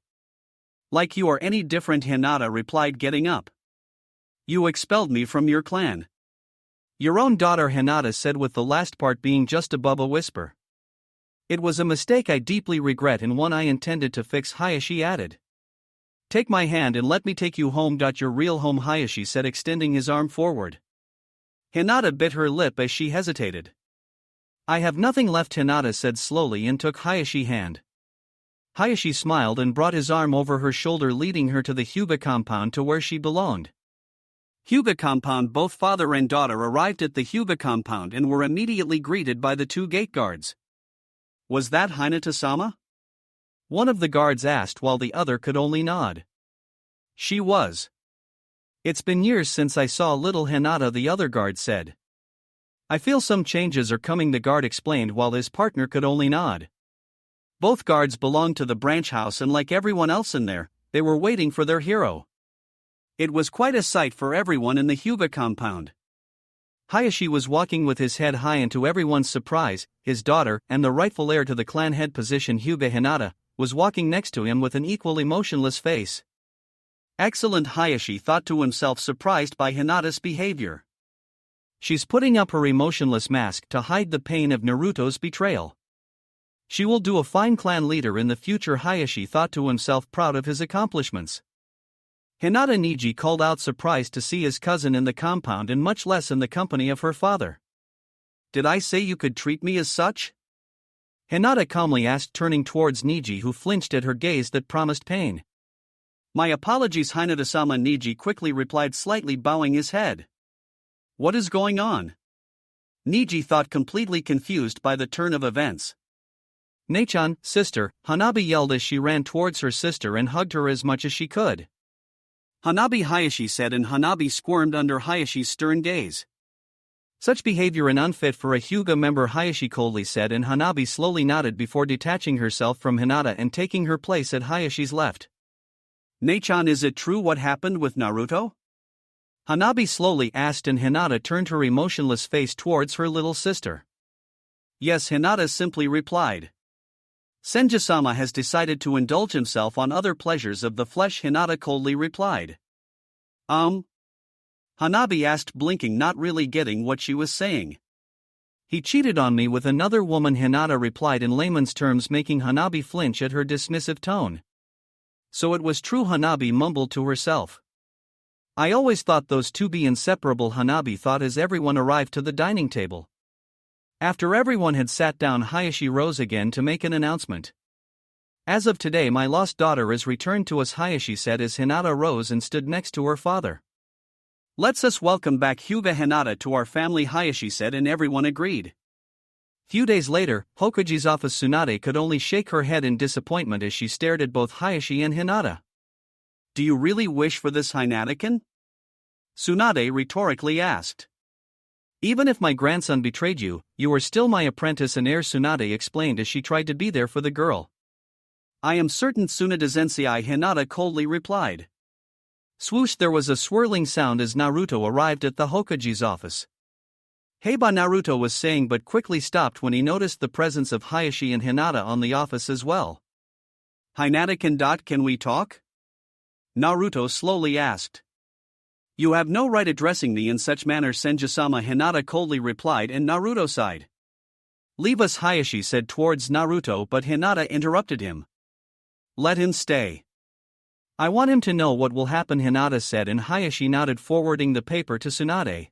Like you are any different, Hinata replied, getting up. You expelled me from your clan. Your own daughter, Hinata said, with the last part being just above a whisper. It was a mistake I deeply regret and one I intended to fix, Hayashi added. Take my hand and let me take you home. Your real home, Hayashi said, extending his arm forward. Hinata bit her lip as she hesitated. I have nothing left, Hinata said slowly and took Hayashi's hand. Hayashi smiled and brought his arm over her shoulder, leading her to the Hyuga compound, to where she belonged. Hyuga compound. Both father and daughter arrived at the Hyuga compound and were immediately greeted by the two gate guards. Was that Hinata-sama? One of the guards asked while the other could only nod. She was. It's been years since I saw little Hinata, the other guard said. I feel some changes are coming, the guard explained while his partner could only nod. Both guards belonged to the branch house and like everyone else in there, they were waiting for their hero. It was quite a sight for everyone in the Hyuga compound. Hayashi was walking with his head high, and to everyone's surprise, his daughter, and the rightful heir to the clan head position, Hyuga Hinata, was walking next to him with an equal emotionless face. Excellent, Hayashi thought to himself, surprised by Hinata's behavior. She's putting up her emotionless mask to hide the pain of Naruto's betrayal. She will do a fine clan leader in the future, Hayashi thought to himself, proud of his accomplishments. Hinata Niji called out, surprised to see his cousin in the compound and much less in the company of her father. Did I say you could treat me as such? Hinata calmly asked, turning towards Niji, who flinched at her gaze that promised pain. My apologies, Hinata-sama. Niji quickly replied, slightly bowing his head. What is going on? Niji thought, completely confused by the turn of events. Nei-chan, sister, Hanabi yelled as she ran towards her sister and hugged her as much as she could. Hanabi, Hayashi said, and Hanabi squirmed under Hayashi's stern gaze. Such behavior is unfit for a Hyuga member, Hayashi coldly said, and Hanabi slowly nodded before detaching herself from Hinata and taking her place at Hayashi's left. Nei-chan, is it true what happened with Naruto? Hanabi slowly asked, and Hinata turned her emotionless face towards her little sister. Yes, Hinata simply replied. Senju-sama has decided to indulge himself on other pleasures of the flesh, Hinata coldly replied. Hanabi asked, blinking, not really getting what she was saying. He cheated on me with another woman, Hinata replied in layman's terms, making Hanabi flinch at her dismissive tone. So it was true, Hanabi mumbled to herself. I always thought those two be inseparable, Hanabi thought as everyone arrived to the dining table. After everyone had sat down, Hayashi rose again to make an announcement. As of today, my lost daughter is returned to us, Hayashi said as Hinata rose and stood next to her father. Let's us welcome back Hyuga Hinata to our family, Hayashi said, and everyone agreed. Few days later, Hokage's office. Tsunade could only shake her head in disappointment as she stared at both Hayashi and Hinata. Do you really wish for this, Hinata-kun? Tsunade rhetorically asked. Even if my grandson betrayed you, you are still my apprentice and heir, Tsunade explained as she tried to be there for the girl. I am certain, Tsunade-sensei, Hinata coldly replied. Swoosh, there was a swirling sound as Naruto arrived at the Hokage's office. Heiba, Naruto was saying, but quickly stopped when he noticed the presence of Hayashi and Hinata on the office as well. Hinata-kun, can we talk? Naruto slowly asked. You have no right addressing me in such manner, Senju-sama, Hinata coldly replied, and Naruto sighed. Leave us, Hayashi said towards Naruto, but Hinata interrupted him. Let him stay. I want him to know what will happen, Hinata said, and Hayashi nodded, forwarding the paper to Tsunade.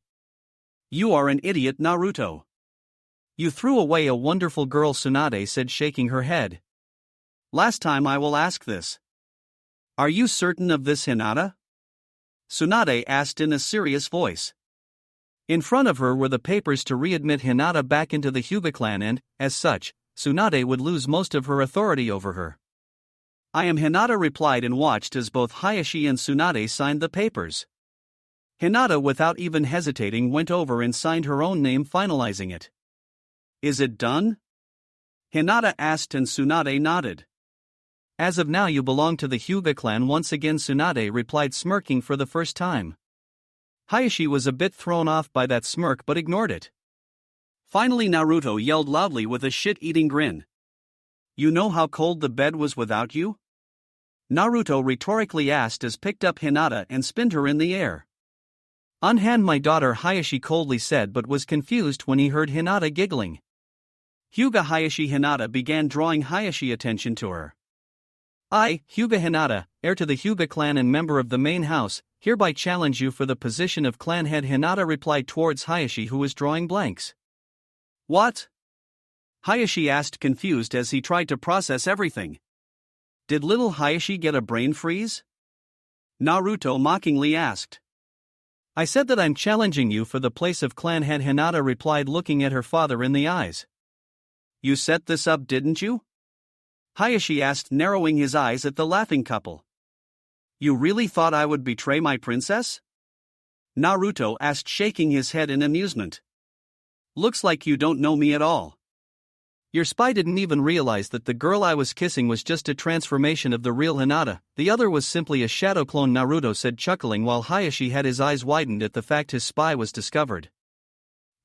You are an idiot, Naruto. You threw away a wonderful girl, Tsunade said, shaking her head. Last time I will ask this. Are you certain of this, Hinata? Tsunade asked in a serious voice. In front of her were the papers to readmit Hinata back into the Hyuga clan and, as such, Tsunade would lose most of her authority over her. I am, Hinata replied and watched as both Hayashi and Tsunade signed the papers. Hinata, without even hesitating, went over and signed her own name, finalizing it. Is it done? Hinata asked and Tsunade nodded. As of now you belong to the Hyuga clan once again, Tsunade replied, smirking for the first time. Hayashi was a bit thrown off by that smirk but ignored it. Finally Naruto yelled loudly with a shit-eating grin. You know how cold the bed was without you? Naruto rhetorically asked as picked up Hinata and spinned her in the air. Unhand my daughter, Hayashi coldly said, but was confused when he heard Hinata giggling. Hyuga Hayashi. Hinata began drawing Hayashi attention to her. I, Hyuga Hinata, heir to the Hyuga clan and member of the main house, hereby challenge you for the position of clan head, Hinata replied towards Hayashi, who was drawing blanks. What? Hayashi asked, confused as he tried to process everything. Did little Hayashi get a brain freeze? Naruto mockingly asked. I said that I'm challenging you for the place of clan head, Hinata replied, looking at her father in the eyes. You set this up, didn't you? Hayashi asked, narrowing his eyes at the laughing couple. You really thought I would betray my princess? Naruto asked, shaking his head in amusement. Looks like you don't know me at all. Your spy didn't even realize that the girl I was kissing was just a transformation of the real Hinata, the other was simply a shadow clone, Naruto said, chuckling while Hayashi had his eyes widened at the fact his spy was discovered.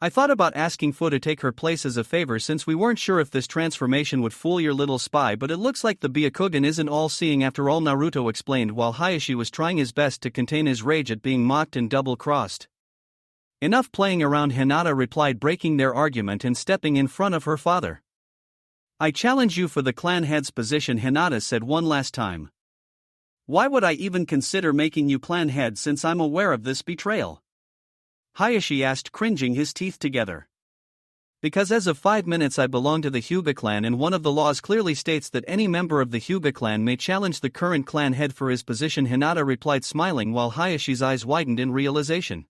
I thought about asking Fu to take her place as a favor since we weren't sure if this transformation would fool your little spy, but it looks like the Byakugan isn't all-seeing after all, Naruto explained while Hayashi was trying his best to contain his rage at being mocked and double-crossed. Enough playing around, Hinata replied, breaking their argument and stepping in front of her father. I challenge you for the clan head's position, Hinata said one last time. Why would I even consider making you clan head since I'm aware of this betrayal? Hayashi asked, cringing his teeth together. Because as of 5 minutes I belong to the Hyuga clan and one of the laws clearly states that any member of the Hyuga clan may challenge the current clan head for his position, Hinata replied, smiling while Hayashi's eyes widened in realization.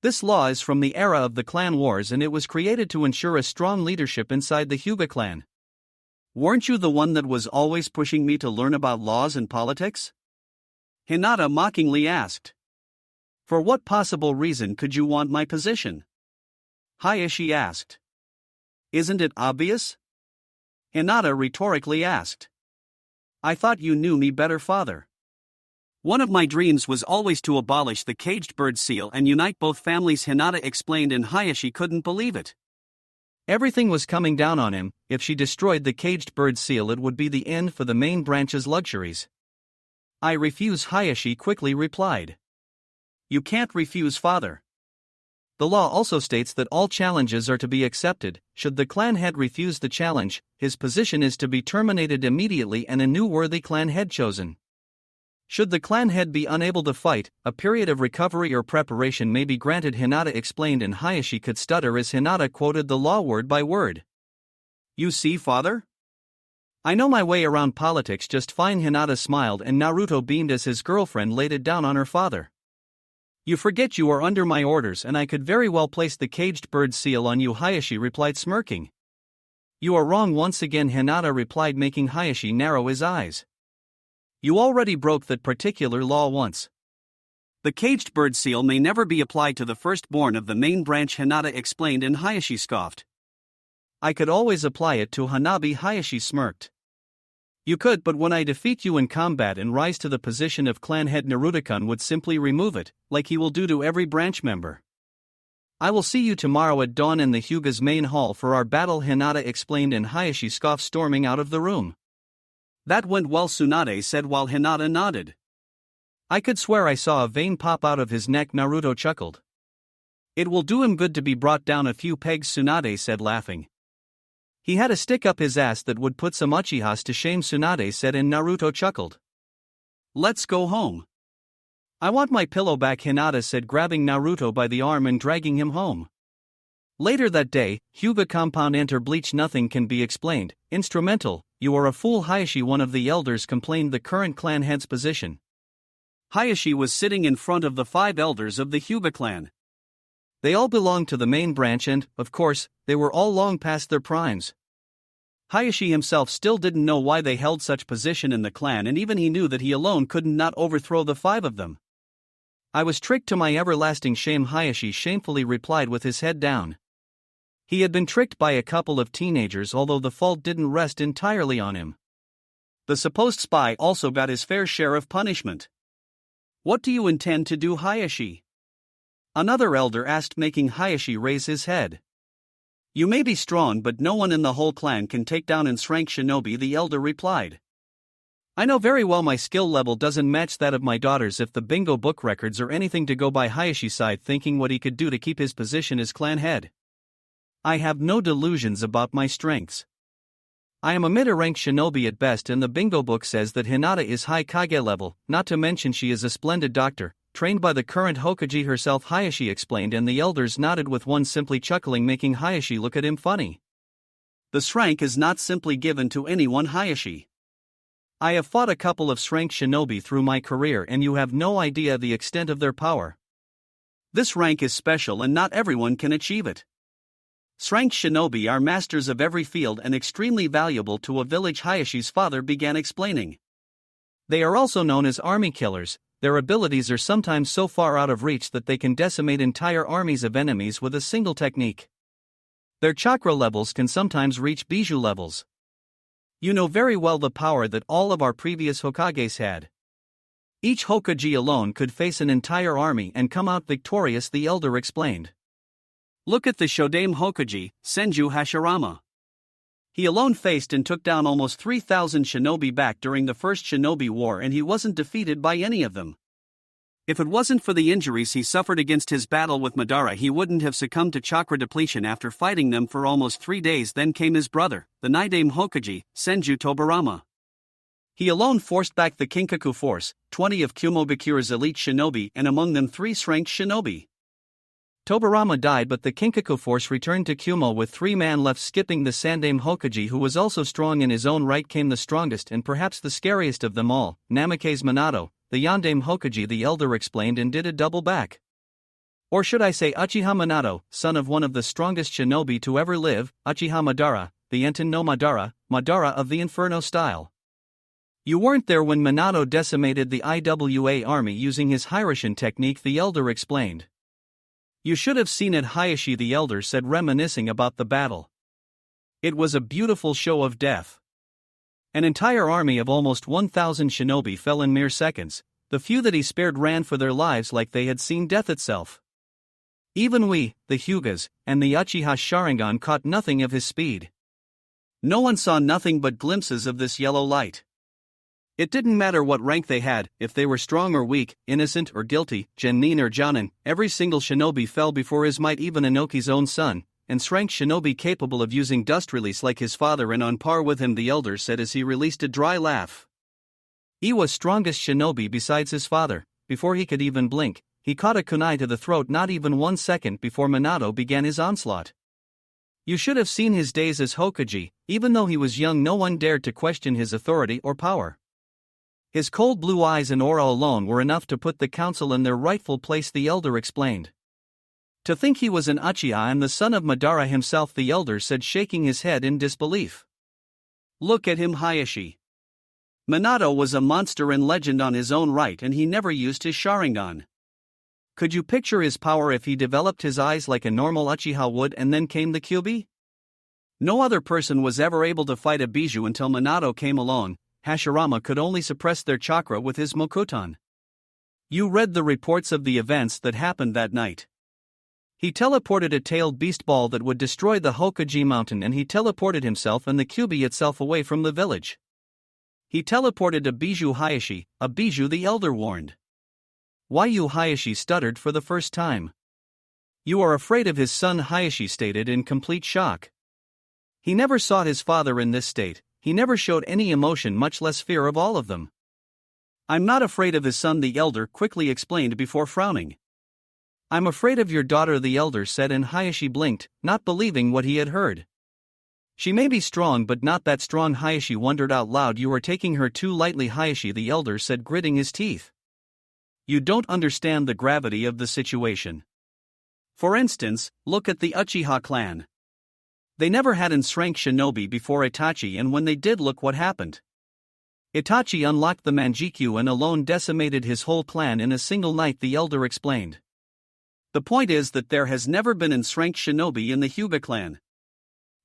This law is from the era of the clan wars and it was created to ensure a strong leadership inside the Hyuga clan. Weren't you the one that was always pushing me to learn about laws and politics? Hinata mockingly asked. For what possible reason could you want my position? Hayashi asked. Isn't it obvious? Hinata rhetorically asked. I thought you knew me better, father. One of my dreams was always to abolish the caged bird seal and unite both families, Hinata explained, and Hayashi couldn't believe it. Everything was coming down on him. If she destroyed the caged bird seal, it would be the end for the main branch's luxuries. I refuse, Hayashi quickly replied. You can't refuse, father. The law also states that all challenges are to be accepted. Should the clan head refuse the challenge, his position is to be terminated immediately and a new worthy clan head chosen. Should the clan head be unable to fight, a period of recovery or preparation may be granted, Hinata explained, and Hayashi could stutter as Hinata quoted the law word by word. You see, father? I know my way around politics just fine, Hinata smiled and Naruto beamed as his girlfriend laid it down on her father. You forget you are under my orders and I could very well place the caged bird seal on you, Hayashi replied, smirking. You are wrong once again, Hinata replied, making Hayashi narrow his eyes. You already broke that particular law once. The caged bird seal may never be applied to the firstborn of the main branch, Hinata explained, and Hayashi scoffed. I could always apply it to Hanabi, Hayashi smirked. You could, but when I defeat you in combat and rise to the position of clan head, Naruto-kun would simply remove it, like he will do to every branch member. I will see you tomorrow at dawn in the Hyuga's main hall for our battle, Hinata explained, and Hayashi scoffed, storming out of the room. That went well, Tsunade said while Hinata nodded. I could swear I saw a vein pop out of his neck, Naruto chuckled. It will do him good to be brought down a few pegs, Tsunade said, laughing. He had a stick up his ass that would put some Uchihas to shame, Tsunade said, and Naruto chuckled. Let's go home. I want my pillow back, Hinata said, grabbing Naruto by the arm and dragging him home. Later that day, Hyuga compound, enter Bleach. Nothing can be explained. Instrumental, you are a fool, Hayashi, one of the elders, complained the current clan head's position. Hayashi was sitting in front of the 5 elders of the Hyuga clan. They all belonged to the main branch and, of course, they were all long past their primes. Hayashi himself still didn't know why they held such position in the clan, and even he knew that he alone couldn't not overthrow the 5 of them. I was tricked to my everlasting shame, Hayashi shamefully replied with his head down. He had been tricked by a couple of teenagers, although the fault didn't rest entirely on him. The supposed spy also got his fair share of punishment. What do you intend to do, Hayashi? Another elder asked, making Hayashi raise his head. You may be strong, but no one in the whole clan can take down an rank shinobi, the elder replied. I know very well my skill level doesn't match that of my daughters if the bingo book records are anything to go by, Hayashi sighed, thinking what he could do to keep his position as clan head. I have no delusions about my strengths. I am a mid-rank shinobi at best, and the bingo book says that Hinata is high Kage level, not to mention she is a splendid doctor, trained by the current Hokage herself, Hayashi explained, and the elders nodded with one simply chuckling, making Hayashi look at him funny. This rank is not simply given to anyone, Hayashi. I have fought a couple of rank shinobi through my career and you have no idea the extent of their power. This rank is special and not everyone can achieve it. Rank shinobi are masters of every field and extremely valuable to a village, Hayashi's father began explaining. They are also known as army killers. Their abilities are sometimes so far out of reach that they can decimate entire armies of enemies with a single technique. Their chakra levels can sometimes reach bijou levels. You know very well the power that all of our previous Hokages had. Each Hokage alone could face an entire army and come out victorious, the elder explained. Look at the Shodame Hokage, Senju Hashirama. He alone faced and took down almost 3,000 shinobi back during the First Shinobi War, and he wasn't defeated by any of them. If it wasn't for the injuries he suffered against his battle with Madara, he wouldn't have succumbed to chakra depletion after fighting them for almost 3 days. Then came his brother, the Nidame Hokage, Senju Tobarama. He alone forced back the Kinkaku force, 20 of Kumobakure's elite shinobi, and among them 3 ranked shinobi. Tobirama died, but the Kinkaku force returned to Kumo with 3 men left. Skipping the Sandaime Hokage, who was also strong in his own right, came the strongest and perhaps the scariest of them all, Namikaze Minato, the Yondaime Hokage. The elder explained and did a double back. Or should I say Uchiha Minato, son of one of the strongest shinobi to ever live, Uchiha Madara, the Enten no Madara, Madara of the Inferno style. You weren't there when Minato decimated the IWA army using his Hiraishin technique, the elder explained. You should have seen it, Hayashi the elder said, reminiscing about the battle. It was a beautiful show of death. An entire army of almost 1,000 shinobi fell in mere seconds. The few that he spared ran for their lives like they had seen death itself. Even we, the Hyugas, and the Uchiha Sharingan caught nothing of his speed. No one saw nothing but glimpses of this yellow light. It didn't matter what rank they had, if they were strong or weak, innocent or guilty, genin or jonin, every single shinobi fell before his might, even Inoki's own son, and shrank shinobi capable of using dust release like his father and on par with him, the elder said as he released a dry laugh. Iwa's strongest shinobi besides his father. Before he could even blink, he caught a kunai to the throat not even 1 second before Minato began his onslaught. You should have seen his days as Hokage. Even though he was young, no one dared to question his authority or power. His cold blue eyes and aura alone were enough to put the council in their rightful place, the elder explained. To think he was an Uchiha and the son of Madara himself, the elder said, shaking his head in disbelief. Look at him, Hayashi. Minato was a monster and legend on his own right, and he never used his Sharingan. Could you picture his power if he developed his eyes like a normal Uchiha would and then came the Kyuubi? No other person was ever able to fight a Bijou until Minato came along. Hashirama could only suppress their chakra with his Mokuton. You read the reports of the events that happened that night. He teleported a tailed beast ball that would destroy the Hokage mountain, and he teleported himself and the Kyuubi itself away from the village. He teleported a Bijou, Hayashi, a Bijou, the elder warned. Why, you, Hayashi stuttered for the first time. You are afraid of his son, Hayashi stated in complete shock. He never saw his father in this state. He never showed any emotion, much less fear of all of them. I'm not afraid of his son, the elder quickly explained before frowning. I'm afraid of your daughter, the elder said, and Hayashi blinked, not believing what he had heard. She may be strong, but not that strong, Hayashi wondered out loud. You are taking her too lightly, Hayashi, the elder said, gritting his teeth. You don't understand the gravity of the situation. For instance, look at the Uchiha clan. They never had enshrank shinobi before Itachi, and when they did, look what happened. Itachi unlocked the Manjikyu and alone decimated his whole clan in a single night, the elder explained. The point is that there has never been enshrank shinobi in the Hyuga clan.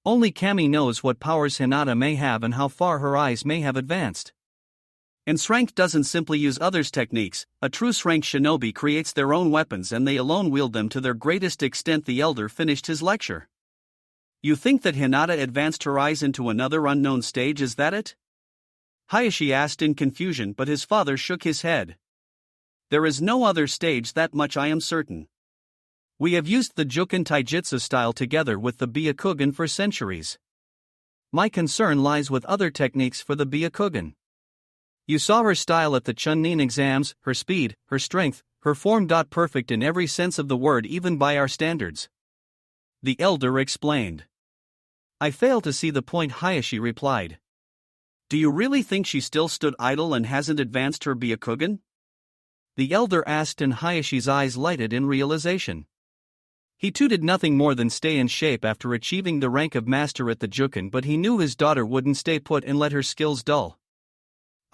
Only Kami knows what powers Hinata may have and how far her eyes may have advanced. Enshrank doesn't simply use others' techniques. A true shrank shinobi creates their own weapons and they alone wield them to their greatest extent, the elder finished his lecture. You think that Hinata advanced her eyes into another unknown stage, is that it? Hayashi asked in confusion, but his father shook his head. There is no other stage, that much I am certain. We have used the Juken Taijutsu style together with the Byakugan for centuries. My concern lies with other techniques for the Byakugan. You saw her style at the Chunin exams, her speed, her strength, her form. Perfect in every sense of the word, even by our standards. The elder explained. I fail to see the point, Hayashi replied. Do you really think she still stood idle and hasn't advanced her Byakugan? The elder asked, and Hayashi's eyes lighted in realization. He too did nothing more than stay in shape after achieving the rank of master at the Juken, but he knew his daughter wouldn't stay put and let her skills dull.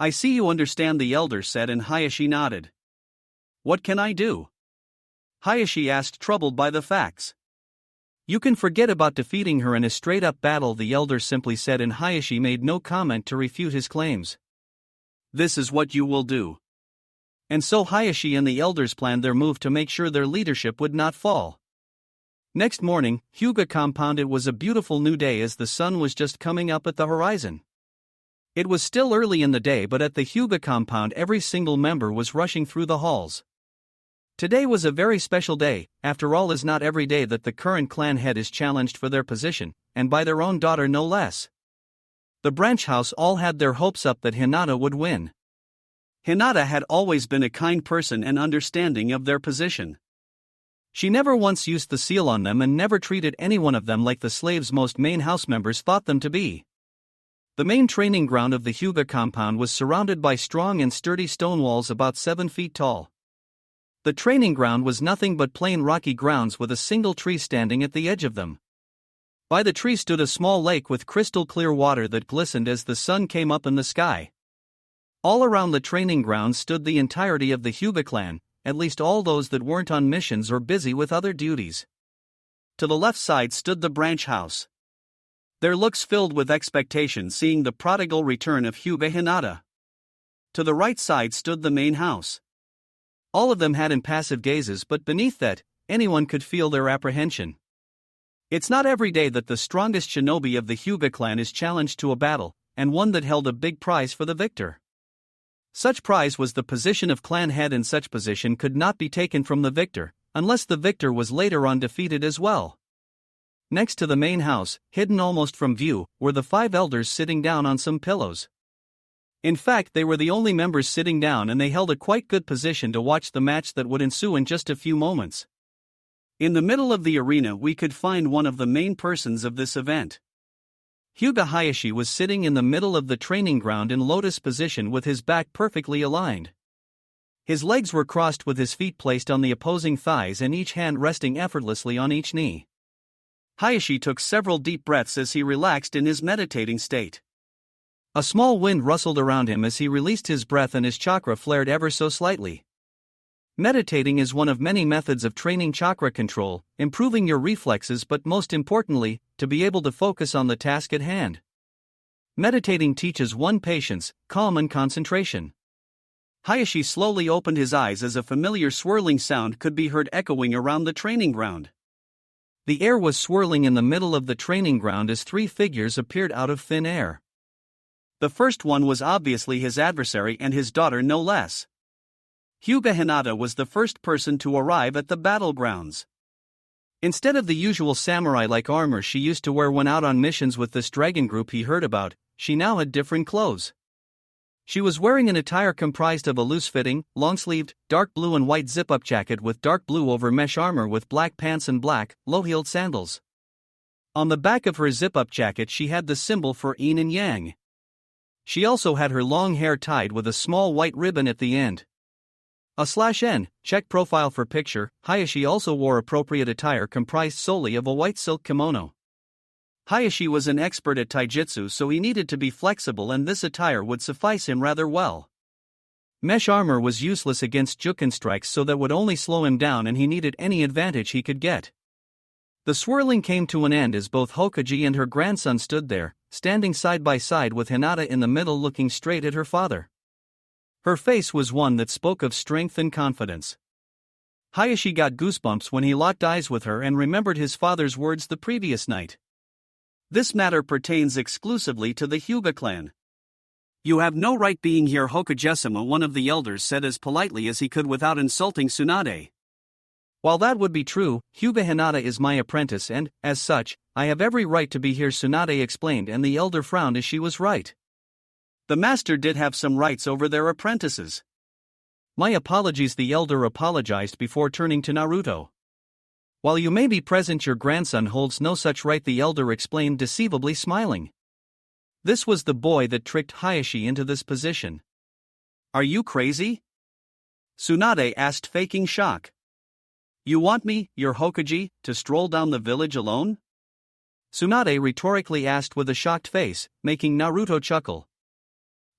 I see you understand, the elder said, and Hayashi nodded. What can I do? Hayashi asked, troubled by the facts. You can forget about defeating her in a straight-up battle, the elder simply said, and Hayashi made no comment to refute his claims. This is what you will do. And so Hayashi and the elders planned their move to make sure their leadership would not fall. Next morning, Hyuga compound. It was a beautiful new day as the sun was just coming up at the horizon. It was still early in the day, but at the Hyuga compound every single member was rushing through the halls. Today was a very special day. After all, is not every day that the current clan head is challenged for their position, and by their own daughter no less. The branch house all had their hopes up that Hinata would win. Hinata had always been a kind person and understanding of their position. She never once used the seal on them and never treated any one of them like the slaves most main house members thought them to be. The main training ground of the Hyuga compound was surrounded by strong and sturdy stone walls about 7 feet tall. The training ground was nothing but plain rocky grounds with a single tree standing at the edge of them. By the tree stood a small lake with crystal clear water that glistened as the sun came up in the sky. All around the training grounds stood the entirety of the Hyuga clan, at least all those that weren't on missions or busy with other duties. To the left side stood the branch house. Their looks filled with expectation seeing the prodigal return of Hyuga Hinata. To the right side stood the main house. All of them had impassive gazes, but beneath that, anyone could feel their apprehension. It's not every day that the strongest shinobi of the Hyuga clan is challenged to a battle, and one that held a big prize for the victor. Such prize was the position of clan head, and such position could not be taken from the victor, unless the victor was later on defeated as well. Next to the main house, hidden almost from view, were the 5 elders sitting down on some pillows. In fact, they were the only members sitting down, and they held a quite good position to watch the match that would ensue in just a few moments. In the middle of the arena we could find one of the main persons of this event. Hyuga Hayashi was sitting in the middle of the training ground in lotus position with his back perfectly aligned. His legs were crossed with his feet placed on the opposing thighs and each hand resting effortlessly on each knee. Hayashi took several deep breaths as he relaxed in his meditating state. A small wind rustled around him as he released his breath and his chakra flared ever so slightly. Meditating is one of many methods of training chakra control, improving your reflexes, but most importantly, to be able to focus on the task at hand. Meditating teaches one patience, calm and concentration. Hayashi slowly opened his eyes as a familiar swirling sound could be heard echoing around the training ground. The air was swirling in the middle of the training ground as 3 figures appeared out of thin air. The first one was obviously his adversary and his daughter no less. Hyuga Hinata was the first person to arrive at the battlegrounds. Instead of the usual samurai-like armor she used to wear when out on missions with this dragon group he heard about, she now had different clothes. She was wearing an attire comprised of a loose-fitting, long-sleeved, dark blue and white zip-up jacket with dark blue over mesh armor with black pants and black, low-heeled sandals. On the back of her zip-up jacket she had the symbol for yin and yang. She also had her long hair tied with a small white ribbon at the end. /N, check profile for picture. Hayashi also wore appropriate attire comprised solely of a white silk kimono. Hayashi was an expert at taijutsu, so he needed to be flexible, and this attire would suffice him rather well. Mesh armor was useless against Juken strikes, so that would only slow him down, and he needed any advantage he could get. The swirling came to an end as both Hokage and her grandson stood there, standing side by side with Hinata in the middle looking straight at her father. Her face was one that spoke of strength and confidence. Hayashi got goosebumps when he locked eyes with her and remembered his father's words the previous night. This matter pertains exclusively to the Hyuga clan. "You have no right being here, Hokage-sama," one of the elders said as politely as he could without insulting Tsunade. "While that would be true, Hyuga Hinata is my apprentice and, as such, I have every right to be here," Tsunade explained, and the elder frowned as she was right. The master did have some rights over their apprentices. "My apologies," the elder apologized before turning to Naruto. "While you may be present, your grandson holds no such right," the elder explained, deceivably smiling. This was the boy that tricked Hayashi into this position. "Are you crazy?" Tsunade asked, faking shock. "You want me, your Hokage, to stroll down the village alone?" Tsunade rhetorically asked with a shocked face, making Naruto chuckle.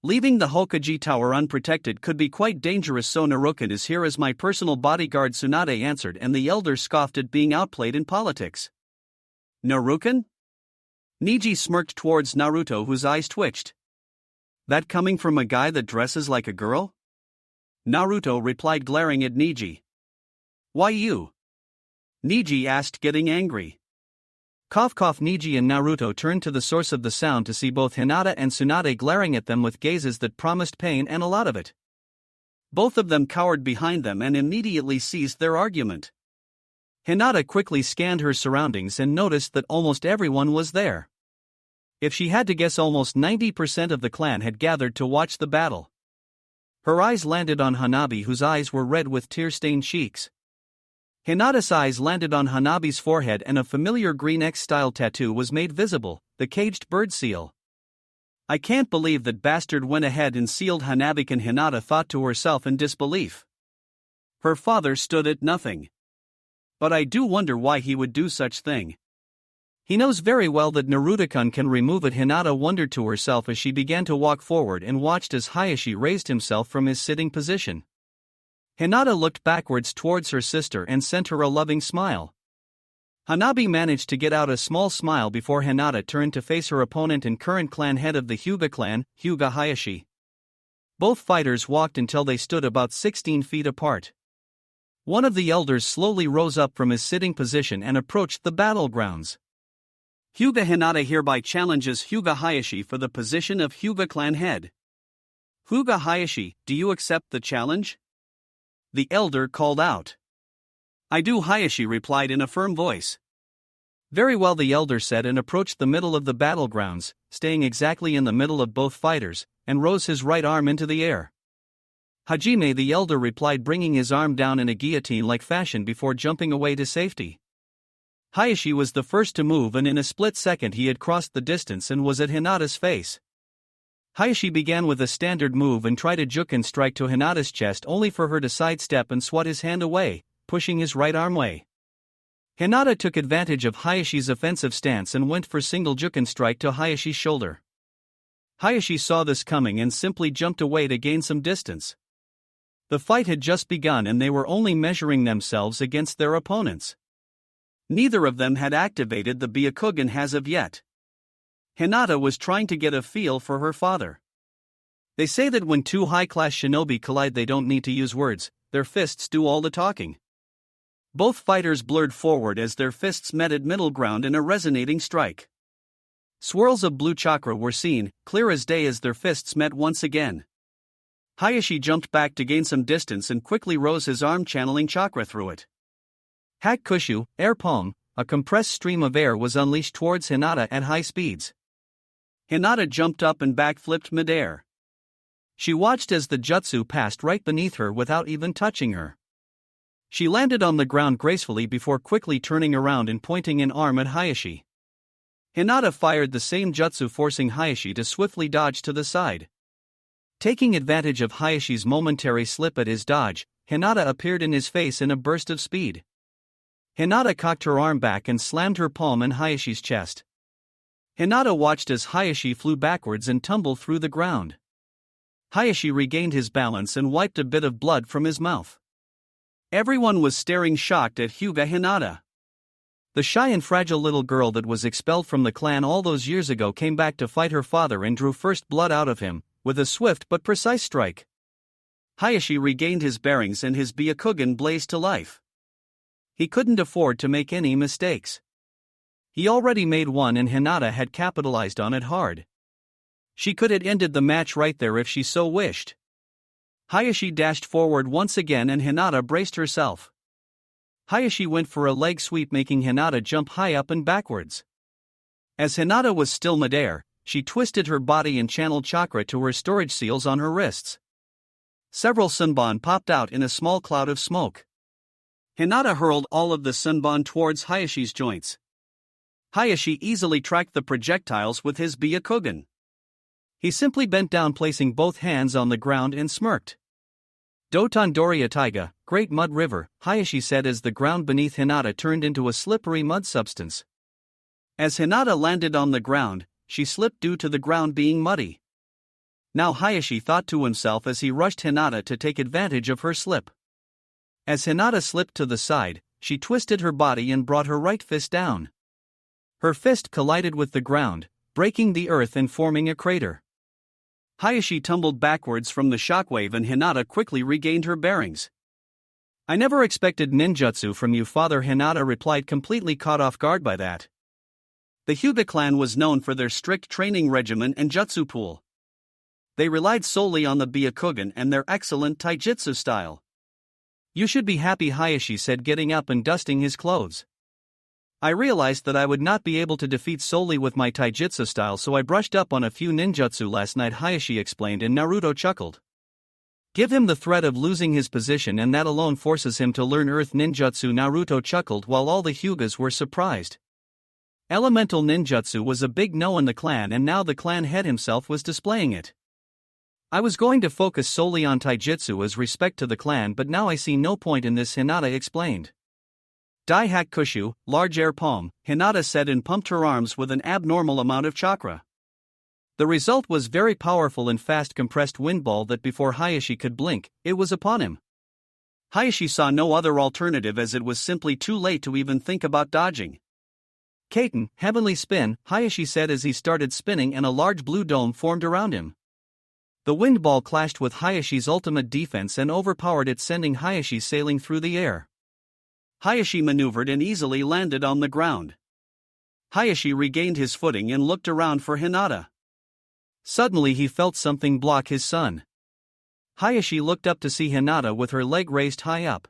"Leaving the Hokage tower unprotected could be quite dangerous, so Naruto is here as my personal bodyguard," Tsunade answered, and the elder scoffed at being outplayed in politics. "Naruto?" Niji smirked towards Naruto, whose eyes twitched. "That coming from a guy that dresses like a girl?" Naruto replied, glaring at Niji. "Why you?" Niji asked, getting angry. Cough cough. Niji and Naruto turned to the source of the sound to see both Hinata and Tsunade glaring at them with gazes that promised pain and a lot of it. Both of them cowered behind them and immediately ceased their argument. Hinata quickly scanned her surroundings and noticed that almost everyone was there. If she had to guess, almost 90% of the clan had gathered to watch the battle. Her eyes landed on Hanabi, whose eyes were red with tear-stained cheeks. Hinata's eyes landed on Hanabi's forehead and a familiar green X-style tattoo was made visible, the caged bird seal. I can't believe that bastard went ahead and sealed Hanabi, and Hinata thought to herself in disbelief. Her father stood at nothing. But I do wonder why he would do such thing. He knows very well that Naruto-kun can remove it. Hinata wondered to herself as she began to walk forward and watched as Hayashi raised himself from his sitting position. Hinata looked backwards towards her sister and sent her a loving smile. Hanabi managed to get out a small smile before Hinata turned to face her opponent and current clan head of the Hyuga clan, Hyuga Hayashi. Both fighters walked until they stood about 16 feet apart. One of the elders slowly rose up from his sitting position and approached the battlegrounds. Hyuga Hinata hereby challenges Hyuga Hayashi for the position of Hyuga clan head. Hyuga Hayashi, do you accept the challenge? The elder called out. I do, Hayashi replied in a firm voice. Very well, the elder said, and approached the middle of the battlegrounds, staying exactly in the middle of both fighters, and rose his right arm into the air. Hajime, the elder replied, bringing his arm down in a guillotine-like fashion before jumping away to safety. Hayashi was the first to move, and in a split second he had crossed the distance and was at Hinata's face. Hayashi began with a standard move and tried a juken strike to Hinata's chest, only for her to sidestep and swat his hand away, pushing his right arm away. Hinata took advantage of Hayashi's offensive stance and went for single juken strike to Hayashi's shoulder. Hayashi saw this coming and simply jumped away to gain some distance. The fight had just begun and they were only measuring themselves against their opponents. Neither of them had activated the Byakugan as of yet. Hinata was trying to get a feel for her father. They say that when two high-class shinobi collide they don't need to use words, their fists do all the talking. Both fighters blurred forward as their fists met at middle ground in a resonating strike. Swirls of blue chakra were seen, clear as day, as their fists met once again. Hayashi jumped back to gain some distance and quickly rose his arm, channeling chakra through it. Hakushu, air palm, a compressed stream of air was unleashed towards Hinata at high speeds. Hinata jumped up and backflipped midair. She watched as the jutsu passed right beneath her without even touching her. She landed on the ground gracefully before quickly turning around and pointing an arm at Hayashi. Hinata fired the same jutsu, forcing Hayashi to swiftly dodge to the side. Taking advantage of Hayashi's momentary slip at his dodge, Hinata appeared in his face in a burst of speed. Hinata cocked her arm back and slammed her palm in Hayashi's chest. Hinata watched as Hayashi flew backwards and tumbled through the ground. Hayashi regained his balance and wiped a bit of blood from his mouth. Everyone was staring shocked at Hyuga Hinata. The shy and fragile little girl that was expelled from the clan all those years ago came back to fight her father and drew first blood out of him, with a swift but precise strike. Hayashi regained his bearings and his Byakugan blazed to life. He couldn't afford to make any mistakes. He already made one and Hinata had capitalized on it hard. She could have ended the match right there if she so wished. Hayashi dashed forward once again and Hinata braced herself. Hayashi went for a leg sweep, making Hinata jump high up and backwards. As Hinata was still midair, she twisted her body and channeled chakra to her storage seals on her wrists. Several sunban popped out in a small cloud of smoke. Hinata hurled all of the sunban towards Hayashi's joints. Hayashi easily tracked the projectiles with his Byakugan. He simply bent down, placing both hands on the ground, and smirked. Dotondori Taiga, Great Mud River, Hayashi said as the ground beneath Hinata turned into a slippery mud substance. As Hinata landed on the ground, she slipped due to the ground being muddy. Now Hayashi thought to himself as he rushed Hinata to take advantage of her slip. As Hinata slipped to the side, she twisted her body and brought her right fist down. Her fist collided with the ground, breaking the earth and forming a crater. Hayashi tumbled backwards from the shockwave and Hinata quickly regained her bearings. I never expected ninjutsu from you, father, Hinata replied, completely caught off guard by that. The Hyuga clan was known for their strict training regimen and jutsu pool. They relied solely on the Byakugan and their excellent taijutsu style. You should be happy, Hayashi said, getting up and dusting his clothes. I realized that I would not be able to defeat solely with my taijutsu style, so I brushed up on a few ninjutsu last night, Hayashi explained, and Naruto chuckled. Give him the threat of losing his position and that alone forces him to learn Earth Ninjutsu. Naruto chuckled while all the Hyugas were surprised. Elemental ninjutsu was a big no in the clan and now the clan head himself was displaying it. I was going to focus solely on taijutsu as respect to the clan but now I see no point in this, Hinata explained. Dai Hak Kushu, large air palm, Hinata said and pumped her arms with an abnormal amount of chakra. The result was very powerful and fast compressed wind ball that before Hayashi could blink, it was upon him. Hayashi saw no other alternative as it was simply too late to even think about dodging. Kaiten, heavenly spin, Hayashi said as he started spinning and a large blue dome formed around him. The wind ball clashed with Hayashi's ultimate defense and overpowered it, sending Hayashi sailing through the air. Hayashi maneuvered and easily landed on the ground. Hayashi regained his footing and looked around for Hinata. Suddenly he felt something block his sun. Hayashi looked up to see Hinata with her leg raised high up.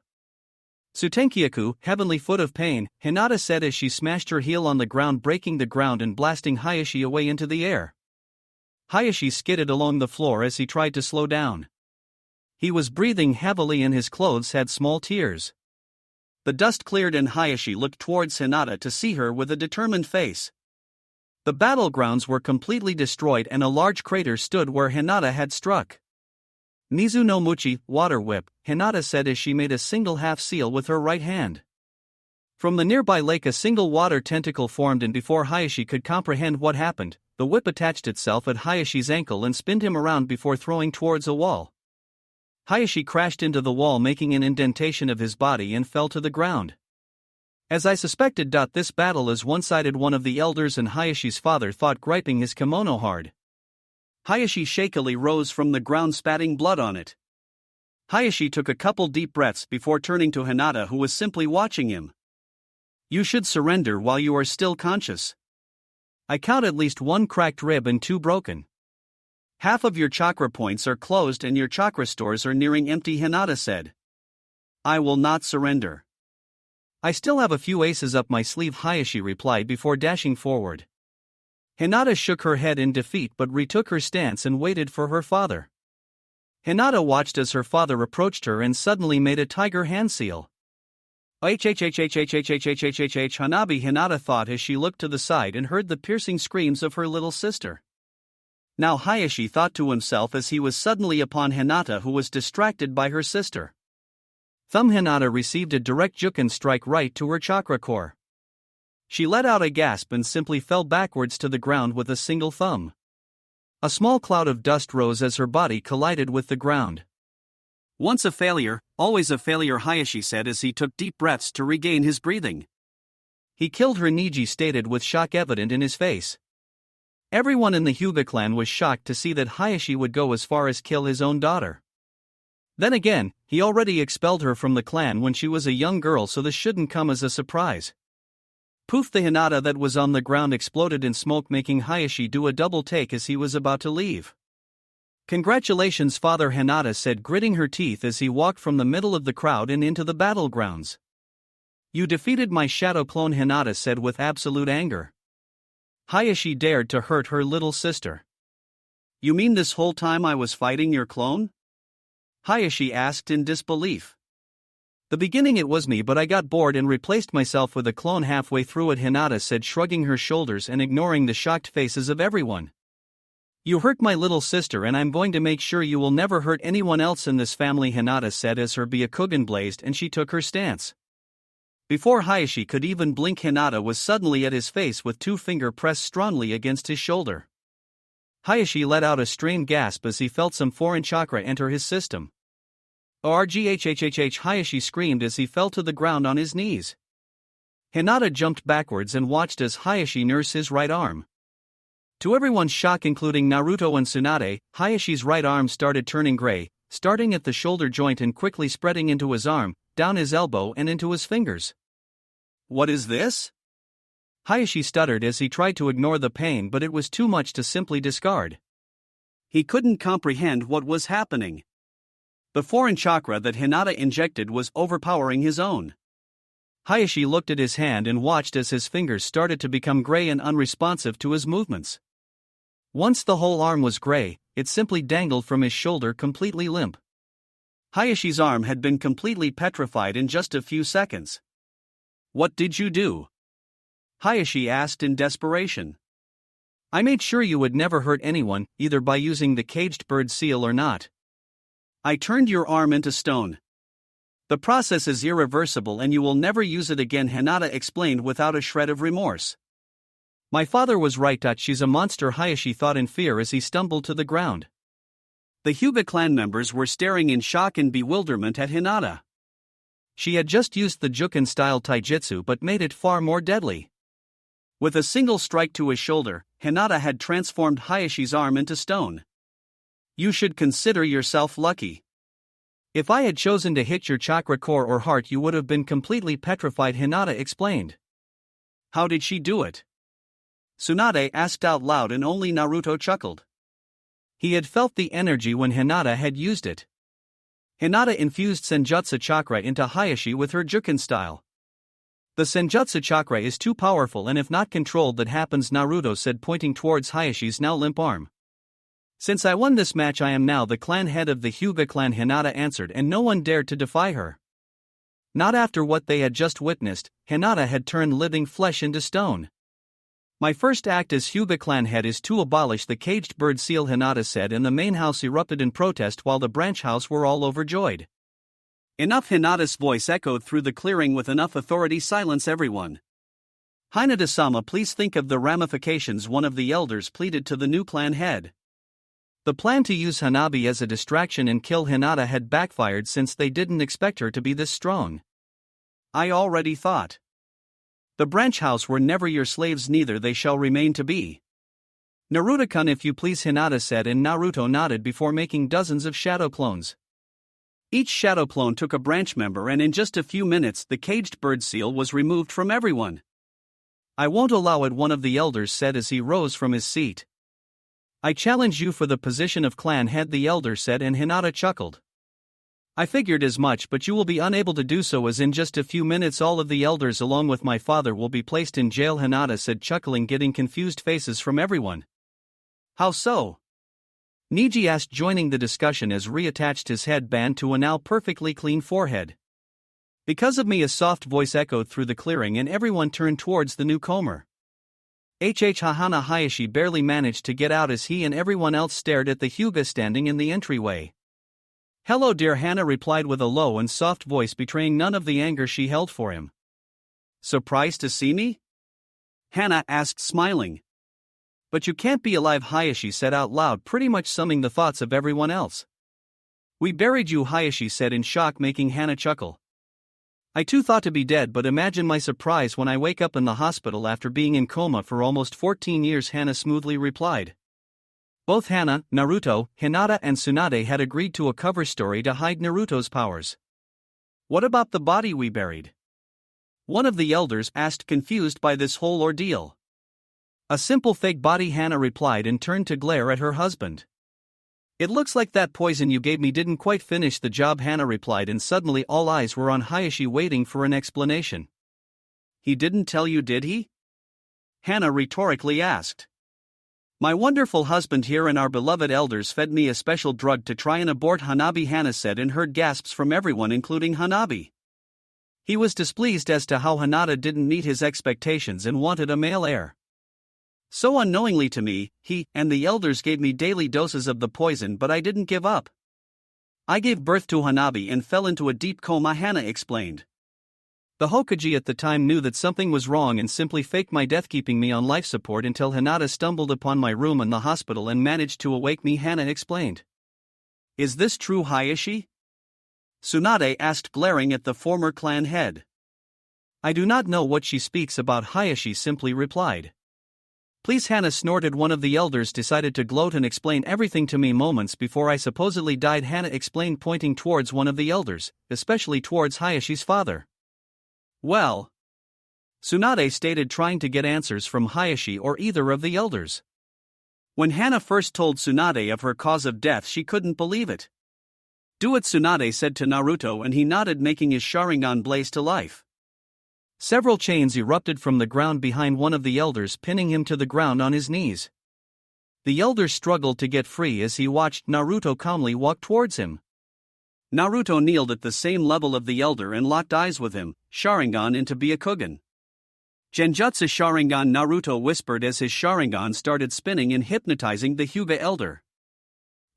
Sutenkyaku, heavenly foot of pain, Hinata said as she smashed her heel on the ground, breaking the ground and blasting Hayashi away into the air. Hayashi skidded along the floor as he tried to slow down. He was breathing heavily and his clothes had small tears. The dust cleared and Hayashi looked towards Hinata to see her with a determined face. The battlegrounds were completely destroyed and a large crater stood where Hinata had struck. Nizu no Muchi, water whip, Hinata said as she made a single half seal with her right hand. From the nearby lake a single water tentacle formed and before Hayashi could comprehend what happened, the whip attached itself at Hayashi's ankle and spinned him around before throwing towards a wall. Hayashi crashed into the wall making an indentation of his body and fell to the ground. As I suspected. This battle is one-sided. One of the elders and Hayashi's father thought, griping his kimono hard. Hayashi shakily rose from the ground, spatting blood on it. Hayashi took a couple deep breaths before turning to Hinata, who was simply watching him. You should surrender while you are still conscious. I count at least one cracked rib and 2 broken. Half of your chakra points are closed and your chakra stores are nearing empty, Hinata said. I will not surrender. I still have a few aces up my sleeve, Hayashi replied before dashing forward. Hinata shook her head in defeat but retook her stance and waited for her father. Hinata watched as her father approached her and suddenly made a tiger hand seal. Hanabi, Hinata thought as she looked to the side and heard the piercing screams of her little sister. Now Hayashi thought to himself as he was suddenly upon Hinata, who was distracted by her sister. Thumb Hinata received a direct Juken strike right to her chakra core. She let out a gasp and simply fell backwards to the ground with a single thumb. A small cloud of dust rose as her body collided with the ground. Once a failure, always a failure, Hayashi said as he took deep breaths to regain his breathing. He killed her, Niji stated with shock evident in his face. Everyone in the Hyuga clan was shocked to see that Hayashi would go as far as kill his own daughter. Then again, he already expelled her from the clan when she was a young girl, so this shouldn't come as a surprise. Poof! The Hinata that was on the ground exploded in smoke, making Hayashi do a double take as he was about to leave. Congratulations, father, Hinata said, gritting her teeth as he walked from the middle of the crowd and into the battlegrounds. You defeated my shadow clone, Hinata said with absolute anger. Hayashi dared to hurt her little sister. You mean this whole time I was fighting your clone? Hayashi asked in disbelief. The beginning it was me, but I got bored and replaced myself with a clone halfway through it, Hinata said, shrugging her shoulders and ignoring the shocked faces of everyone. You hurt my little sister and I'm going to make sure you will never hurt anyone else in this family, Hinata said as her Byakugan blazed and she took her stance. Before Hayashi could even blink, Hinata was suddenly at his face with 2 fingers pressed strongly against his shoulder. Hayashi let out a strained gasp as he felt some foreign chakra enter his system. Rghhhh, Hayashi screamed as he fell to the ground on his knees. Hinata jumped backwards and watched as Hayashi nursed his right arm. To everyone's shock, including Naruto and Tsunade, Hayashi's right arm started turning gray, starting at the shoulder joint and quickly spreading into his arm, down his elbow and into his fingers. What is this? Hayashi stuttered as he tried to ignore the pain, but it was too much to simply discard. He couldn't comprehend what was happening. The foreign chakra that Hinata injected was overpowering his own. Hayashi looked at his hand and watched as his fingers started to become gray and unresponsive to his movements. Once the whole arm was gray, it simply dangled from his shoulder completely limp. Hayashi's arm had been completely petrified in just a few seconds. "What did you do?" Hayashi asked in desperation. "I made sure you would never hurt anyone, either by using the caged bird seal or not. I turned your arm into stone. The process is irreversible and you will never use it again," Hinata explained without a shred of remorse. "My father was right. She's a monster," Hayashi thought in fear as he stumbled to the ground. The Hyuga clan members were staring in shock and bewilderment at Hinata. She had just used the Juken-style taijutsu but made it far more deadly. With a single strike to his shoulder, Hinata had transformed Hayashi's arm into stone. "You should consider yourself lucky. If I had chosen to hit your chakra core or heart, you would have been completely petrified," Hinata explained. "How did she do it?" Tsunade asked out loud, and only Naruto chuckled. He had felt the energy when Hinata had used it. Hinata infused Senjutsu chakra into Hayashi with her Juken style. "The Senjutsu chakra is too powerful, and if not controlled that happens," Naruto said, pointing towards Hayashi's now limp arm. "Since I won this match, I am now the clan head of the Hyuga clan," Hinata answered, and no one dared to defy her. Not after what they had just witnessed. Hinata had turned living flesh into stone. "My first act as Hyuga clan head is to abolish the caged bird seal," Hinata said, and the main house erupted in protest while the branch house were all overjoyed. "Enough!" Hinata's voice echoed through the clearing with enough authority. "Silence everyone. Hinata-sama, please think of the ramifications," one of the elders pleaded to the new clan head. The plan to use Hanabi as a distraction and kill Hinata had backfired since they didn't expect her to be this strong. "I already thought. The branch house were never your slaves, neither they shall remain to be." "Naruto-kun, if you please," Hinata said, and Naruto nodded before making dozens of shadow clones. Each shadow clone took a branch member, and in just a few minutes the caged bird seal was removed from everyone. "I won't allow it," one of the elders said as he rose from his seat. "I challenge you for the position of clan head," the elder said, and Hinata chuckled. "I figured as much, but you will be unable to do so, as in just a few minutes all of the elders along with my father will be placed in jail," Hinata said, chuckling, getting confused faces from everyone. "How so?" Niji asked, joining the discussion as reattached his headband to a now perfectly clean forehead. "Because of me," a soft voice echoed through the clearing, and everyone turned towards the newcomer. Hahana Hayashi barely managed to get out as he and everyone else stared at the Hyuga standing in the entryway. "Hello, dear," Hana replied with a low and soft voice, betraying none of the anger she held for him. "Surprised to see me?" Hana asked, smiling. "But you can't be alive," Hayashi said out loud, pretty much summing the thoughts of everyone else. "We buried you," Hayashi said in shock, making Hana chuckle. "I too thought to be dead, but imagine my surprise when I wake up in the hospital after being in coma for almost 14 years," Hana smoothly replied. Both Hana, Naruto, Hinata and Tsunade had agreed to a cover story to hide Naruto's powers. "What about the body we buried?" one of the elders asked, confused by this whole ordeal. "A simple fake body," Hana replied, and turned to glare at her husband. "It looks like that poison you gave me didn't quite finish the job," Hana replied, and suddenly all eyes were on Hayashi, waiting for an explanation. "He didn't tell you, did he?" Hana rhetorically asked. "My wonderful husband here and our beloved elders fed me a special drug to try and abort Hanabi," Hana said, and heard gasps from everyone, including Hanabi. He was displeased as to how Hinata didn't meet his expectations and wanted a male heir. "So unknowingly to me, he and the elders gave me daily doses of the poison, but I didn't give up. I gave birth to Hanabi and fell into a deep coma," Hana explained. "The Hokage at the time knew that something was wrong and simply faked my death, keeping me on life support until Hinata stumbled upon my room in the hospital and managed to awake me," Hana explained. "Is this true, Hayashi?" Tsunade asked, glaring at the former clan head. "I do not know what she speaks about," Hayashi simply replied. "Please," Hana snorted. "One of the elders decided to gloat and explain everything to me moments before I supposedly died," Hana explained, pointing towards one of the elders, especially towards Hayashi's father. "Well," Tsunade stated, trying to get answers from Hayashi or either of the elders. When Hana first told Tsunade of her cause of death, she couldn't believe it. "Do it," Tsunade said to Naruto, and he nodded, making his Sharingan blaze to life. Several chains erupted from the ground behind one of the elders, pinning him to the ground on his knees. The elder struggled to get free as he watched Naruto calmly walk towards him. Naruto kneeled at the same level of the elder and locked eyes with him, Sharingan into Byakugan. Genjutsu Sharingan, Naruto whispered as his Sharingan started spinning and hypnotizing the Hyuga elder.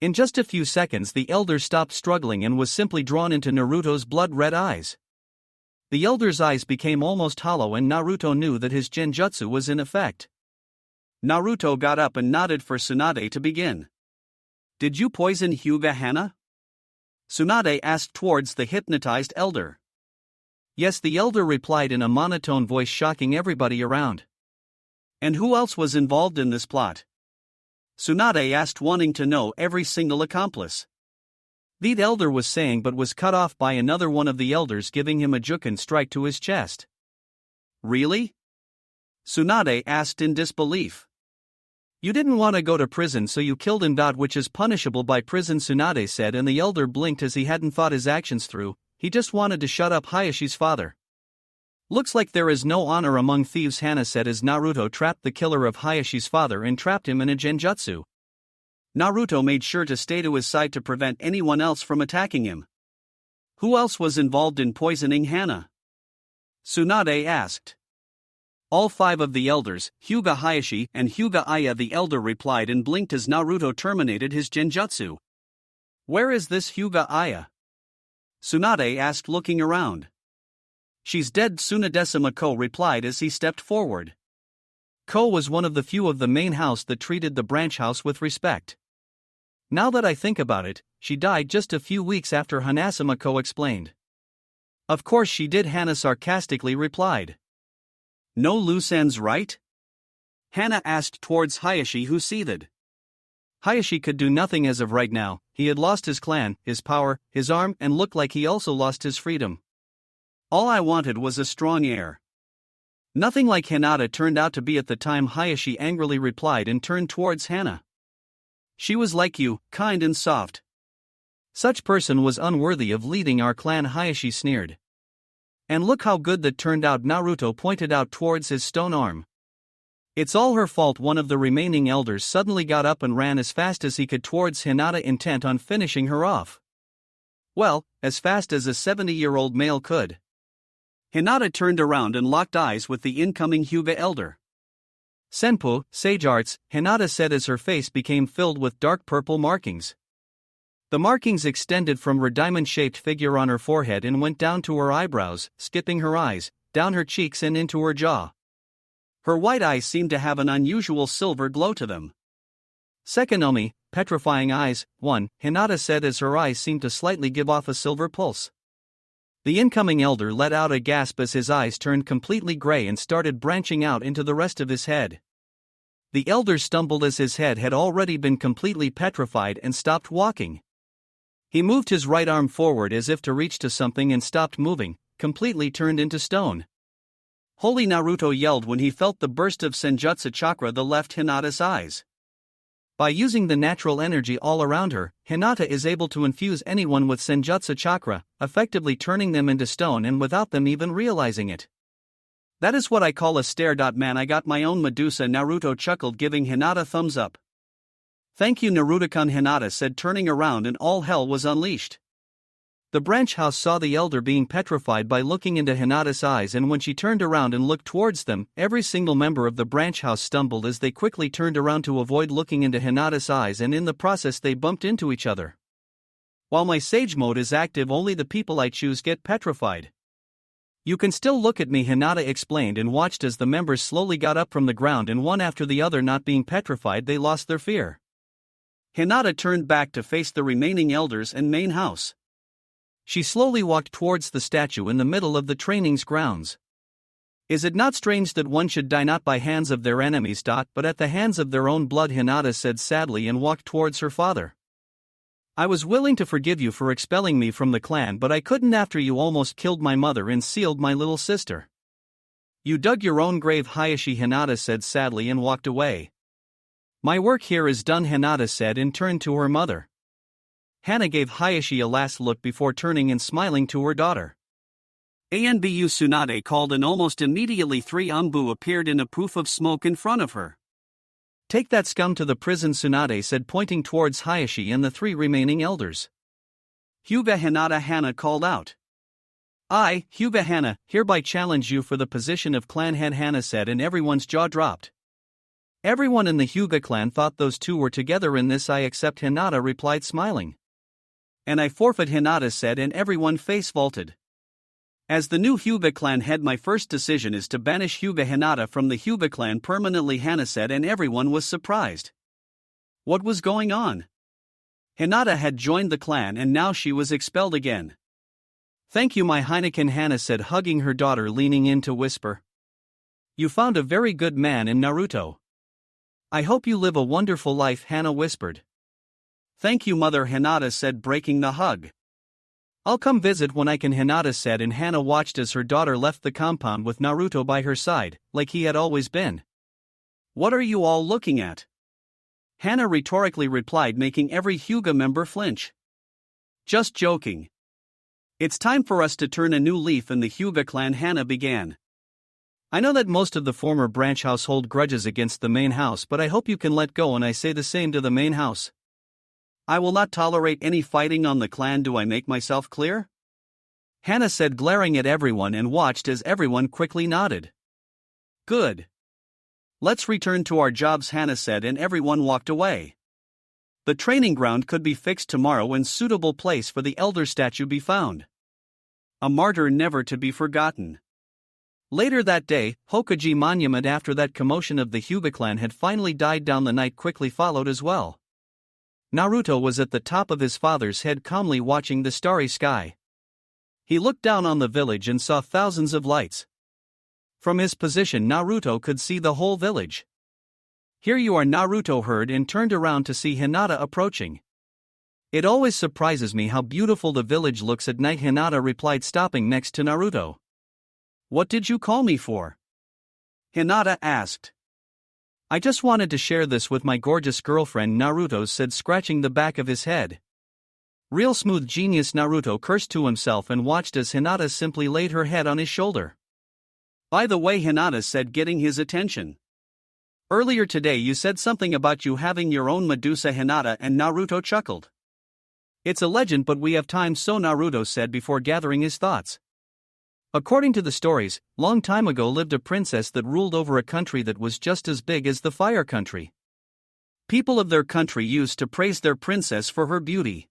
In just a few seconds the elder stopped struggling and was simply drawn into Naruto's blood-red eyes. The elder's eyes became almost hollow and Naruto knew that his genjutsu was in effect. Naruto got up and nodded for Tsunade to begin. "Did you poison Hyuga Hana?" Tsunade asked towards the hypnotized elder. "Yes," the elder replied in a monotone voice, shocking everybody around. "And who else was involved in this plot?" Tsunade asked, wanting to know every single accomplice. The elder was saying but was cut off by another one of the elders giving him a Juken strike to his chest. "Really?" Tsunade asked in disbelief. "You didn't want to go to prison so you killed him. Which is punishable by prison," Tsunade said, and the elder blinked as he hadn't thought his actions through. He just wanted to shut up Hayashi's father. "Looks like there is no honor among thieves," Hana said as Naruto trapped the killer of Hayashi's father and trapped him in a genjutsu. Naruto made sure to stay to his side to prevent anyone else from attacking him. "Who else was involved in poisoning Hana?" Tsunade asked. "All 5 of the elders, Hyuga Hayashi and Hyuga Aya," the elder replied and blinked as Naruto terminated his genjutsu. "Where is this Hyuga Aya?" Tsunade asked, looking around. "She's dead," Tsunade Ko replied as he stepped forward. Ko was one of the few of the main house that treated the branch house with respect. "Now that I think about it, she died just a few weeks after," Hanasama Ko explained. "Of course she did," Hana sarcastically replied. "No loose ends, right?" Hana asked towards Hayashi, who seethed. Hayashi could do nothing as of right now. He had lost his clan, his power, his arm, and looked like he also lost his freedom. "All I wanted was a strong heir." "Nothing like Hinata turned out to be at the time," Hayashi angrily replied and turned towards Hana. "She was like you, kind and soft." "Such person was unworthy of leading our clan," Hayashi sneered. "And look how good that turned out," Naruto pointed out towards his stone arm. "It's all her fault." One of the remaining elders suddenly got up and ran as fast as he could towards Hinata, intent on finishing her off. Well, as fast as a 70-year-old male could. Hinata turned around and locked eyes with the incoming Hyuga elder. "Senpu, Sage Arts," Hinata said as her face became filled with dark purple markings. The markings extended from her diamond-shaped figure on her forehead and went down to her eyebrows, skipping her eyes, down her cheeks and into her jaw. Her white eyes seemed to have an unusual silver glow to them. "Sekonomi, petrifying eyes, 1," Hinata said as her eyes seemed to slightly give off a silver pulse. The incoming elder let out a gasp as his eyes turned completely gray and started branching out into the rest of his head. The elder stumbled as his head had already been completely petrified and stopped walking. He moved his right arm forward as if to reach to something and stopped moving, completely turned into stone. "Holy!" Naruto yelled when he felt the burst of Senjutsu chakra that left Hinata's eyes. By using the natural energy all around her, Hinata is able to infuse anyone with Senjutsu chakra, effectively turning them into stone and without them even realizing it. "That is what I call a stare. Man, I got my own Medusa," Naruto chuckled, giving Hinata thumbs up. "Thank you, Naruto-kun," Hinata said, turning around, and all hell was unleashed. The branch house saw the elder being petrified by looking into Hinata's eyes, and when she turned around and looked towards them, every single member of the branch house stumbled as they quickly turned around to avoid looking into Hinata's eyes, and in the process they bumped into each other. "While my sage mode is active, only the people I choose get petrified. You can still look at me," Hinata explained, and watched as the members slowly got up from the ground, and one after the other, not being petrified, they lost their fear. Hinata turned back to face the remaining elders and main house. She slowly walked towards the statue in the middle of the training's grounds. "Is it not strange that one should die not by hands of their enemies, but at the hands of their own blood?" Hinata said sadly and walked towards her father. "I was willing to forgive you for expelling me from the clan, but I couldn't after you almost killed my mother and sealed my little sister." "You dug your own grave, Hayashi," Hinata said sadly and walked away. "My work here is done," Hinata said and turned to her mother. Hana gave Hayashi a last look before turning and smiling to her daughter. Anbu Tsunade called, and almost immediately 3 Anbu appeared in a poof of smoke in front of her. "Take that scum to the prison," Tsunade said, pointing towards Hayashi and the 3 remaining elders. Hyuga Hinata Hana called out. I, Hyuga Hana, hereby challenge you for the position of clan head, Hana said, and everyone's jaw dropped. Everyone in the Hyuga clan thought those two were together in this. I except Hinata replied smiling. And I forfeit, Hinata said, and everyone face vaulted. As the new Hyuga clan head, my first decision is to banish Hyuga Hinata from the Hyuga clan permanently, Hana said, and everyone was surprised. What was going on? Hinata had joined the clan and now she was expelled again. Thank you, my Heineken, Hana said, hugging her daughter, leaning in to whisper. You found a very good man in Naruto. I hope you live a wonderful life, Hana whispered. Thank you, mother, Hinata said, breaking the hug. I'll come visit when I can, Hinata said, and Hana watched as her daughter left the compound with Naruto by her side, like he had always been. What are you all looking at? Hana rhetorically replied, making every Hyuga member flinch. Just joking. It's time for us to turn a new leaf in the Hyuga clan, Hana began. I know that most of the former branch house hold grudges against the main house, but I hope you can let go, and I say the same to the main house. I will not tolerate any fighting on the clan. Do I make myself clear? Hana said, glaring at everyone, and watched as everyone quickly nodded. Good. Let's return to our jobs, Hana said, and everyone walked away. The training ground could be fixed tomorrow and suitable place for the elder statue be found. A martyr never to be forgotten. Later that day, Hokage Monument, after that commotion of the Hyuga clan had finally died down, the night quickly followed as well. Naruto was at the top of his father's head, calmly watching the starry sky. He looked down on the village and saw thousands of lights. From his position, Naruto could see the whole village. Here you are, Naruto heard and turned around to see Hinata approaching. It always surprises me how beautiful the village looks at night, Hinata replied, stopping next to Naruto. What did you call me for? Hinata asked. I just wanted to share this with my gorgeous girlfriend, Naruto said, scratching the back of his head. Real smooth genius, Naruto cursed to himself and watched as Hinata simply laid her head on his shoulder. By the way, Hinata said, getting his attention. Earlier today you said something about you having your own Medusa, Hinata, and Naruto chuckled. It's a legend, but we have time, so Naruto said before gathering his thoughts. According to the stories, long time ago lived a princess that ruled over a country that was just as big as the Fire Country. People of their country used to praise their princess for her beauty.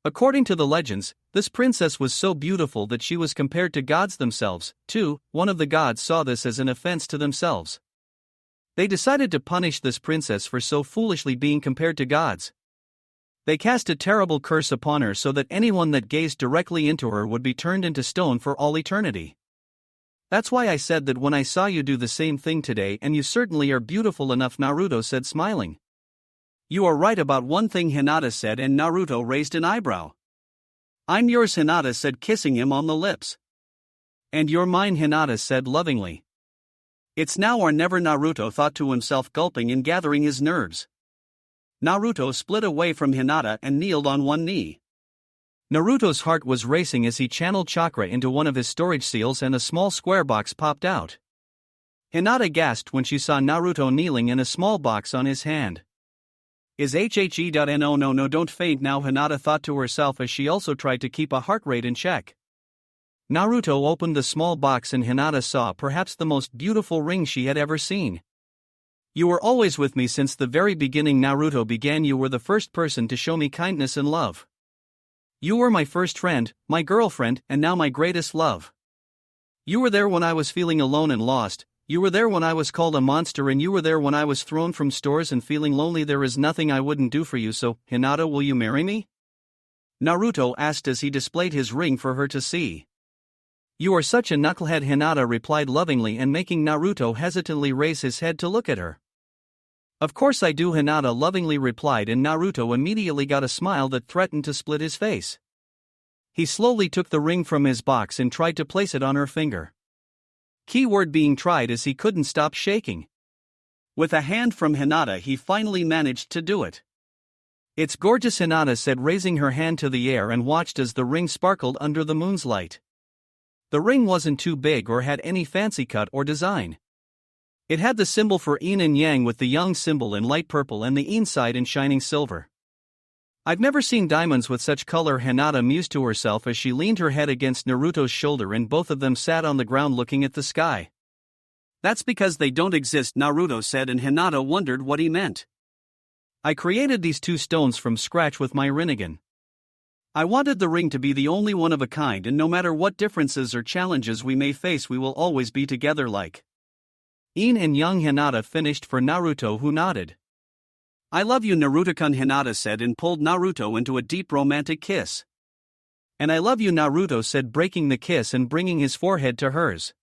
According to the legends, this princess was so beautiful that she was compared to gods themselves, too. One of the gods saw this as an offense to themselves. They decided to punish this princess for so foolishly being compared to gods. They cast a terrible curse upon her so that anyone that gazed directly into her would be turned into stone for all eternity. That's why I said that when I saw you do the same thing today, and you certainly are beautiful enough, Naruto said, smiling. You are right about one thing, Hinata said, and Naruto raised an eyebrow. I'm yours, Hinata said, kissing him on the lips. And you're mine, Hinata said lovingly. It's now or never, Naruto thought to himself, gulping and gathering his nerves. Naruto split away from Hinata and kneeled on one knee. Naruto's heart was racing as he channeled chakra into one of his storage seals, and a small square box popped out. Hinata gasped when she saw Naruto kneeling in a small box on his hand. Is HHE.no? No, don't faint now, Hinata thought to herself as she also tried to keep a heart rate in check. Naruto opened the small box and Hinata saw perhaps the most beautiful ring she had ever seen. You were always with me since the very beginning, Naruto began. You were the first person to show me kindness and love. You were my first friend, my girlfriend, and now my greatest love. You were there when I was feeling alone and lost. You were there when I was called a monster, and you were there when I was thrown from stores and feeling lonely. There is nothing I wouldn't do for you, so, Hinata, will you marry me? Naruto asked as he displayed his ring for her to see. You are such a knucklehead, Hinata replied lovingly and making Naruto hesitantly raise his head to look at her. Of course I do, Hinata lovingly replied, and Naruto immediately got a smile that threatened to split his face. He slowly took the ring from his box and tried to place it on her finger. Keyword being tried as he couldn't stop shaking. With a hand from Hinata he finally managed to do it. It's gorgeous, Hinata said, raising her hand to the air, and watched as the ring sparkled under the moon's light. The ring wasn't too big or had any fancy cut or design. It had the symbol for yin and yang with the yang symbol in light purple and the yin side in shining silver. I've never seen diamonds with such color, Hinata mused to herself as she leaned her head against Naruto's shoulder and both of them sat on the ground looking at the sky. That's because they don't exist, Naruto said, and Hinata wondered what he meant. I created these two stones from scratch with my Rinnegan. I wanted the ring to be the only one of a kind, and no matter what differences or challenges we may face, we will always be together like yin and yang. Hinata finished for Naruto, who nodded. I love you, Naruto-kun, Hinata said and pulled Naruto into a deep romantic kiss. And I love you, Naruto said, breaking the kiss and bringing his forehead to hers.